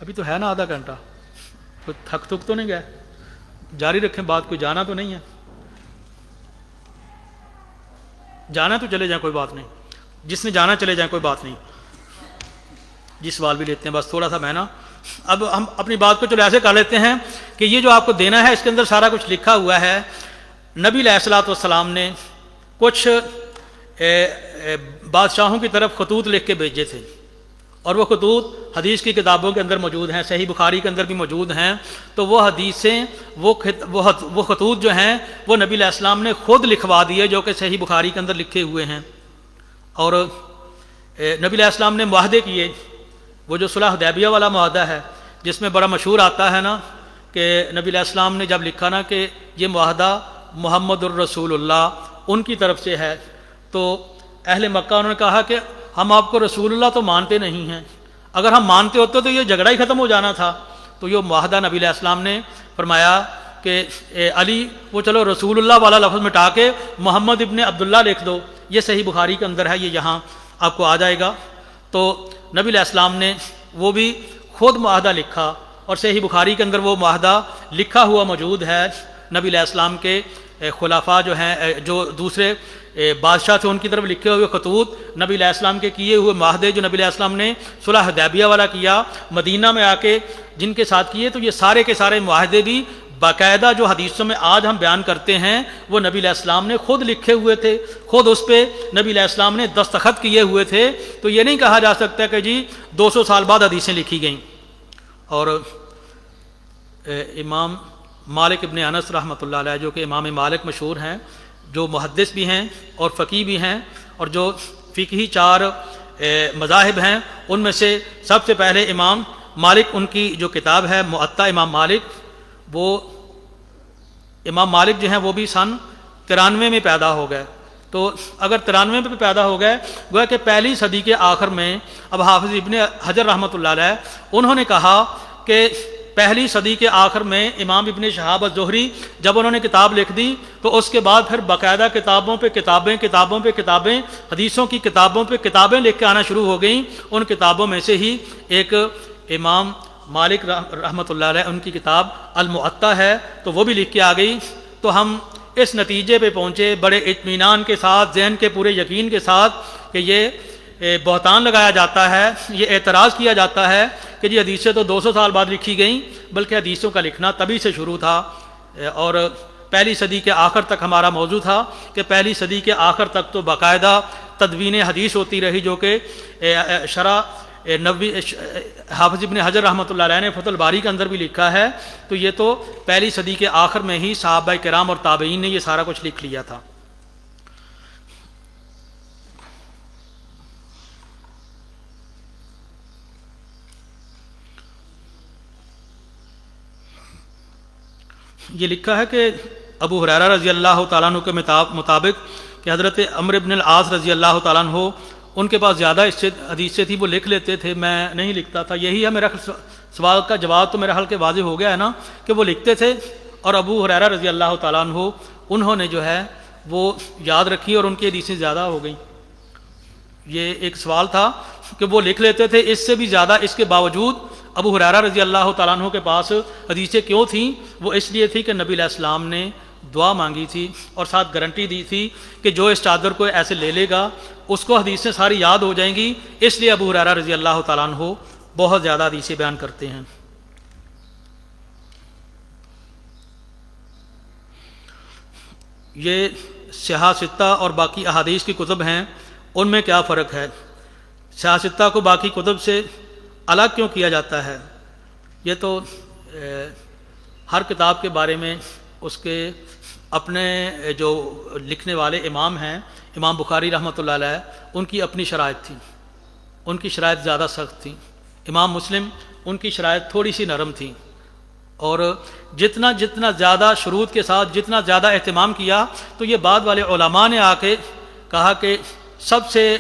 ابھی تو ہے نا آدھا گھنٹہ، کوئی تھک تو نہیں گیا؟ جاری رکھیں بات، کوئی جانا تو نہیں ہے؟ جانا تو چلے جائیں، کوئی بات نہیں، جس نے جانا چلے جائیں، کوئی بات نہیں، جی سوال بھی لیتے ہیں بس تھوڑا سا میں نا۔ اب ہم اپنی بات کو چلو ایسے کر لیتے ہیں کہ یہ جو آپ کو دینا ہے اس کے اندر سارا کچھ لکھا ہوا ہے۔ نبی علیہ الصلوۃ والسلام نے کچھ بادشاہوں کی طرف خطوط لکھ کے بھیجے تھے، اور وہ خطوط حدیث کی کتابوں کے اندر موجود ہیں، صحیح بخاری کے اندر بھی موجود ہیں۔ تو وہ حدیثیں، وہ خطوط جو ہیں وہ نبی علیہ السلام نے خود لکھوا دیے، جو کہ صحیح بخاری کے اندر لکھے ہوئے ہیں۔ اور نبی علیہ السلام نے معاہدے کیے، وہ جو صلح حدیبیہ والا معاہدہ ہے جس میں بڑا مشہور آتا ہے نا کہ نبی علیہ السلام نے جب لکھا نا کہ یہ معاہدہ محمد الرسول اللہ ان کی طرف سے ہے، تو اہل مکہ انہوں نے کہا کہ ہم آپ کو رسول اللہ تو مانتے نہیں ہیں، اگر ہم مانتے ہوتے تو یہ جھگڑا ہی ختم ہو جانا تھا۔ تو یہ معاہدہ نبی علیہ السلام نے فرمایا کہ علی وہ چلو رسول اللہ والا لفظ مٹا کے محمد ابن عبداللہ لکھ دو، یہ صحیح بخاری کے اندر ہے، یہ یہاں آپ کو آ جائے گا۔ تو نبی علیہ السلام نے وہ بھی خود معاہدہ لکھا، اور صحیح بخاری کے اندر وہ معاہدہ لکھا ہوا موجود ہے۔ نبی علیہ السلام کے خلفاء جو ہیں، جو دوسرے بادشاہ تھے، ان کی طرف لکھے ہوئے خطوط، نبی علیہ السلام کے کیے ہوئے معاہدے جو نبی علیہ السلام نے صلح حدیبیہ والا کیا مدینہ میں آ کے جن کے ساتھ کیے، تو یہ سارے کے سارے معاہدے بھی باقاعدہ جو حدیثوں میں آج ہم بیان کرتے ہیں وہ نبی علیہ السلام نے خود لکھے ہوئے تھے، خود اس پہ نبی علیہ السلام نے دستخط کیے ہوئے تھے۔ تو یہ نہیں کہا جا سکتا کہ جی 200 سال بعد حدیثیں لکھی گئیں۔ اور امام مالک ابن انس رحمۃ اللہ علیہ، جو کہ امام مالک مشہور ہیں، جو محدث بھی ہیں اور فقیہ بھی ہیں، اور جو فقہی 4 مذاہب ہیں ان میں سے سب سے پہلے امام مالک، ان کی جو کتاب ہے موطا امام مالک، وہ امام مالک جو ہیں وہ بھی سن 93 میں پیدا ہو گئے۔ تو اگر 93 میں پیدا ہو گئے، گویا کہ پہلی صدی کے آخر میں، اب حافظ ابن حجر رحمۃ اللہ علیہ انہوں نے کہا کہ پہلی صدی کے آخر میں امام ابن شہاب الزہری جب انہوں نے کتاب لکھ دی تو اس کے بعد پھر باقاعدہ کتابوں پہ کتابیں حدیثوں کی کتابوں پہ کتابیں لکھ کے آنا شروع ہو گئیں۔ ان کتابوں میں سے ہی ایک امام مالک رحمۃ اللہ علیہ ان کی کتاب الموطا ہے، تو وہ بھی لکھ کے آ گئی۔ تو ہم اس نتیجے پہ پہنچے بڑے اطمینان کے ساتھ، ذہن کے پورے یقین کے ساتھ، کہ یہ بہتان لگایا جاتا ہے، یہ اعتراض کیا جاتا ہے کہ جی حدیثیں تو 200 سال بعد لکھی گئیں، بلکہ حدیثوں کا لکھنا تبھی سے شروع تھا۔ اور پہلی صدی کے آخر تک ہمارا موضوع تھا کہ پہلی صدی کے آخر تک تو باقاعدہ تدوین حدیث ہوتی رہی، جو کہ شرح نبوی حافظ ابن حجر رحمۃ اللہ علیہ نے فتح الباری کے اندر بھی لکھا ہے۔ تو یہ تو پہلی صدی کے آخر میں ہی صحابہ کرام اور تابعین نے یہ سارا کچھ لکھ لیا تھا۔ یہ لکھا ہے کہ ابو ہریرہ رضی اللہ تعالیٰ عنہ کے مطابق کہ حضرت عمرو بن العاص رضی اللہ تعالیٰ عنہ ان کے پاس زیادہ حدیثیں تھیں، وہ لکھ لیتے تھے، میں نہیں لکھتا تھا۔ یہی ہے میرا سوال کا جواب تو میرا حل کے واضح ہو گیا ہے نا، کہ وہ لکھتے تھے، اور ابو ہریرہ رضی اللہ تعالیٰ عنہ انہوں نے جو ہے وہ یاد رکھی اور ان کی حدیثیں زیادہ ہو گئیں۔ یہ ایک سوال تھا کہ وہ لکھ لیتے تھے اس سے بھی زیادہ، اس کے باوجود ابو ہریرہ رضی اللہ تعالیٰ عنہ کے پاس حدیثیں کیوں تھیں؟ وہ اس لیے تھی کہ نبی علیہ السلام نے دعا مانگی تھی اور ساتھ گارنٹی دی تھی کہ جو اس چادر کو ایسے لے لے گا اس کو حدیثیں ساری یاد ہو جائیں گی۔ اس لیے ابو ہریرہ رضی اللہ تعالیٰ عنہ بہت زیادہ حدیثیں بیان کرتے ہیں۔ یہ سیاہ ستہ اور باقی احادیث کی کتب ہیں، ان میں کیا فرق ہے؟ سیاہ ستہ کو باقی کتب سے الگ کیوں کیا جاتا ہے؟ یہ تو ہر کتاب کے بارے میں اس کے اپنے جو لکھنے والے امام ہیں، امام بخاری رحمۃ اللہ علیہ، ان کی اپنی شرائط تھی، ان کی شرائط زیادہ سخت تھیں۔ امام مسلم ان کی شرائط تھوڑی سی نرم تھیں، اور جتنا زیادہ شروط کے ساتھ جتنا زیادہ اہتمام کیا، تو یہ بعد والے علماء نے آ کے کہا کہ سب سے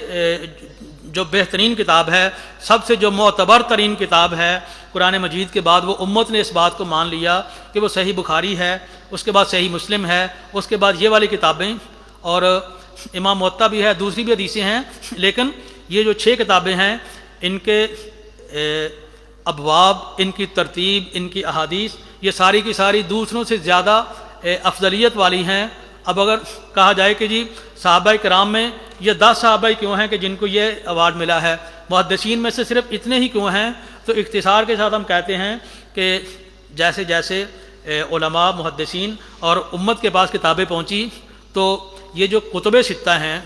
جو بہترین کتاب ہے، سب سے جو معتبر ترین کتاب ہے قرآن مجید کے بعد، وہ امت نے اس بات کو مان لیا کہ وہ صحیح بخاری ہے، اس کے بعد صحیح مسلم ہے، اس کے بعد یہ والی کتابیں، اور امام موطا بھی ہے، دوسری بھی حدیثیں ہیں، لیکن یہ جو 6 کتابیں ہیں ان کے ابواب، ان کی ترتیب، ان کی احادیث، یہ ساری کی ساری دوسروں سے زیادہ افضلیت والی ہیں۔ اب اگر کہا جائے کہ جی صحابہ کرام میں یہ 10 صحابہ کیوں ہیں کہ جن کو یہ ایوارڈ ملا ہے، محدثین میں سے صرف اتنے ہی کیوں ہیں، تو اختصار کے ساتھ ہم کہتے ہیں کہ جیسے جیسے علماء، محدثین اور امت کے پاس کتابیں پہنچی تو یہ جو کتب ستہ ہیں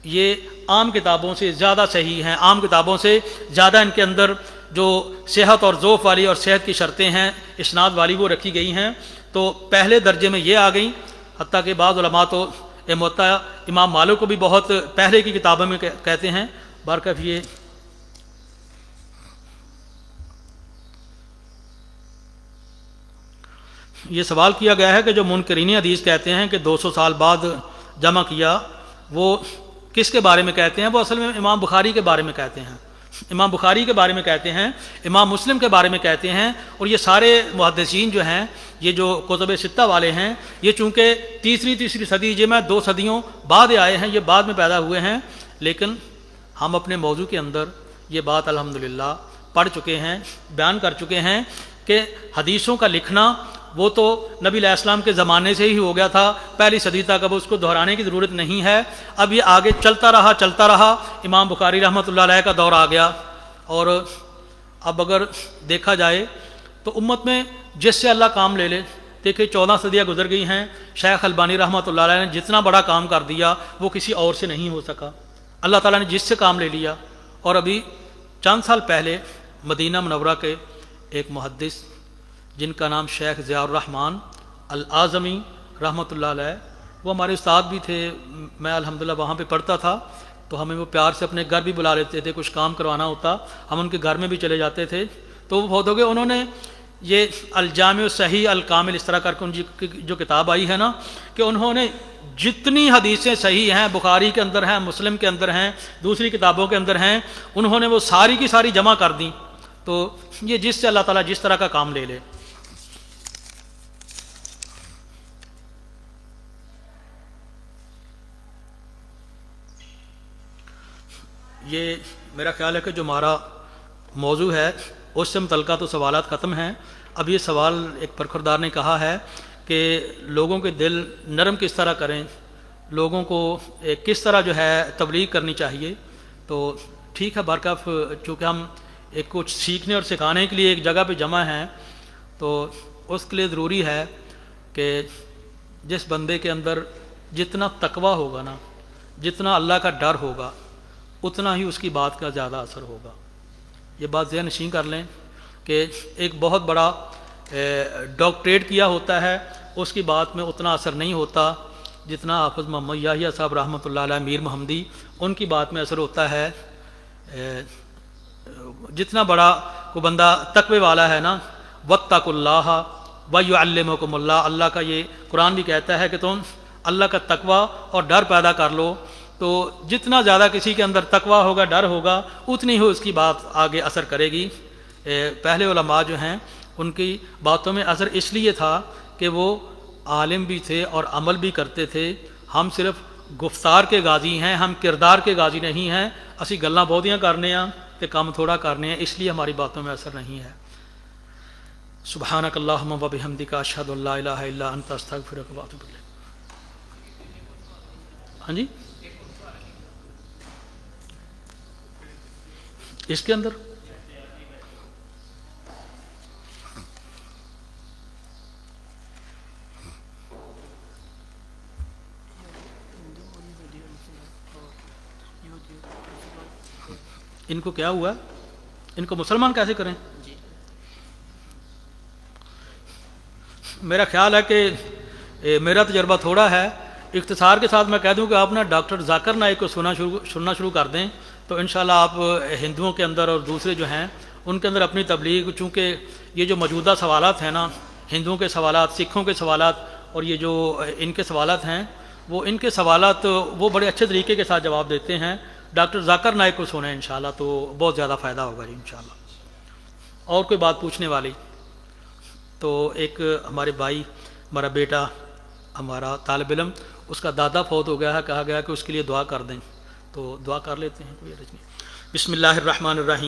یہ عام کتابوں سے زیادہ صحیح ہیں، عام کتابوں سے زیادہ ان کے اندر جو صحت اور ذوق والی اور صحت کی شرطیں ہیں اسناد والی وہ رکھی گئی ہیں، تو پہلے درجے میں یہ آ گئیں۔ حتیٰ کہ بعض علماء تو موطا امام مالک کو بھی بہت پہلے کی کتابوں میں کہتے ہیں۔ برکف یہ سوال کیا گیا ہے کہ جو منکرین حدیث کہتے ہیں کہ 200 سال بعد جمع کیا، وہ کس کے بارے میں کہتے ہیں؟ وہ اصل میں امام بخاری کے بارے میں کہتے ہیں، امام بخاری کے بارے میں کہتے ہیں، امام مسلم کے بارے میں کہتے ہیں، اور یہ سارے محدثین جو ہیں، یہ جو کتب ستہ والے ہیں، یہ چونکہ تیسری صدی ہجری میں 2 صدیوں بعد آئے ہیں، یہ بعد میں پیدا ہوئے ہیں، لیکن ہم اپنے موضوع کے اندر یہ بات الحمدللہ پڑھ چکے ہیں، بیان کر چکے ہیں کہ حدیثوں کا لکھنا وہ تو نبی علیہ السلام کے زمانے سے ہی ہو گیا تھا، پہلی صدی تک، اب اس کو دہرانے کی ضرورت نہیں ہے، اب یہ آگے چلتا رہا، امام بخاری رحمۃ اللہ علیہ کا دور آ گیا، اور اب اگر دیکھا جائے تو امت میں جس سے اللہ کام لے لے، دیکھیں 14 صدیاں گزر گئی ہیں، شیخ البانی رحمۃ اللہ علیہ نے جتنا بڑا کام کر دیا وہ کسی اور سے نہیں ہو سکا، اللہ تعالیٰ نے جس سے کام لے لیا۔ اور ابھی چند سال پہلے مدینہ منورہ کے ایک محدث جن کا نام شیخ ضیاء الرحمن الاعظمی رحمۃ اللہ علیہ، وہ ہمارے استاد بھی تھے، میں الحمدللہ وہاں پہ پڑھتا تھا، تو ہمیں وہ پیار سے اپنے گھر بھی بلا لیتے تھے، کچھ کام کروانا ہوتا ہم ان کے گھر میں بھی چلے جاتے تھے، تو وہ بہت ہو گئے، انہوں نے یہ الجامع الصحیح الکامل اس طرح کر کے ان کی جو کتاب آئی ہے نا، کہ انہوں نے جتنی حدیثیں صحیح ہیں، بخاری کے اندر ہیں، مسلم کے اندر ہیں، دوسری کتابوں کے اندر ہیں، انہوں نے وہ ساری کی ساری جمع کر دیں۔ تو یہ جس سے اللہ تعالیٰ جس طرح کا کام لے لے۔ یہ میرا خیال ہے کہ جو ہمارا موضوع ہے اس سے متعلقہ تو سوالات ختم ہیں۔ اب یہ سوال ایک پرکھردار نے کہا ہے کہ لوگوں کے دل نرم کس طرح کریں، لوگوں کو کس طرح جو ہے تبلیغ کرنی چاہیے۔ تو ٹھیک ہے، برکف چونکہ ہم ایک کچھ سیکھنے اور سکھانے کے لیے ایک جگہ پہ جمع ہیں، تو اس کے لیے ضروری ہے کہ جس بندے کے اندر جتنا تقویٰ ہوگا نا، جتنا اللہ کا ڈر ہوگا، اتنا ہی اس کی بات کا زیادہ اثر ہوگا۔ یہ بات ذہن نشین کر لیں کہ ایک بہت بڑا ڈاکٹریٹ کیا ہوتا ہے، اس کی بات میں اتنا اثر نہیں ہوتا جتنا حافظ محمد یحییٰ صاحب رحمۃ اللہ علیہ، میر محمدی، ان کی بات میں اثر ہوتا ہے۔ جتنا بڑا کوئی بندہ تقوی والا ہے نا، واتقوا اللہ ویعلمکم اللہ، اللہ کا یہ قرآن بھی کہتا ہے کہ تم اللہ کا تقوی اور ڈر پیدا کر لو، تو جتنا زیادہ کسی کے اندر تقویٰ ہوگا، ڈر ہوگا، اتنی ہی اس کی بات آگے اثر کرے گی۔ پہلے علماء جو ہیں ان کی باتوں میں اثر اس لیے تھا کہ وہ عالم بھی تھے اور عمل بھی کرتے تھے۔ ہم صرف گفتار کے غازی ہیں، ہم کردار کے غازی نہیں ہیں، اسی گلاں بہتیاں کرنے ہیں تے کام تھوڑا کرنے ہیں، اس لیے ہماری باتوں میں اثر نہیں ہے۔ سبحانک اللہم و بحمدک، اشہد ان لا الہ الا انت، استغفرک و اتوب الیک۔ ہاں جی، اس کے اندر ان کو کیا ہوا، ان کو مسلمان کیسے کریں؟ میرا خیال ہے کہ میرا تجربہ تھوڑا ہے، اختصار کے ساتھ میں کہہ دوں کہ آپ نا ڈاکٹر ذاکر نائک کو سننا شروع کر دیں، تو انشاءاللہ آپ ہندوؤں کے اندر اور دوسرے جو ہیں ان کے اندر اپنی تبلیغ، چونکہ یہ جو موجودہ سوالات ہیں نا، ہندوؤں کے سوالات، سکھوں کے سوالات اور یہ جو ان کے سوالات ہیں، وہ ان کے سوالات وہ بڑے اچھے طریقے کے ساتھ جواب دیتے ہیں، ڈاکٹر ذاکر نائک کو سنیں انشاءاللہ تو بہت زیادہ فائدہ ہوگا جی انشاءاللہ۔ اور کوئی بات پوچھنے والی؟ تو ایک ہمارے بھائی، ہمارا بیٹا، ہمارا طالب علم، اس کا دادا فوت ہو گیا ہے، کہا گیا کہ اس کے لیے دعا کر دیں، تو دعا کر لیتے ہیں، کوئی عرض نہیں۔ بسم اللہ الرحمن الرحیم۔